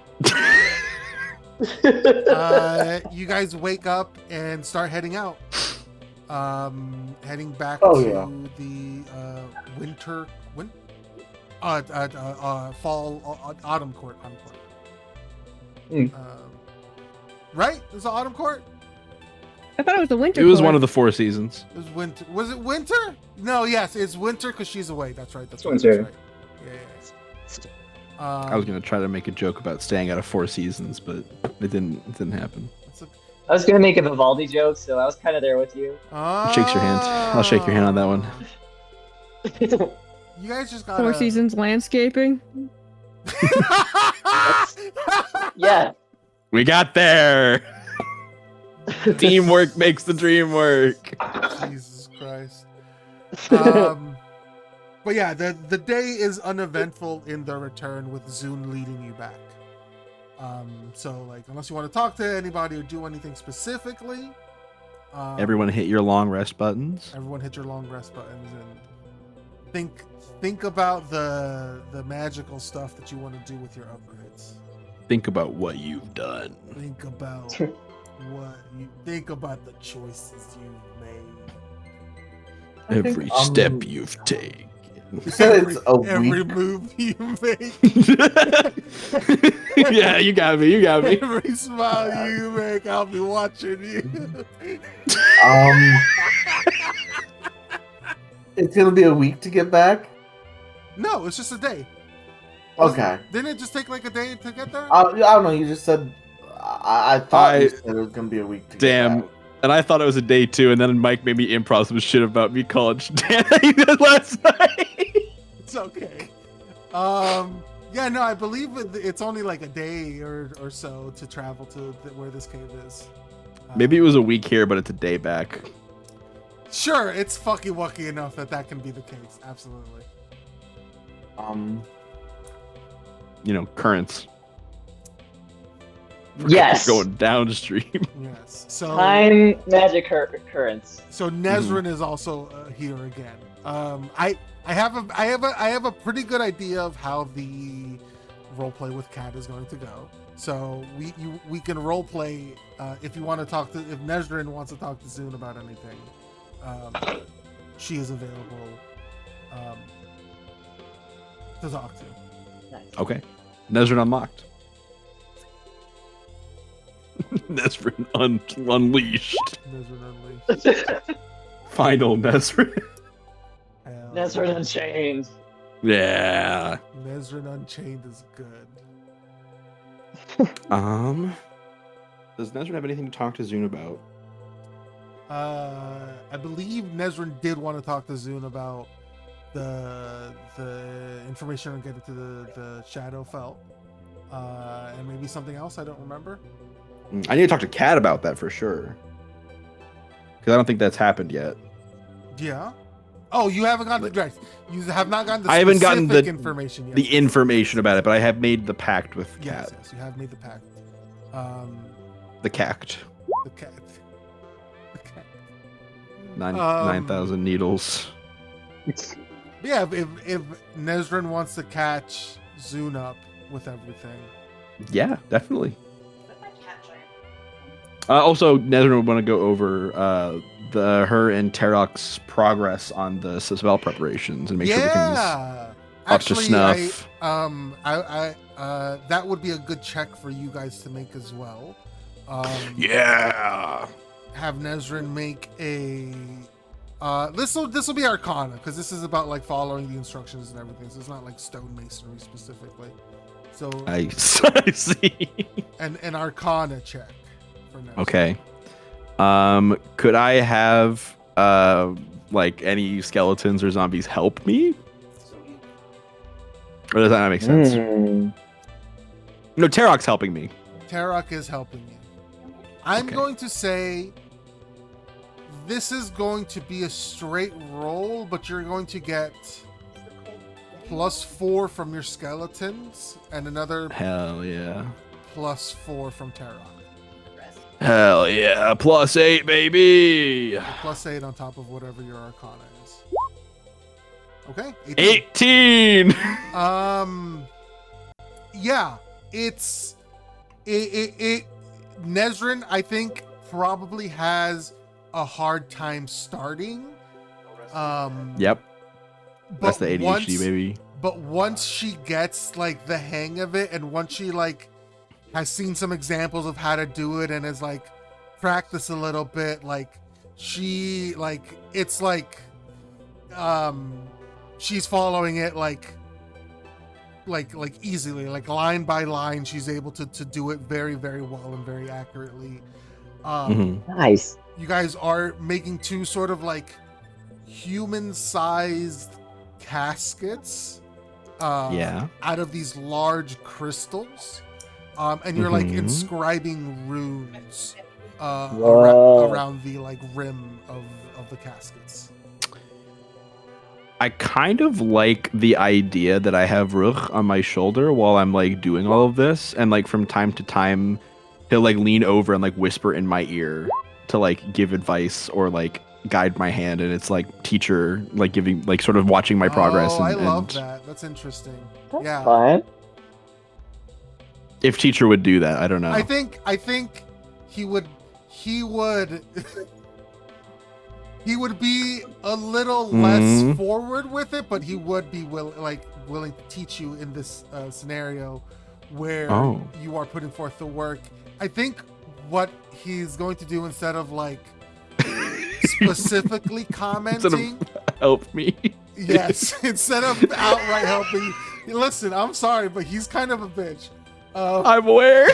You guys wake up and start heading out. Heading back Oh, to yeah. the fall, autumn court. Mm. Right? It was the autumn court. I thought it was the winter. It was court. one of the 4 seasons. It was winter. Was it winter? No. Yes, it's winter because she's away. That's right. That's right. Winter. That's right. Yeah. I was gonna try to make a joke about staying out of 4 seasons, but it didn't happen. I was gonna make a Vivaldi joke, so I was kind of there with you. Shakes your hand. I'll shake your hand on that one. You guys just got 4 seasons landscaping. Yeah. We got there. Teamwork makes the dream work. Jesus Christ. But yeah, the day is uneventful in the return with Zune leading you back. So like, unless you want to talk to anybody or do anything specifically, Everyone hit your long rest buttons. everyone hit your long rest buttons and think about the magical stuff that you want to do with your upgrades. Think about what you've done. Think about think about the choices you've made. Every step you've taken. You said it's a Every week. move you make. Yeah, you got me. You got me. Every smile you make, I'll be watching you. It's gonna be a week to get back. No, it's just a day. Okay. Didn't it just take like a day to get there? I don't know. You just said. I thought you I- said it was gonna be a week to Damn. get back. And I thought it was a day 2, and then Mike made me improv some shit about me calling Dan last night. It's okay. Yeah, no, I believe it's only like a day or so to travel to where this cave is. Maybe it was a week here, but it's a day back. Sure, it's fucky wucky enough that can be the case. Absolutely. Currents. Yes. Going downstream. Yes. So Time magic currents. So Nezrin is also here again. I have a pretty good idea of how the roleplay with Kat is going to go. So we can roleplay if you want to talk to if Nezrin wants to talk to Zune about anything. She is available to talk to. Nice. Okay. Nezrin unlocked. Nezrin unleashed. Nezrin Unleashed. Final Nezrin. Hell Nezrin yeah. Unchained. Yeah. Nezrin Unchained is good. Does Nezrin have anything to talk to Zune about? I believe Nezrin did want to talk to Zune about the information on getting to the Shadowfell, and maybe something else I don't remember. I need to talk to Kat about that for sure. Because I don't think that's happened yet. Yeah. Oh, you haven't gotten the right. You have not gotten the I haven't gotten specific the information yet. The information about it, but I have made the pact with Yes, Kat. yes, you have made the pact. The cact. The cat. The cat. 9,000 needles. But yeah, if Nezrin wants to catch Zune up with everything. Yeah, definitely. Also, Nezrin would want to go over her and Terok's progress on the spell preparations and make sure everything's Yeah. up to Actually, snuff. That would be a good check for you guys to make as well. Yeah. Have Nezrin make a. This will be Arcana because this is about like following the instructions and everything. So it's not like stonemasonry specifically. So I see. an Arcana check for Nezrin. Okay. Could I have like any skeletons or zombies help me? Or does that not make sense? No, Tarok's helping me. Tarok is helping you. I'm Okay. going to say this is going to be a straight roll, but you're going to get +4 from your skeletons and another Hell yeah. +4 from Tarok. Hell yeah. +8, baby. A +8 on top of whatever your Arcana is. Okay. 18. 18. Yeah, it Nezrin, I think, probably has a hard time starting. Yep. But That's the ADHD, once, baby. But once she gets like the hang of it, and once she like has seen some examples of how to do it and has like practiced a little bit, like she like it's like she's following it like easily, like line by line. She's able to do it very, very well and very accurately. Nice. You guys are making two sort of like human-sized caskets Yeah. out of these large crystals, and you're like inscribing runes Whoa. around the like rim of the caskets. I kind of like the idea that I have Ruch on my shoulder while I'm like doing all of this, and like from time to time he'll like lean over and like whisper in my ear to like give advice or like guide my hand, and it's like teacher like giving like sort of watching my progress. Oh, and, I love and that. That's interesting. That's Yeah. fun. If teacher would do that, I don't know. I think he would he would be a little less forward with it, but he would be willing to teach you in this scenario where you are putting forth the work. I think what he's going to do, instead of like specifically commenting, help me. yes, instead of outright helping, listen, I'm sorry, but he's kind of a bitch. I'm aware.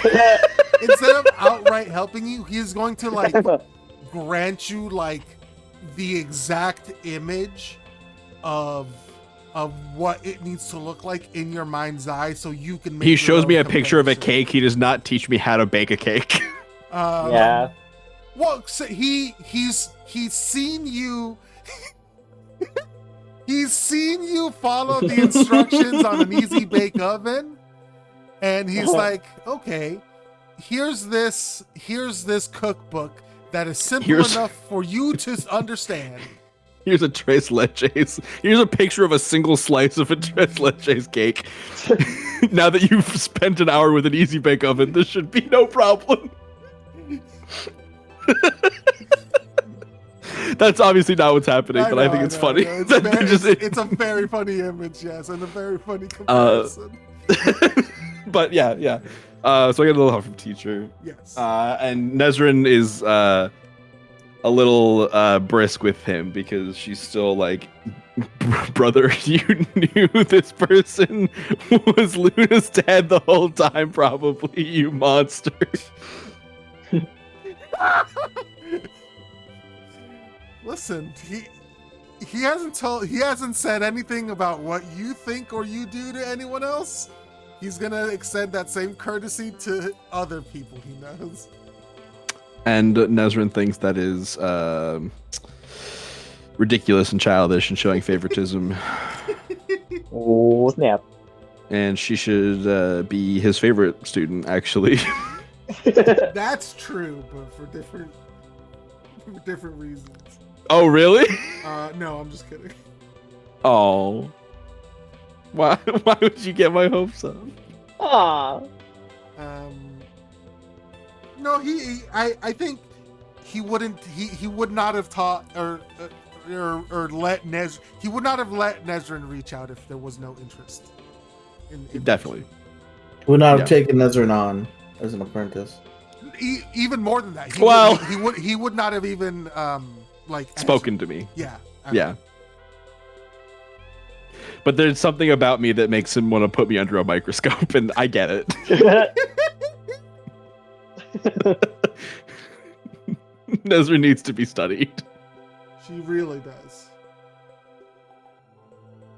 Instead of outright helping you, he's going to like grant you like the exact image of what it needs to look like in your mind's eye, so you can make He your shows own me a picture of a comparison. cake. He does not teach me how to bake a cake. Yeah. Well, so he's seen you. He's seen you follow the instructions on an easy bake oven, and he's like, okay, here's this cookbook that is simple enough for you to understand. Here's a tres leches. Here's a picture of a single slice of a tres leches cake. Now that you've spent an hour with an easy bake oven, this should be no problem. That's obviously not what's happening, but I think it's funny. It's a very funny image, yes, and a very funny comparison. But yeah. So I get a little help from teacher. Yes. And Nezrin is a little brisk with him because she's still like, brother, you knew this person was Luna's dad the whole time, probably, you monster. Listen, he hasn't said anything about what you think or you do to anyone else. He's gonna extend that same courtesy to other people he knows. And Nezrin thinks that is ridiculous and childish and showing favoritism. Oh, snap. And she should be his favorite student, actually. That's true, but for different reasons. Oh, really? No, I'm just kidding. Oh. Why would you get my hopes up? Aw. No, I think he would not have taught or or let he would not have let Nezrin reach out if there was no interest. In Definitely. Would not have Yeah. taken Nezrin on as an apprentice. Even more than that, Well- he would not have even like Spoken to me. Yeah. Yeah. But there's something about me that makes him want to put me under a microscope, and I get it. Nezra needs to be studied. She really does.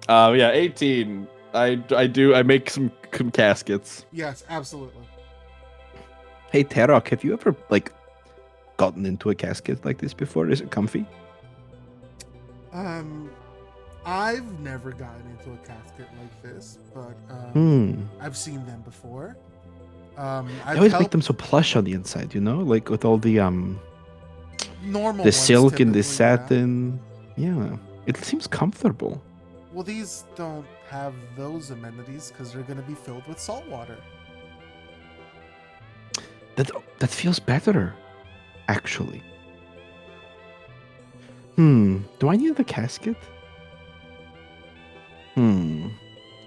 Yeah, 18. I make some caskets. Yes, absolutely. Hey Tarok, have you ever gotten into a casket like this before? Is it comfy? I've never gotten into a casket like this, but I've seen them before. I always make them so plush on the inside, like with all the normal the ones, silk and the typically, yeah. satin. Yeah, it seems comfortable. Well, these don't have those amenities because they're going to be filled with salt water. That feels better, actually. Do I need the casket?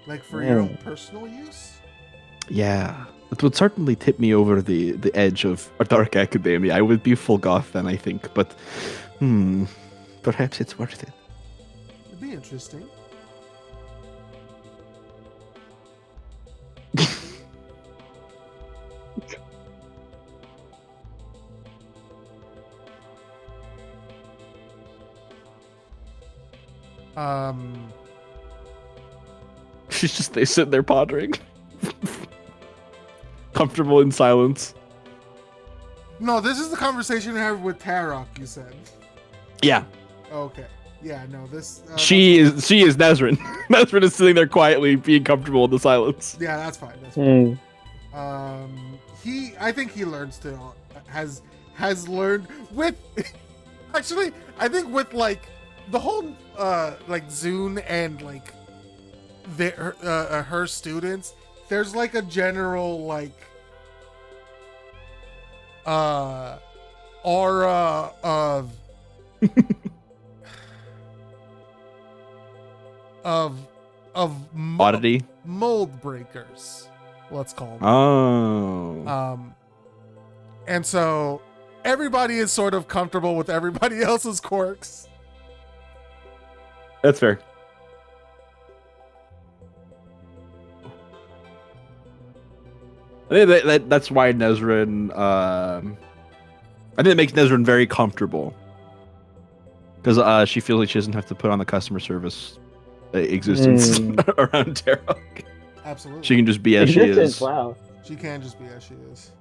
Like for your own personal use? Yeah. It would certainly tip me over the edge of a dark academia. I would be full goth then, I think. But, perhaps it's worth it. It'd be interesting. They sit there pondering. Comfortable in silence. No, this is the conversation I have with Tarok, you said. Yeah. Okay. Yeah, no, this... She is Nezrin. Nezrin is sitting there quietly, being comfortable in the silence. Yeah, that's fine. That's fine. I think he learns to... Has learned with... Actually, I think with, the whole, Zune and, her students, there's, a general, aura of... Oddity? Mold breakers, let's call them. Oh. And so everybody is sort of comfortable with everybody else's quirks. That's fair. I think that's why Nezrin. I think it makes Nezrin very comfortable because she feels like she doesn't have to put on the customer service existence around Tarok. Absolutely. She can just be as she is. Wow. She can just be as she is.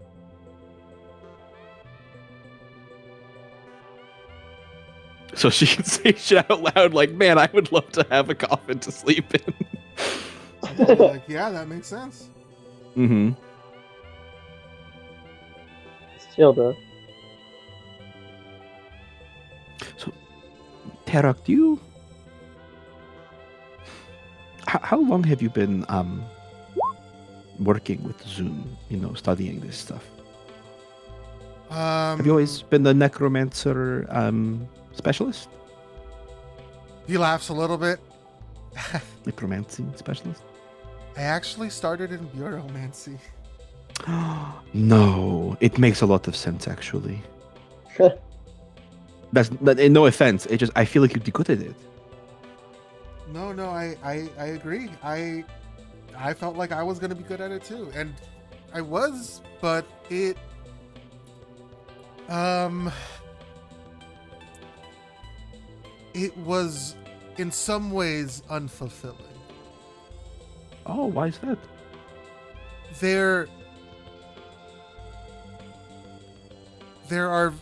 So she can say shit out loud like, "Man, I would love to have a coffin to sleep in." Yeah, that makes sense. Mm-hmm. It's chill, though. So, Tarok, do you... How long have you been working with Zune, studying this stuff? Have you always been the necromancer specialist? He laughs a little bit. Necromancy specialist? I actually started in bureaumancy. No, it makes a lot of sense, actually. No offense. I feel like you'd be good at it. No, I agree. I felt like I was gonna be good at it too, and I was, but it was in some ways unfulfilling. Oh, why is that? There are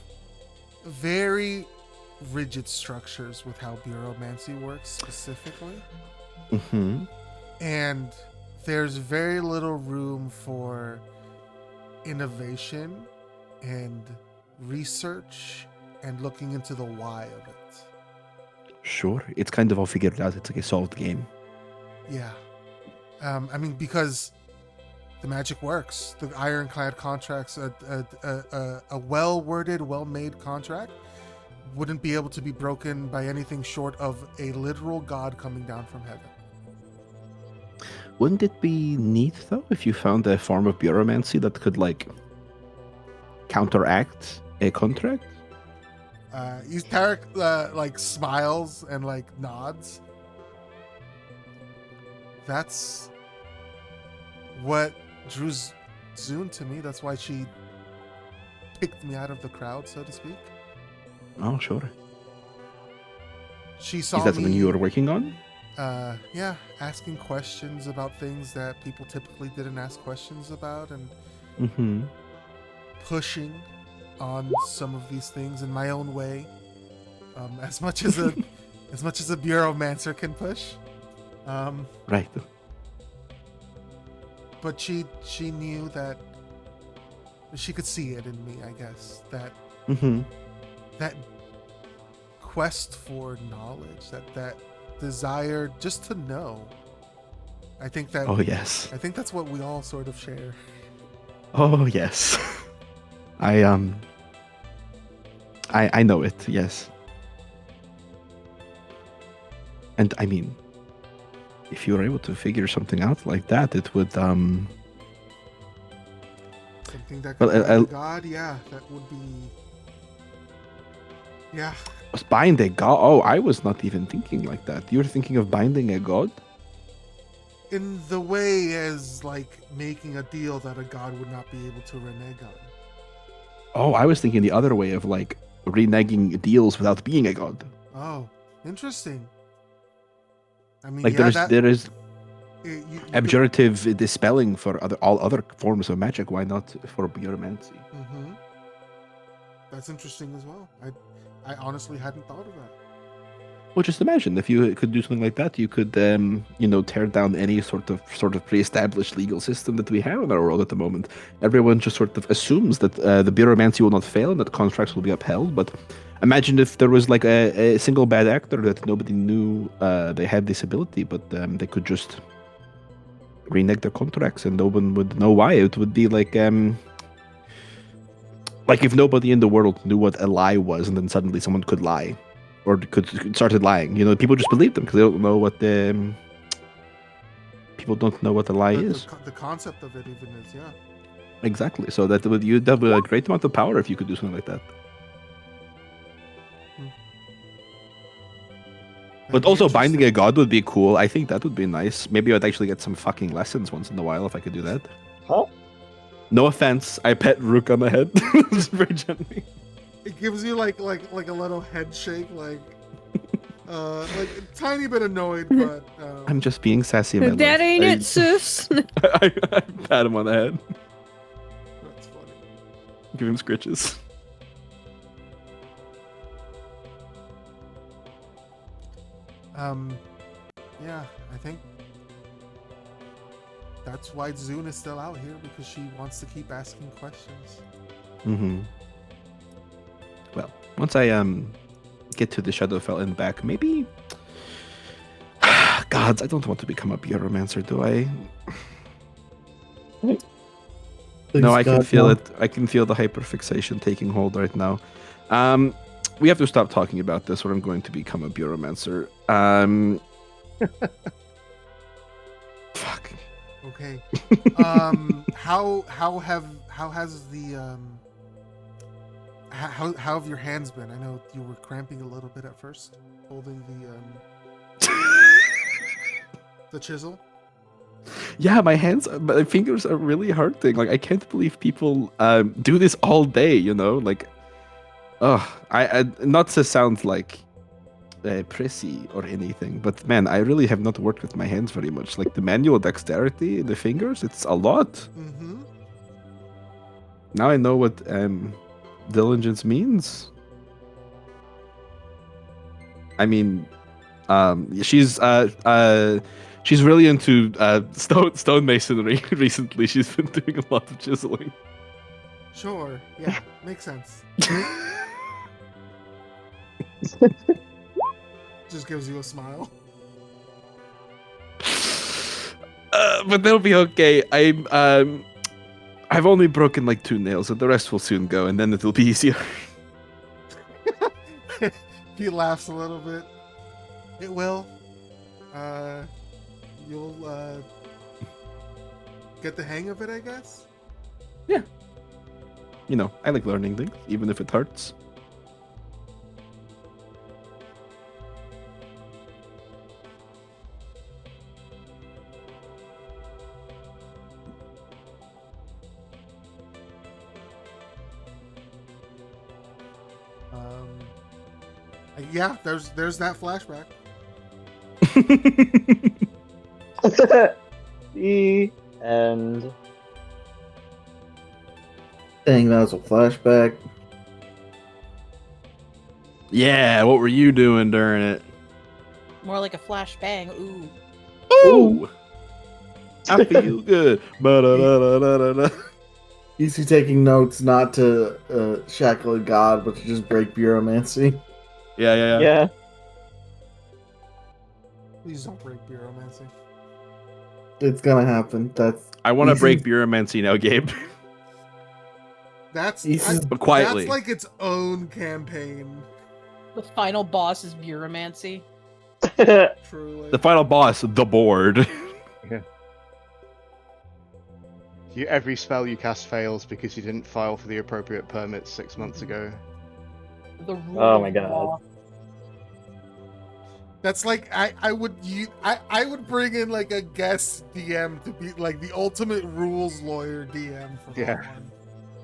very rigid structures with how bureaumancy works specifically. Mm-hmm. And there's very little room for innovation and research and looking into the why of it. Sure, it's kind of all figured out. It's like a solved game. Yeah. Because the magic works. The ironclad contract's a well-worded, well-made contract. wouldn't be able to be broken by anything short of a literal god coming down from heaven. Wouldn't it be neat though if you found a form of bureaumancy that could like counteract a contract? Tarek like smiles and like nods. That's what drew Zune to me. That's why she picked me out of the crowd, so to speak. Oh, sure. She saw Is that me, something you were working on? yeah, asking questions about things that people typically didn't ask questions about, and Mm-hmm. pushing on some of these things in my own way, as much as a bureaumancer can push. Right. But she knew that she could see it in me, I guess, that Mm-hmm. that quest for knowledge, that desire just to know. I think Oh yes. that's what we all sort of share. Oh yes. I know it. Yes. And I mean, if you were able to figure something out like that, it would Something that could Well, be a god, yeah, that would be. Yeah, was bind a god. Oh, I was not even thinking like that. You were thinking of binding a god? in the way as like making a deal that a god would not be able to renege on. Oh, I was thinking the other way of like reneging deals without being a god. Oh, interesting. I mean, Like yeah, there is you could- abjurative dispelling for all other forms of magic. Why not for bureaumancy? Mhm. That's interesting as well. I honestly hadn't thought of that. Well, just imagine if you could do something like that, you could, tear down any sort of pre-established legal system that we have in our world at the moment. Everyone just sort of assumes that the bureaumancy will not fail and that contracts will be upheld. But imagine if there was like a single bad actor that nobody knew they had this ability, but they could just renege their contracts and no one would know why. It would be like if nobody in the world knew what a lie was, and then suddenly someone could lie. Or could started lying. People just believe them because they don't know what the people don't know what the lie is. The concept of it even is, yeah. Exactly. So you'd have a great amount of power if you could do something like that. But That'd be also binding a interesting. god would be cool. I think that would be nice. Maybe I'd actually get some fucking lessons once in a while if I could do that. Huh? No offense, I pet Rook on the head. Just very gently. It gives you like a little head shake, like a tiny bit annoyed, but I'm just being sassy. My That love. ain't it, sis. I pat him on the head. that's funny. Give him scritches. Yeah, I think that's why Zune is still out here, because she wants to keep asking questions. Mm-hmm. Well, once I get to the Shadowfell and back, maybe. Gods, I don't want to become a bureaumancer, do I? No, I can feel it. I can feel the hyperfixation taking hold right now. We have to stop talking about this, or I'm going to become a bureaumancer. Fuck. Okay. How have your hands been? I know you were cramping a little bit at first, holding the chisel. Yeah, my fingers are really hurting. Like I can't believe people do this all day. Like, I not to sound like prissy or anything, but man, I really have not worked with my hands very much. Like the manual dexterity in the fingers, it's a lot. Mm-hmm. Now I know what diligence means. I mean, she's really into stonemasonry recently. She's been doing a lot of chiseling. Sure. Yeah, makes sense. Just gives you a smile. But they'll be okay. I've only broken like 2 nails, and the rest will soon go, and then it'll be easier. He laughs a little bit. It will. You'll get the hang of it, I guess. You know, I like learning things, even if it hurts. Yeah, there's that flashback. The end. Dang, that was a flashback. Yeah, what were you doing during it? More like a flashbang. Ooh. Ooh! I feel good. Ba-da-da-da-da-da. Easy taking notes not to shackle a god, but to just break bureaumancy. Yeah. Yeah. Please don't break bureaumancy. It's gonna happen. That's I want to Easy- break bureaumancy now, Gabe. That's Easy- But quietly. That's like its own campaign. The final boss is Bureaumancy. Truly. The final boss, the board. Every spell you cast fails because you didn't file for the appropriate permits 6 months ago. The rule Oh my of God. law. That's like I would bring in like a guest DM to be like the ultimate rules lawyer DM for Yeah. that one.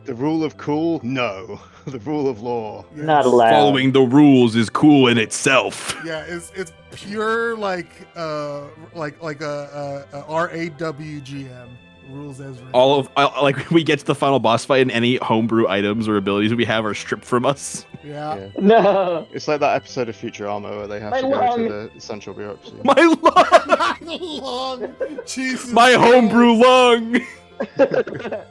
The rule of cool? No. The rule of law. Yes. Not allowed. Following the rules is cool in itself. Yeah, it's pure like a RAWGM rules as written. All of like we get to the final boss fight, and any homebrew items or abilities we have are stripped from us. Yeah. Yeah. No. It's like that episode of Futurama where they have My to go lung. to the central bureaucracy. My lung, My lung. Jesus. my homebrew Christ. lung.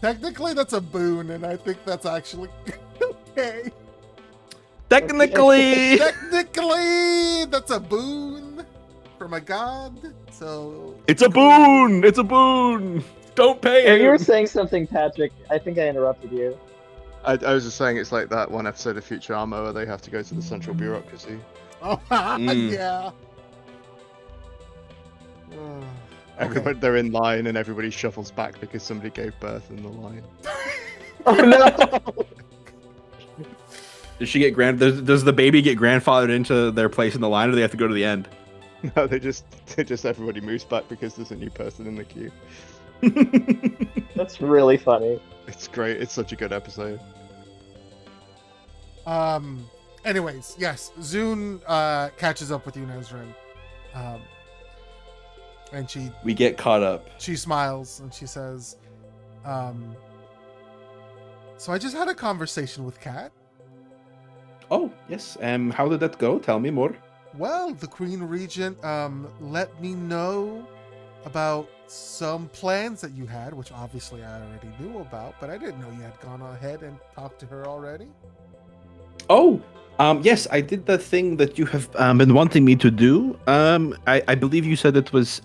Technically, that's a boon, and I think that's actually okay. Technically, Technically, that's a boon from a god. So it's a boon. It's a boon. Don't pay If you were him. saying something, Patrick, I think I interrupted you. I was just saying it's like that one episode of Futurama where they have to go to the central bureaucracy. Oh, Mm. yeah. Everyone, they're in line and everybody shuffles back because somebody gave birth in the line. Oh no! Does she get does the baby get grandfathered into their place in the line, or do they have to go to the end? No, they just everybody moves back because there's a new person in the queue. That's really funny. It's great. It's such a good episode. Anyways, yes, Zune catches up with you, Nezrin. And We get caught up. she smiles and she says, so I just had a conversation with Kat. Oh yes. How did that go? Tell me more. Well, the Queen Regent let me know about some plans that you had, which obviously I already knew about, but I didn't know you had gone ahead and talked to her already. Oh, yes, I did the thing that you have been wanting me to do. I believe you said it was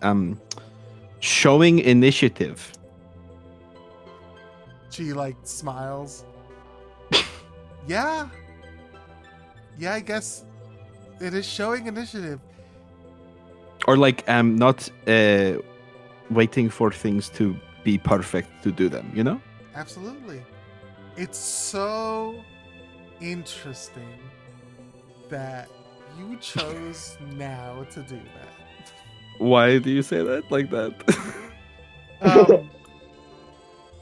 showing initiative. She like smiles. Yeah, I guess it is showing initiative. Or like not waiting for things to be perfect to do them, you know? Absolutely. It's so interesting that you chose now to do that. Why do you say that like that?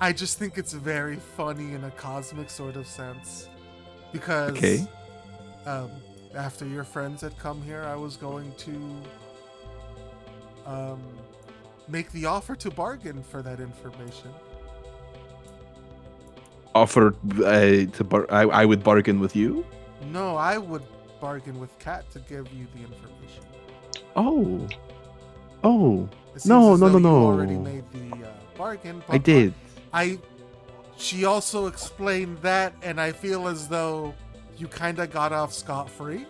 I just think it's very funny in a cosmic sort of sense. Because Okay. After your friends had come here, I was going to make the offer to bargain for that information. Offer I would bargain with you. No, I would bargain with Kat to give you the information. Oh. It seems No, as no, though no, you no. already made the bargain. I did. She also explained that, and I feel as though you kind of got off scot-free.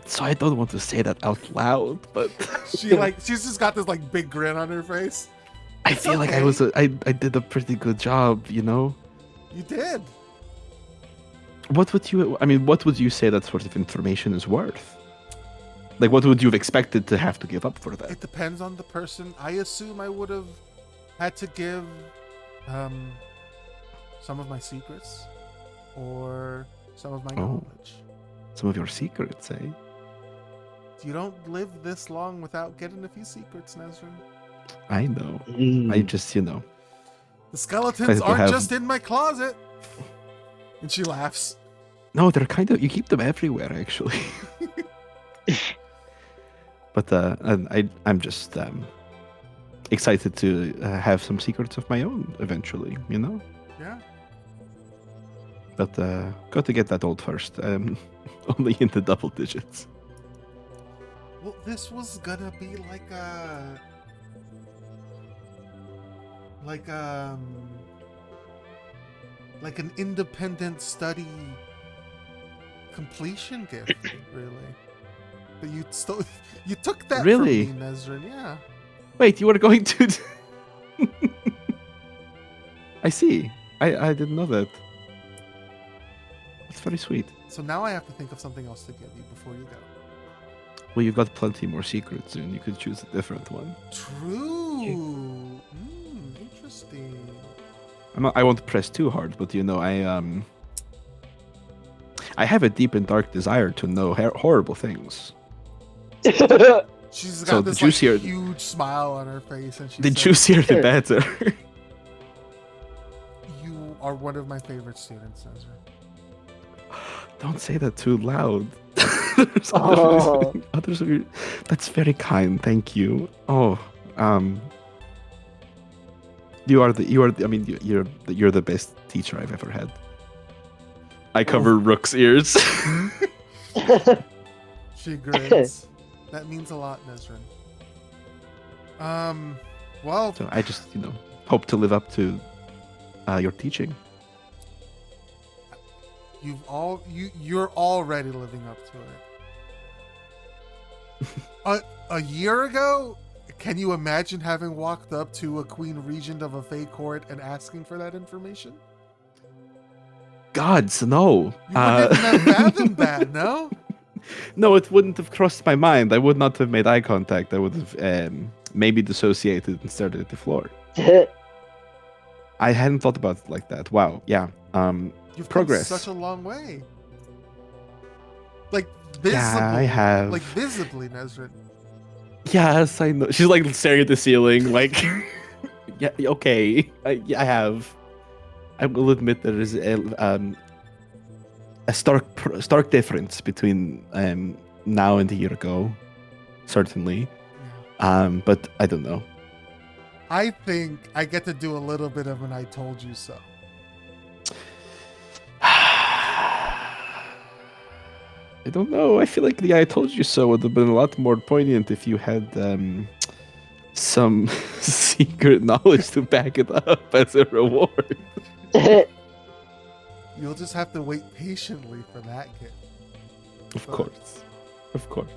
So I don't want to say that out loud, but She's just got this like big grin on her face. I It's feel like I okay. I did a pretty good job, you know. You did. what would you? I mean, what would you say that sort of information is worth? Like, what would you have expected to have to give up for that? It depends on the person. I assume I would have had to give some of my secrets or some of my knowledge. Some of your secrets, eh? You don't live this long without getting a few secrets, Nezrin. I know. Mm. I just, you know. The skeletons Guys, we aren't have- just in my closet. And she laughs. No, they're kind of. You keep them everywhere, actually. But I'm just excited to have some secrets of my own eventually. You know. Yeah. But got to get that old first. Only in the double digits. Well, this was gonna be like a like an independent study completion gift, really. But you took that Really? from me, Nezrin. Yeah. Wait, you were going to? I see. I didn't know that. That's very sweet. So now I have to think of something else to give you before you go. Well, you've got plenty more secrets soon. You could choose a different one. True. Interesting. I won't press too hard, but you know, I have a deep and dark desire to know horrible things. She's So got the this juicier- huge smile on her face, and she The says, juicier, the better. "You are one of my favorite students, Ezra." Don't say that too loud. There's others of you. That's very kind. Thank you. Oh, you're the best teacher I've ever had. I cover Rook's ears. She grins. That means a lot, Nezrin. Well, So I just, hope to live up to your teaching. you're already living up to it. A year ago, can you imagine having walked up to a queen regent of a Fey court and asking for that information? Gods, no. You wouldn't have fathomed that, no? No, it wouldn't have crossed my mind. I would not have made eye contact. I would have maybe dissociated and stared at the floor. I hadn't thought about it like that. Wow. Yeah. You've Progress. come such a long way. Like visibly, Yeah, I have. like visibly, Nezrin. Yes, I know. She's like staring at the ceiling, like, yeah, okay. I have. I will admit there is a stark difference between now and a year ago, certainly. But I don't know. I think I get to do a little bit of an "I told you so." I don't know. I feel like the "I told you so" would have been a lot more poignant if you had some secret knowledge to back it up as a reward. You'll just have to wait patiently for that gift. Of course. Of course.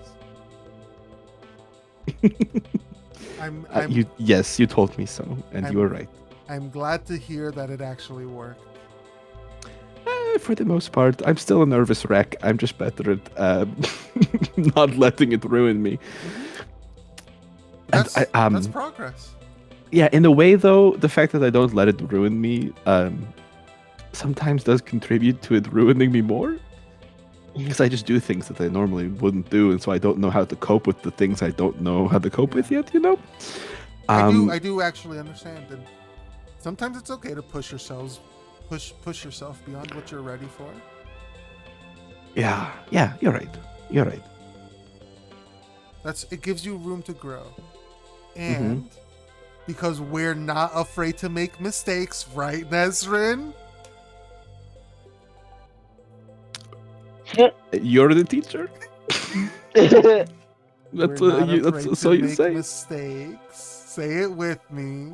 Yes, you told me so, and you were right. I'm glad to hear that it actually worked. For the most part, I'm still a nervous wreck. I'm just better at not letting it ruin me. That's, And that's progress. yeah, in a way, though, the fact that I don't let it ruin me sometimes does contribute to it ruining me more. Because I just do things that I normally wouldn't do, and so I don't know how to cope with the things I don't know how to cope with yet, I do actually understand, and sometimes it's okay to push yourself beyond what you're ready for. Yeah, you're right. It gives you room to grow. And because we're not afraid to make mistakes, right, Nezrin? You're the teacher? We're That's not what afraid to so you make say. mistakes. Say it with me.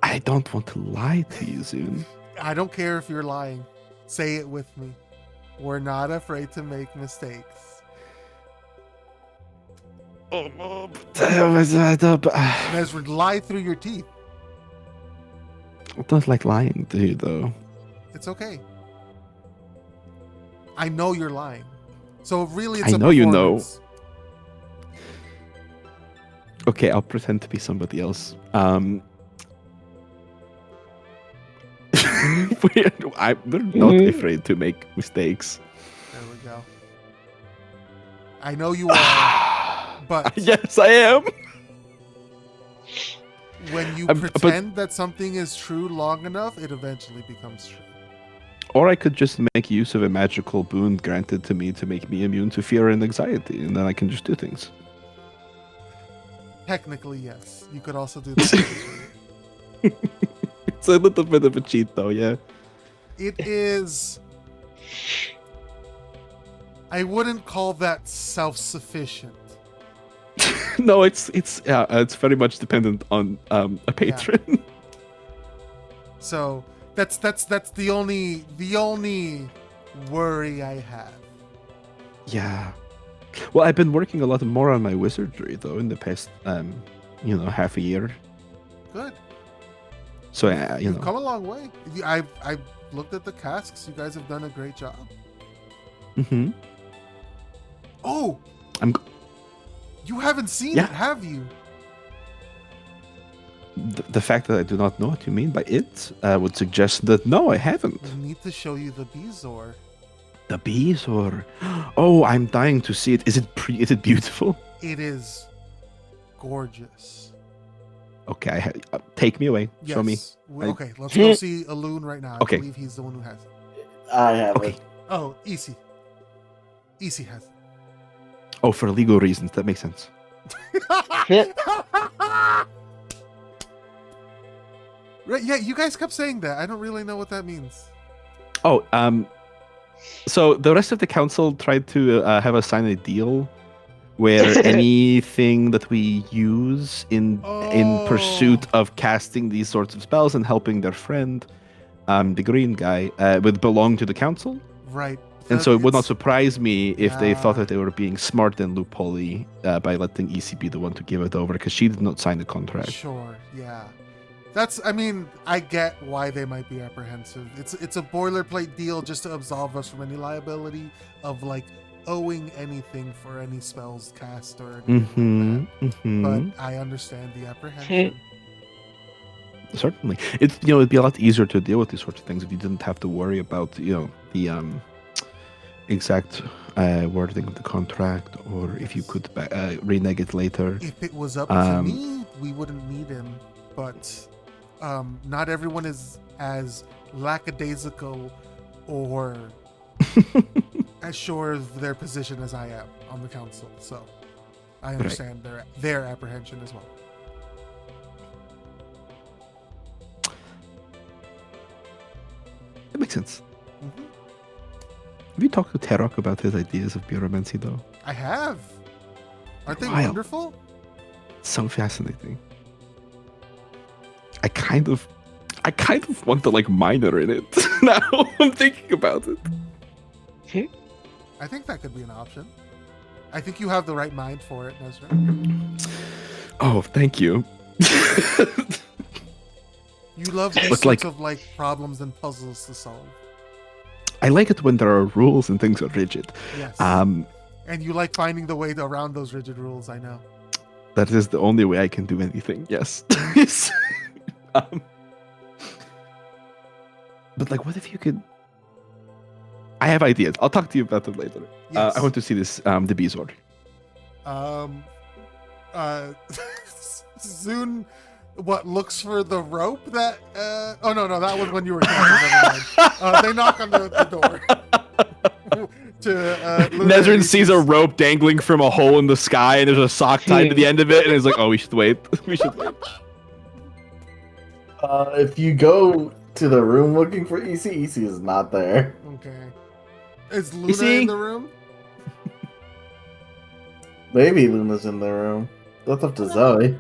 I don't want to lie to you, Zune. I don't care if you're lying. Say it with me. We're not afraid to make mistakes. Nezrin, lie through your teeth. I don't like lying to you, though. It's okay. I know you're lying. So really, it's I a know you know. performance. Okay, I'll pretend to be somebody else. We're not afraid to make mistakes. There we go. I know you are, but Yes, I am. when you But- pretend that something is true long enough, it eventually becomes true. Or I could just make use of a magical boon granted to me to make me immune to fear and anxiety, and then I can just do things. Technically, yes. You could also do that. It's a little bit of a cheat, though, yeah. It is. I wouldn't call that self-sufficient. No, it's very much dependent on a patron. So that's the only worry I have. Yeah. Well, I've been working a lot more on my wizardry though in the past, half a year. Good. So You've come a long way. I've looked at the casks. You guys have done a great job. Mm-hmm. Oh, you haven't seen Yeah. it, have you? The fact that I do not know what you mean by it would suggest that no, I haven't. We need to show you the Beezor. The bees, or oh, I'm dying to see it. Is it beautiful? It is gorgeous. Okay, take me away. Show me. Okay, let's go see Alun right now. Okay. I believe he's the one who has it. I have Okay. it. Oh, Easy. Easy has it. Oh, for legal reasons, that makes sense. Right, yeah, you guys kept saying that. I don't really know what that means. Oh, so the rest of the council tried to have us sign a deal where anything that we use in pursuit of casting these sorts of spells and helping their friend, the green guy, would belong to the council. Right. And so it would not It's- surprise me if they thought Yeah. that they were being smart and loopholey by letting EC be the one to give it over because she did not sign the contract. Sure, yeah. I get why they might be apprehensive. It's a boilerplate deal just to absolve us from any liability of like owing anything for any spells cast or anything like that. But I understand the apprehension. Certainly, it'd be a lot easier to deal with these sorts of things if you didn't have to worry about the exact wording of the contract, or if you could renege it later. If it was up to me, we wouldn't need him. But not everyone is as lackadaisical or as sure of their position as I am on the council. So I understand their apprehension as well. That makes sense. Mhm. Have you talked to Terok about his ideas of pyromancy, though? I have. Aren't they Wild. wonderful? So fascinating. I kind of want to like minor in it now. I'm thinking about it. I think that could be an option. I think you have the right mind for it, Nezra. Oh, thank you. You love these But, sorts like- of like problems and puzzles to solve. I like it when there are rules and things are rigid. Yes. Um, And you like finding the way around those rigid rules, I know. that is the only way I can do anything. Yes. But like, what if you could? I have ideas. I'll talk to you about them later. Yes. I want to see this, the Beezor. Zune, what, looks for the rope that, oh no, that was when you were camping, never mind. They knock on the door. Nezrin sees a rope dangling from a hole in the sky, and there's a sock tied to the end of it, and he's like, "Oh, we should wait. We should wait." If you go to the room looking for EC is not there. Okay. Is Luna see? in the room? Maybe Luna's in the room. That's up to Zoe.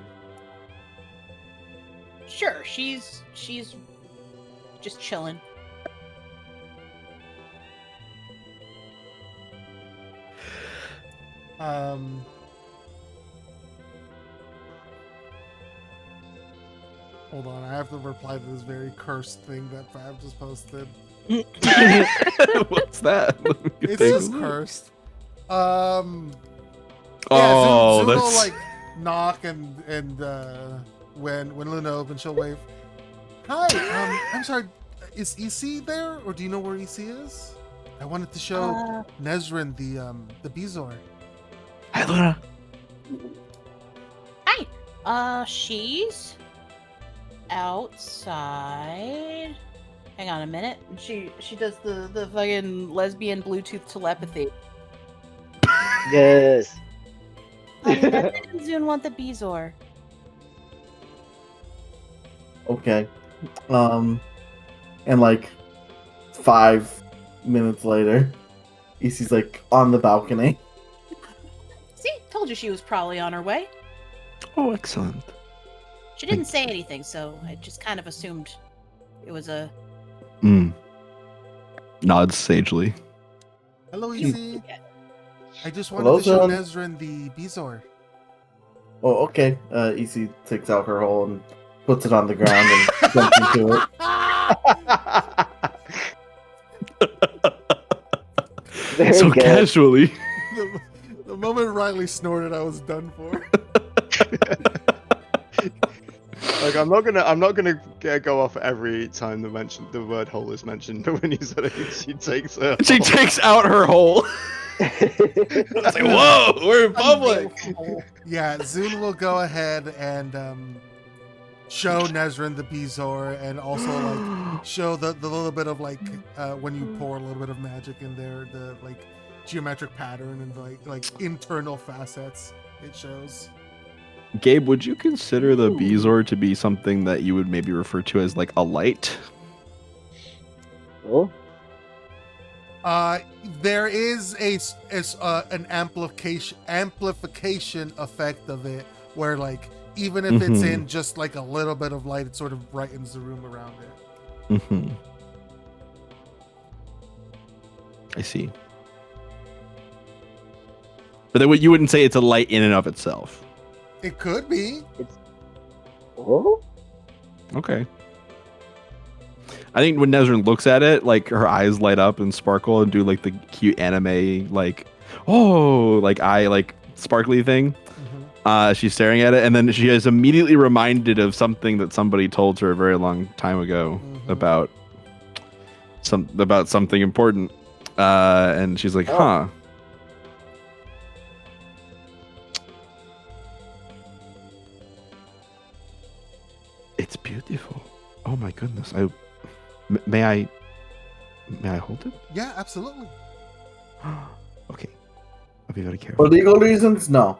Sure, she's just chilling. Hold on, I have to reply to this very cursed thing that Fab just posted. What's that? It's just cursed. Yeah, Oh, Zoom will that's like knock and when Luna opens, she'll wave. Hi, I'm sorry. Is EC there, or do you know where EC is? I wanted to show Nezrin the Bezoar. Hi, Luna. Hi. She's outside. Hang on a minute. She does the fucking lesbian Bluetooth telepathy. Yes. Zune want the Bezoar. Okay. And like 5 minutes later, EC's like on the balcony. See, told you she was probably on her way. Oh, excellent. She didn't say anything, so I just kind of assumed it was a. Nods sagely. Hello, EC. I just wanted Hello, to show son. Nezrin the Bezoar. Oh, okay. EC takes out her hole and puts it on the ground and jumps into it. Very So good. casually. The moment Riley snorted, I was done for. Like I'm not gonna go off every time the word hole is mentioned, but when you said it, she takes her. She takes out her hole. It's like, whoa, we're in public. Yeah, Zune will go ahead and show Nezrin the Bezoar, and also like show the little bit of like when you pour a little bit of magic in there, the like geometric pattern and like internal facets it shows. Gabe, would you consider the Bezoar to be something that you would maybe refer to as like a light? Cool. There is an amplification effect of it, where like even if it's in just like a little bit of light, it sort of brightens the room around it. Mm-hmm. I see. But then you wouldn't say it's a light in and of itself. It could be. Oh. Okay. I think when Nezrin looks at it, like her eyes light up and sparkle and do like the cute anime like eye like sparkly thing. She's staring at it, and then she is immediately reminded of something that somebody told her a very long time ago about something important. And she's like, huh. It's beautiful. Oh my goodness. May I hold it? Yeah, absolutely. Okay. I'll be very careful. For legal reasons, no.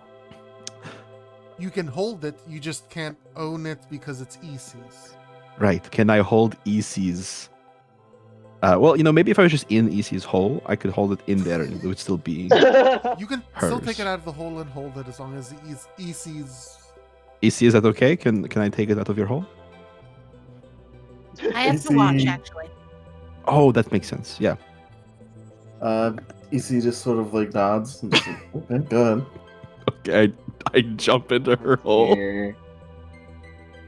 You can hold it, you just can't own it because it's EC's. Right. Can I hold EC's? Well, maybe if I was just in EC's hole, I could hold it in there and it would still be You can still hers. take it out of the hole and hold it as long as EC's. EC, is that okay? Can I take it out of your hole? I have to watch, actually. Oh, that makes sense. Yeah. EC just sort of like nods. And just like, okay, good. Okay, I jump into her hole.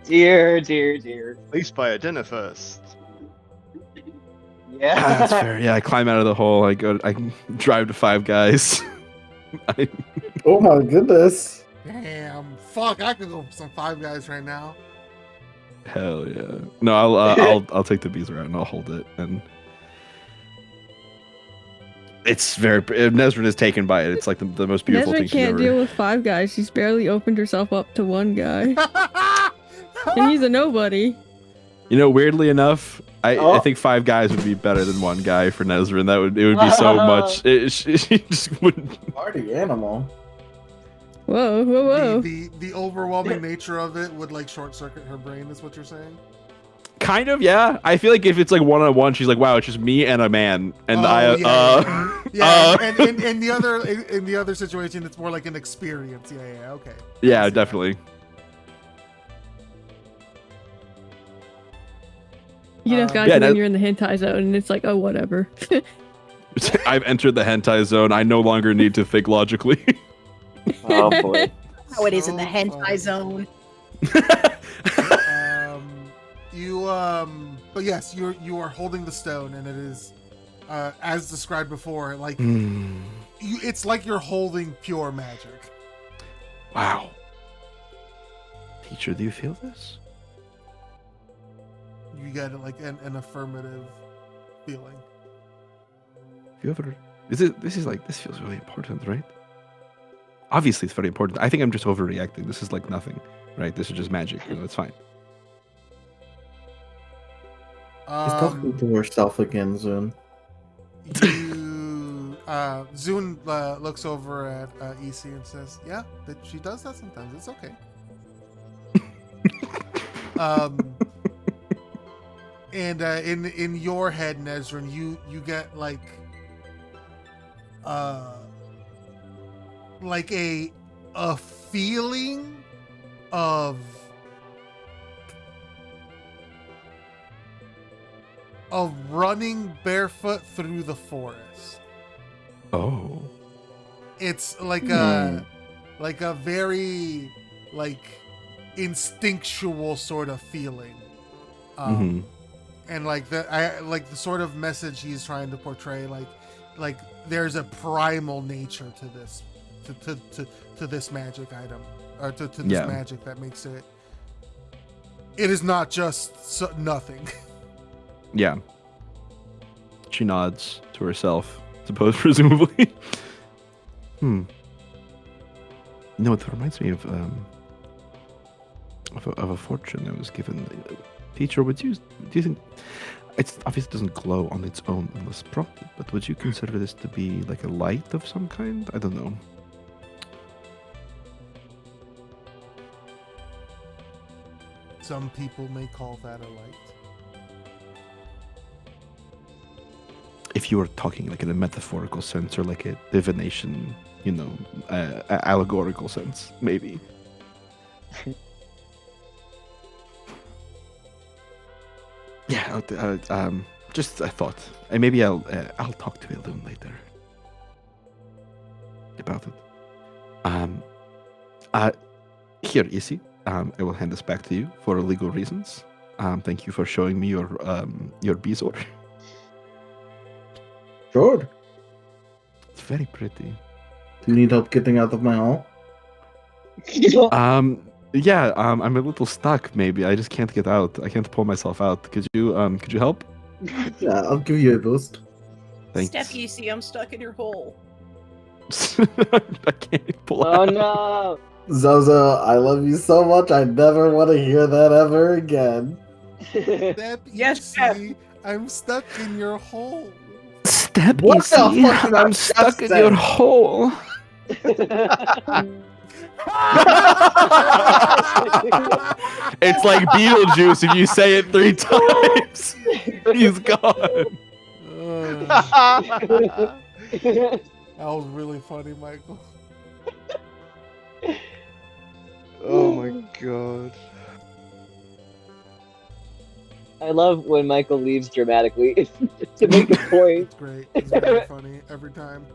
Dear. At least buy a dinner first. Yeah. That's fair. Yeah, I climb out of the hole. I drive to Five Guys. Oh my goodness. Damn, fuck! I could go for some Five Guys right now. Hell yeah. No, I'll take the Bezoar out and I'll hold it, and it's very. Nezrin is taken by it. It's like the most beautiful thing Nezrin she's can't ever. deal with Five Guys. She's barely opened herself up to one guy, and he's a nobody. Weirdly enough, I Oh. think Five Guys would be better than one guy for Nezrin. It would be so much. She just wouldn't. Party animal. Whoa. The overwhelming nature of it would like short circuit her brain, is what you're saying? Kind of, yeah. I feel like if it's like one-on-one, she's like, "Wow, it's just me and a man," and and in the other situation, it's more like an experience. Yeah, okay. yeah, definitely. You know, guys, Yeah, when that- you're in the hentai zone, and it's like, oh, whatever. I've entered the hentai zone. I no longer need to think logically. Oh boy. How it is in the So hentai funny. zone. But yes, you are holding the stone, and it is, as described before, like it's like you're holding pure magic. Wow. Teacher, do you feel this? You get like an affirmative feeling. Have you ever? This feels really important, right? Obviously, it's very important. I think I'm just overreacting. This is like nothing, right? This is just magic. It's fine. She's talking to herself again, Zune. Zune looks over at EC and says, "Yeah, that she does that sometimes. It's okay." And in your head, Nezrin, you get like a feeling of running barefoot through the forest. Oh. It's like a very like instinctual sort of feeling. And like the sort of message he's trying to portray, like there's a primal nature to this to this magic item, or to this magic that makes it is not just nothing. Yeah. She nods to herself, suppose, presumably. No, it reminds me of a fortune I was given. Teacher, do you think it obviously doesn't glow on its own unless prompted, but would you consider this to be like a light of some kind? I don't know. Some people may call that a light. If you were talking like in a metaphorical sense or like a divination, allegorical sense, maybe. Yeah, just a thought. Maybe I'll talk to Elune later about it. Here, Issy. I will hand this back to you for legal reasons. Thank you for showing me your Bezoar. Sure. It's very pretty. Do you need help getting out of my hall? Yeah, I'm a little stuck. Maybe I just can't get out. I can't pull myself out. Could you help? Yeah, I'll give you a boost. Thanks. Steph, you see, I'm stuck in your hole. I can't pull out. Oh no! Zozo, I love you so much. I never want to hear that ever again. Yes, EC, I'm stuck in your hole. Step, What Issy. the fuck did I I'm just stuck in say? your hole. It's like Beetlejuice if you say it 3 times. He's gone. That was really funny, Michael. Oh my god. I love when Michael leaves dramatically to make a point. It's great. It's very funny every time.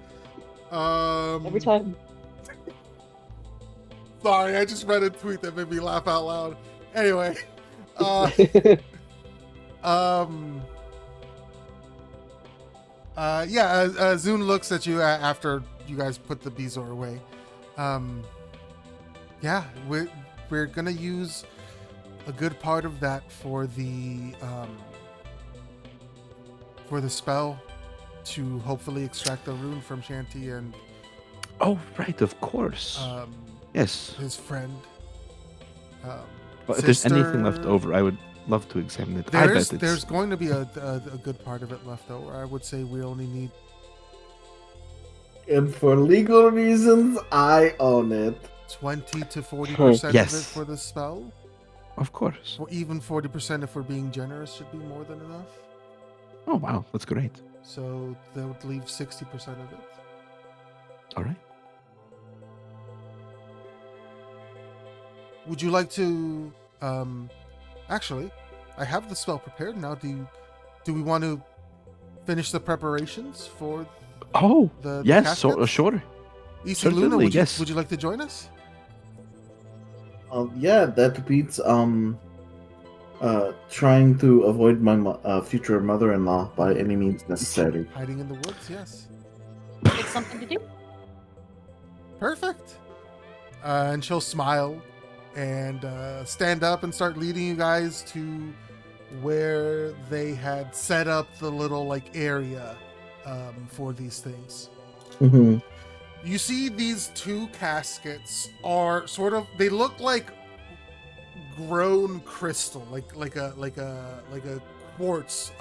Every time. Sorry, I just read a tweet that made me laugh out loud. Anyway, Zune looks at you after you guys put the Bezoar away. We're gonna use a good part of that for the spell to hopefully extract the rune from Shanty and Oh, right, of course. Yes. his friend. Well, if there's anything sister. left over, I would love to examine it. There's going to be a good part of it left over. I would say we only need. And for legal reasons, I own it. 20 to 40% of it Yes. for the spell. Of course. Or even 40% if we're being generous should be more than enough. Oh, wow, that's great. So that would leave 60% of it. All right. Would you like to actually, I have the spell prepared now. Do we want to finish the preparations for Oh, the yes, caskets? sure. EC Certainly, Luna, yes. would you like to join us? Yeah, that beats Trying to avoid my future mother-in-law by any means necessary. Hiding in the woods, yes. It's something to do. Perfect. And she'll smile and stand up and start leading you guys to where they had set up the little like area for these things. Mm-hmm. You see these two caskets are sort of, they look like grown crystal, like a quartz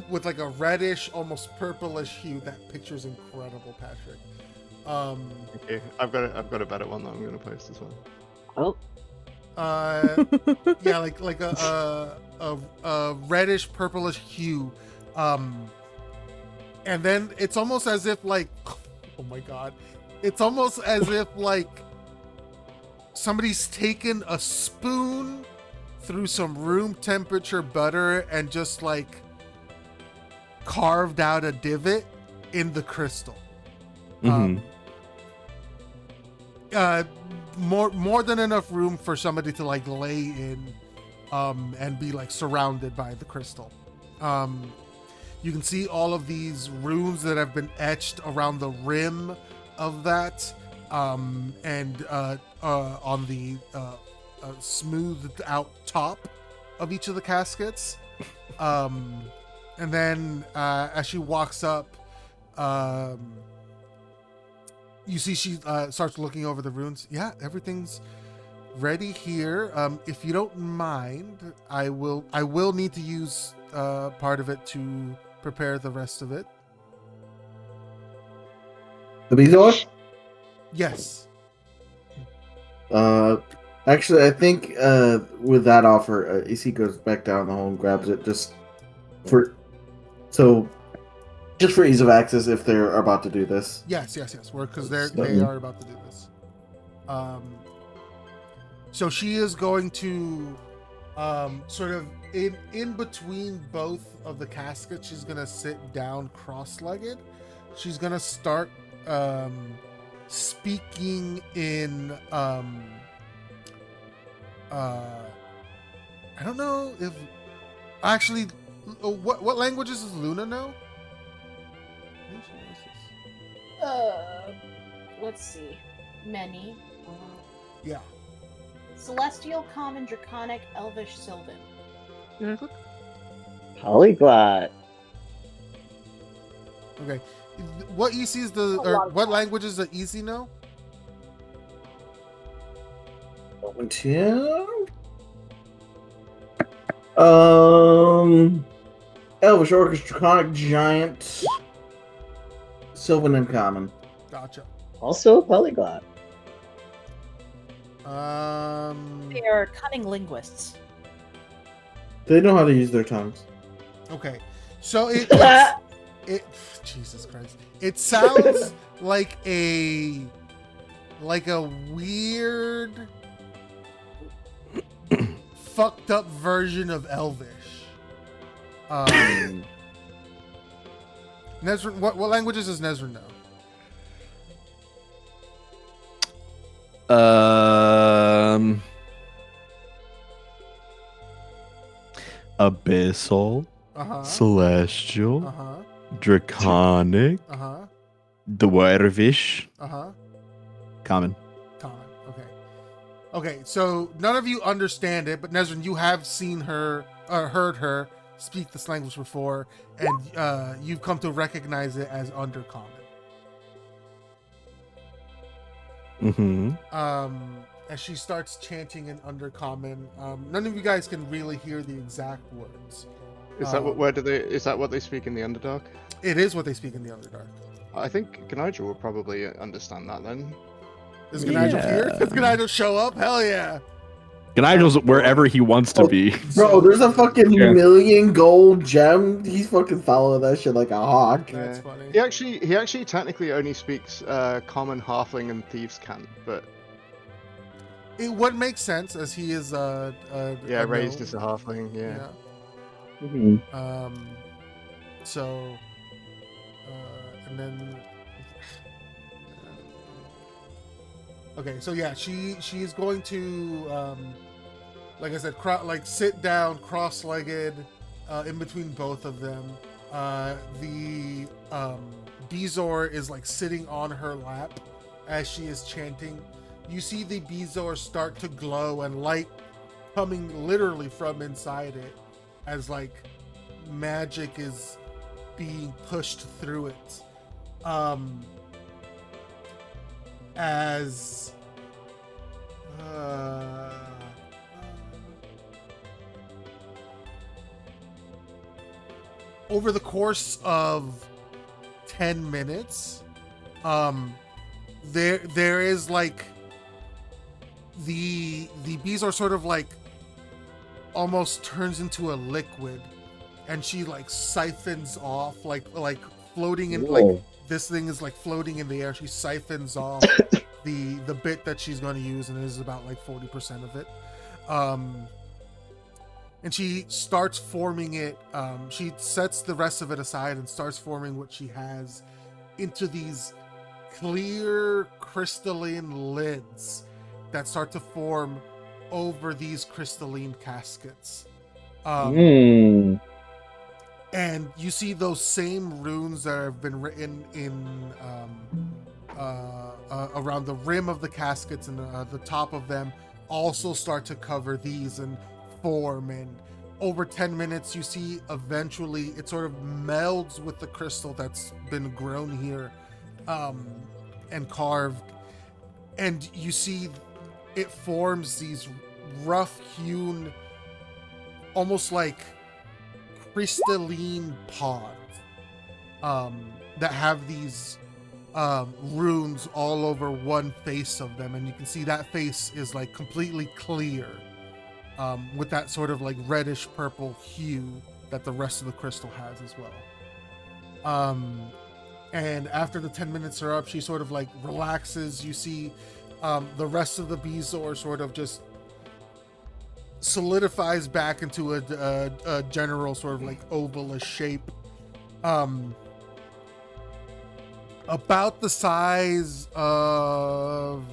with like a reddish, almost purplish hue. That picture's incredible, Patrick. Okay, I've got a better one that I'm going to post as well. Oh, Yeah, like a reddish purplish hue, and then it's almost as if like, oh my god, it's almost as if like somebody's taken a spoon through some room temperature butter and just like carved out a divot in the crystal. More than enough room for somebody to like lay in and be like surrounded by the crystal. You can see all of these runes that have been etched around the rim of that, and on the smoothed out top of each of the caskets. And then as she walks up, you see she starts looking over the runes. Yeah, everything's ready here. If you don't mind, I will need to use part of it to prepare the rest of it. The Bezoar? Yes. Actually, I think with that offer, AC goes back down the hole and grabs it just for ease of access if they're about to do this. Yes. Because they are about to do this. So she is going to sort of in between both of the caskets. She's gonna sit down cross-legged. She's gonna start speaking in I don't know if actually what languages does Luna know? Let's see. Many. Yeah. Celestial, Common, Draconic, Elvish, Sylvan. polyglot. Okay. What ECs what languages does EC know? Elvish, Orcish, Draconic, Giant, Sylvan, and Common. Gotcha. Also a polyglot. They are cunning linguists. They know how to use their tongues. Okay. So it Jesus Christ. It sounds like a weird fucked up version of Elvish. Nezrin, what languages does Nezrin know? Abyssal, Celestial, Uh-huh. Draconic, Uh-huh. Dwarvish, Uh-huh. Common. Common. Okay, so none of you understand it, but Nezrin, you have seen her or heard her speak this language before, and you've come to recognize it as Undercommon. As she starts chanting in Undercommon, none of you guys can really hear the exact words. Is that what they speak in the Underdark? It is what they speak in the Underdark. I think Ganijal will probably understand that then. Is Ganijal here? Does Ganijal show up? Hell yeah! Ganigel's wherever he wants to be. Bro, there's a fucking million gold gem. He's fucking following that shit like a hawk. That's funny. He actually technically only speaks Common, Halfling, and Thieves' Cant, but It would make sense as he is raised as a Halfling. Yeah. So, and then, okay, so yeah, she is going to like I said, like sit down, cross-legged, in between both of them. The Bezoar is like sitting on her lap as she is chanting. You see the Bezoar start to glow and light coming literally from inside it as like magic is being pushed through it. As over the course of 10 minutes, there is like the bees are sort of like almost turns into a liquid, and she like siphons off like floating in. Whoa. Like this thing is like floating in the air. She siphons off the bit that she's going to use, and it is about like 40% of it. And she starts forming it. She sets the rest of it aside and starts forming what she has into these clear crystalline lids that start to form over these crystalline caskets. And you see those same runes that have been written in around the rim of the caskets and the top of them also start to cover these and form. And over 10 minutes, you see eventually it sort of melds with the crystal that's been grown here and carved. And you see it forms these rough-hewn, almost like crystalline pods that have these runes all over one face of them, and you can see that face is like completely clear with that sort of like reddish purple hue that the rest of the crystal has as well. And after the 10 minutes are up, she sort of like relaxes. You see the rest of the Bezoar sort of just solidifies back into a general sort of like ovalish shape, about the size of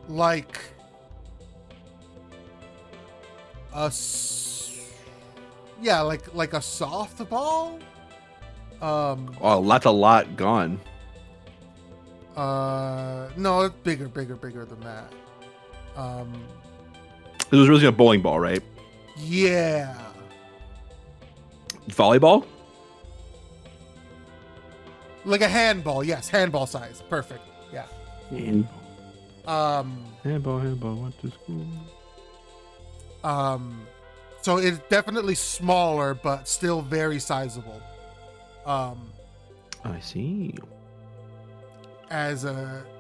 like like a softball. Oh, that's a lot gone. No, it's bigger than that. It was really a bowling ball, right? Yeah. Volleyball? Like a handball, yes, handball size. Perfect. Yeah. Handball, went to school. So it's definitely smaller, but still very sizable. I see. As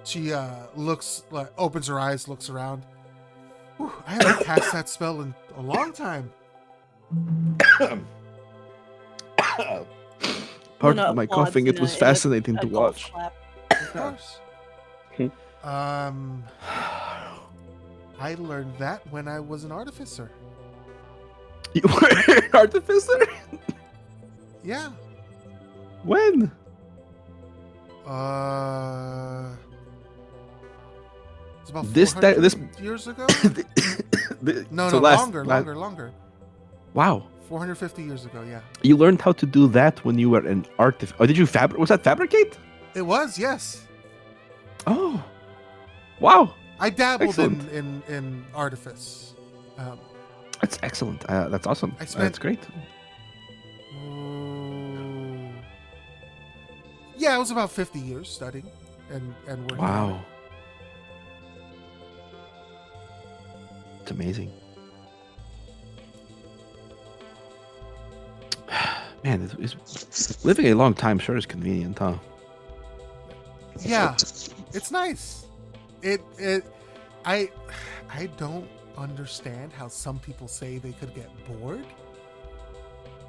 she looks, like, opens her eyes, looks around. Whew, I haven't cast that spell in a long time. Pardon my coughing. It was fascinating to watch. Of course. I learned that when I was an artificer. You were an artificer? Yeah. When? It's about This 400 years ago? No, longer. Wow. 450 years ago, yeah. You learned how to do that when you were an artificer. Oh, did you was that fabricate? It was, yes. Oh. Wow. I dabbled Excellent. in artifice. That's excellent. That's awesome. That's great. Yeah, it was about 50 years studying and working. Wow. It's amazing. Man, living a long time sure is convenient, huh? Yeah, it's nice. I don't understand how some people say they could get bored.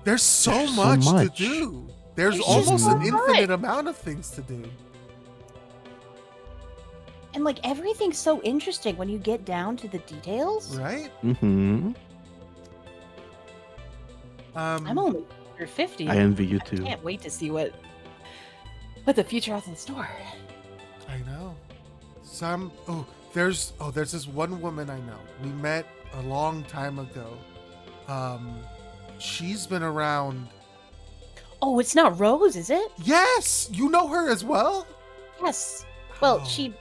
There's so much to do. There's almost an infinite amount of things to do. And like everything's so interesting when you get down to the details. Right? Mm-hmm. I'm only under 50. I envy you too. I can't wait to see what the future has in store. I know. There's this one woman I know. We met a long time ago. She's been around. Oh, it's not Rose, is it? Yes, you know her as well. Yes. Well, Oh. she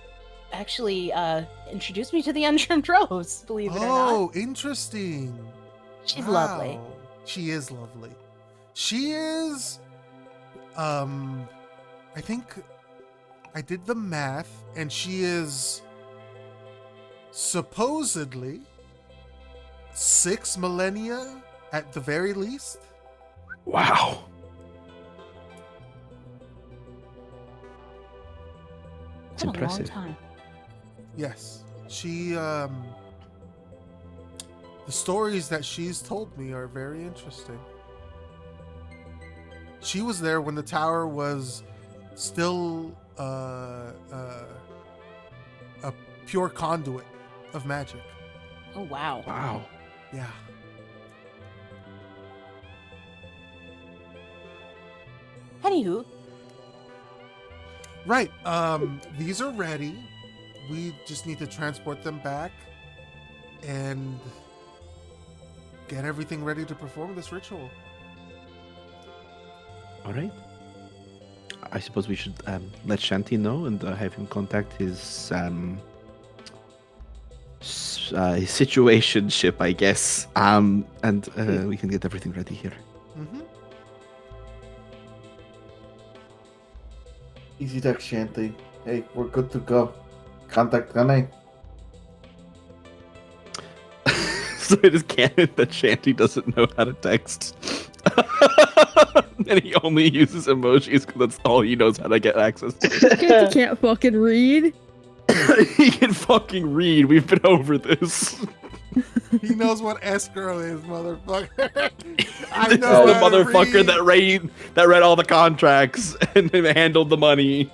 actually introduced me to the untrimmed Rose, believe it or not. Oh, interesting. She's lovely. Wow. She is lovely. She is. I think I did the math, and she is supposedly 6 millennia at the very least. Wow. It's What a long impressive. time. Yes, she. The stories that she's told me are very interesting. She was there when the tower was still a pure conduit of magic. Oh, wow. Wow. Yeah. Anywho, Right. These are ready. We just need to transport them back and get everything ready to perform this ritual. All right. I suppose we should let Shanti know and have him contact his situation ship, I guess. And we can get everything ready here. Mm-hmm. Easy text, Shanty. Hey, we're good to go. Contact Gane. So it is canon that Shanti doesn't know how to text. And he only uses emojis because that's all he knows how to get access to. Shanty can't fucking read. He can fucking read. We've been over this. He knows what escrow is, motherfucker. I This know is the how to motherfucker read. that read all the contracts and handled the money.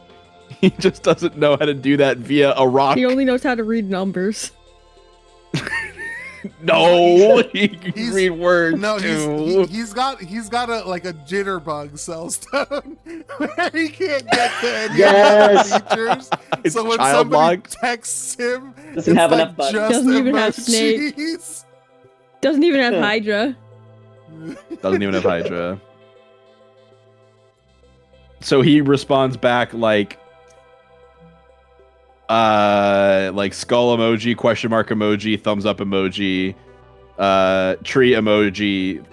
He just doesn't know how to do that via a rock. He only knows how to read numbers. No, he can He's- read words No, too. he's got a like a jitterbug cell stone where he can't get to any Yes. of the features. It's So when child somebody locked. texts him, Doesn't it's have like enough buttons. just Doesn't even have Snake. emojis. Doesn't even have Hydra. Doesn't even have Hydra. So he responds back like skull emoji, question mark emoji, thumbs up emoji, tree emoji,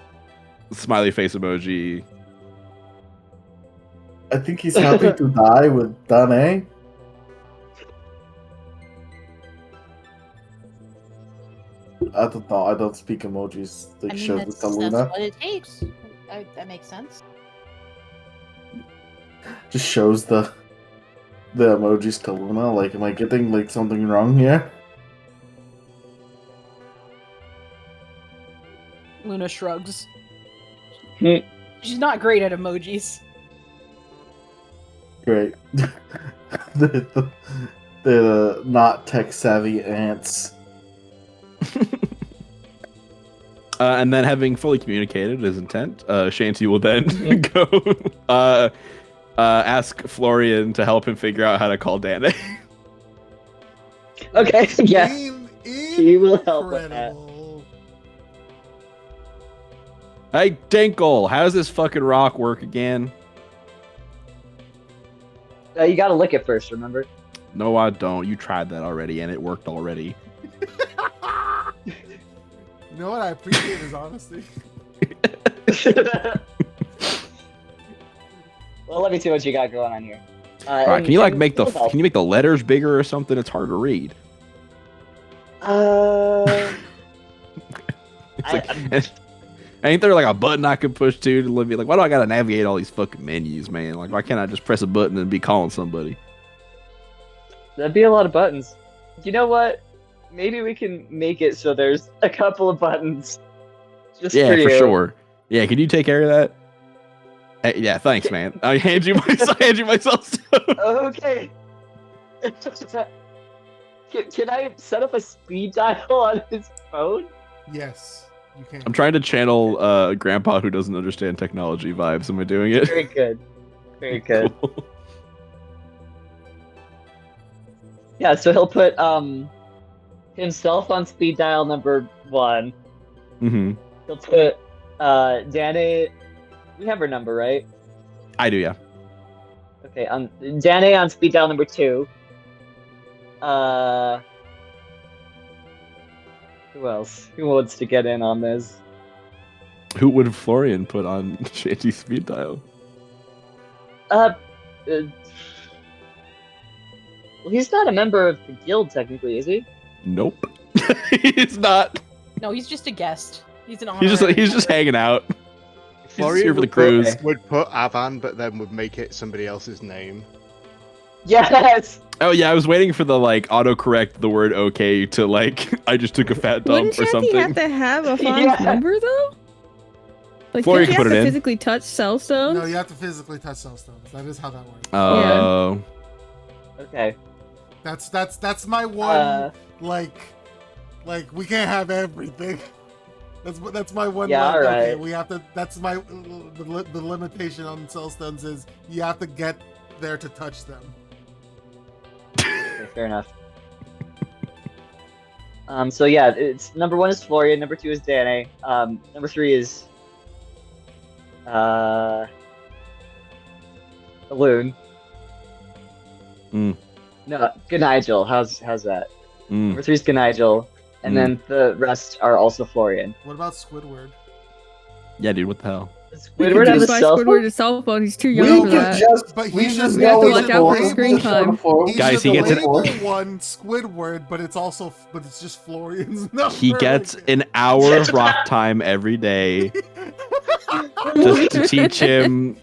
smiley face emoji. I think he's happy to die with Dane. I don't know. I don't speak emojis. They I mean, show that's the Luna. what it takes. That makes sense. Just shows the emojis to Luna. Like, am I getting like something wrong here? Luna shrugs. Hmm. She's not great at emojis. Great. the not tech savvy ants. And then, having fully communicated his intent, Shanti will then go ask Florian to help him figure out how to call Dane. Okay, yeah. He will help with that. Incredible. Hey, Dinkle, how does this fucking rock work again? You gotta lick it first, remember? No, I don't. You tried that already, and it worked already. You know what? I appreciate his honesty. Well, let me see what you got going on here. All right, can you like make the help. can you make the letters bigger or something? It's hard to read. It's like, ain't there like a button I could push to be like, why do I gotta navigate all these fucking menus, man? Like, why can't I just press a button and be calling somebody? That'd be a lot of buttons. You know what? Maybe we can make it so there's a couple of buttons. Just Yeah, for for you. sure. Yeah, can you take care of that? Hey, yeah, thanks, man. I hand you my cell stone. Okay. Can I set up a speed dial on his phone? Yes, you can. I'm trying to channel Grandpa who doesn't understand technology vibes. Am I doing it? Very good. Very good. Cool. Yeah, so he'll put himself on speed dial number 1. Mm-hmm. He'll put Danae. We have her number, right? I do, yeah. Okay, Danae on speed dial number 2. Who else? Who wants to get in on this? Who would Florian put on Shanty's speed dial? Well, he's not a member of the guild technically, is he? Nope. He's not. No, he's just a guest. He's an He's honorary just member. hanging out. Florian here for the would cruise. would put Avan, but then would make it somebody else's name. Yes. Oh yeah, I was waiting for the like autocorrect the word okay to like I just took a fat dump Wouldn't or Shanty something. have to have a Fawn's Yeah. number though? Like, Florian don't you can put have it to in. physically touch Cellstone? No, you have to physically touch Cellstones. That is how that works. Oh. Okay. That's my one like we can't have everything. That's my one. Yeah, like, alright. Okay, we have to. That's my the limitation on Cellstones is you have to get there to touch them. Okay, fair enough. So yeah, it's number 1 is Florian, number 2 is Danae, number 3 is Balloon. Mm. No, good Nigel. How's that? Mm. Number 3 is good Nigel, and then the rest are also Florian. What about Squidward? Yeah, dude, what the hell? Does We Squidward can have a just buy cell Squidward phone? a cell phone. He's too We young for can that. just But we he's just just- know we have it's to look out for for- screen time. He's Guys, just he gets the it- label one Squidward, but it's just Florian's number. He gets an hour of rock time every day just to teach him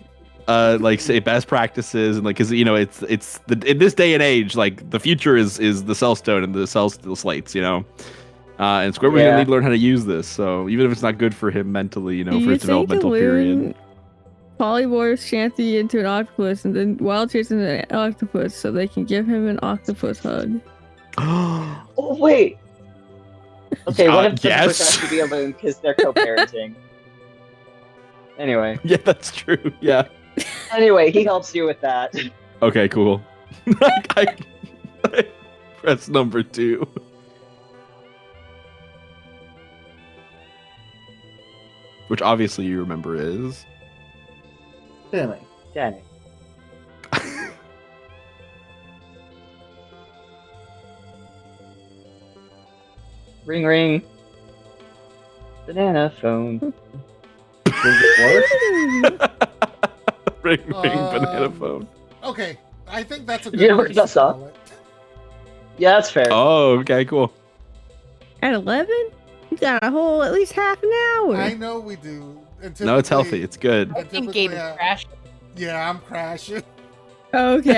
like say best practices and like because you know it's in this day and age like the future is the cellstone and the cell slates, you know. And Squidward's gonna need to learn how to use this, so even if it's not good for him mentally, you know, Do for you his think developmental period. polymorphs Shanty into an octopus and then Wild Chase into an octopus so they can give him an octopus hug? Oh wait. Okay, one of them yes. has to be alone because they're co-parenting. Anyway. Yeah, that's true. Yeah. Anyway, he helps you with that. Okay, cool. I press number 2. Which obviously you remember is Danny. Danny. Ring ring. Banana phone. ring banana Um, phone. Okay, I think that's a good. You ever place got to that? call it. Yeah, that's fair. Oh, okay, cool. At 11? You got a whole at least half an hour. I know we do. And No, it's typically- healthy. It's good. and I think typically, Gabe is crashed. Yeah, I'm crashing. Okay.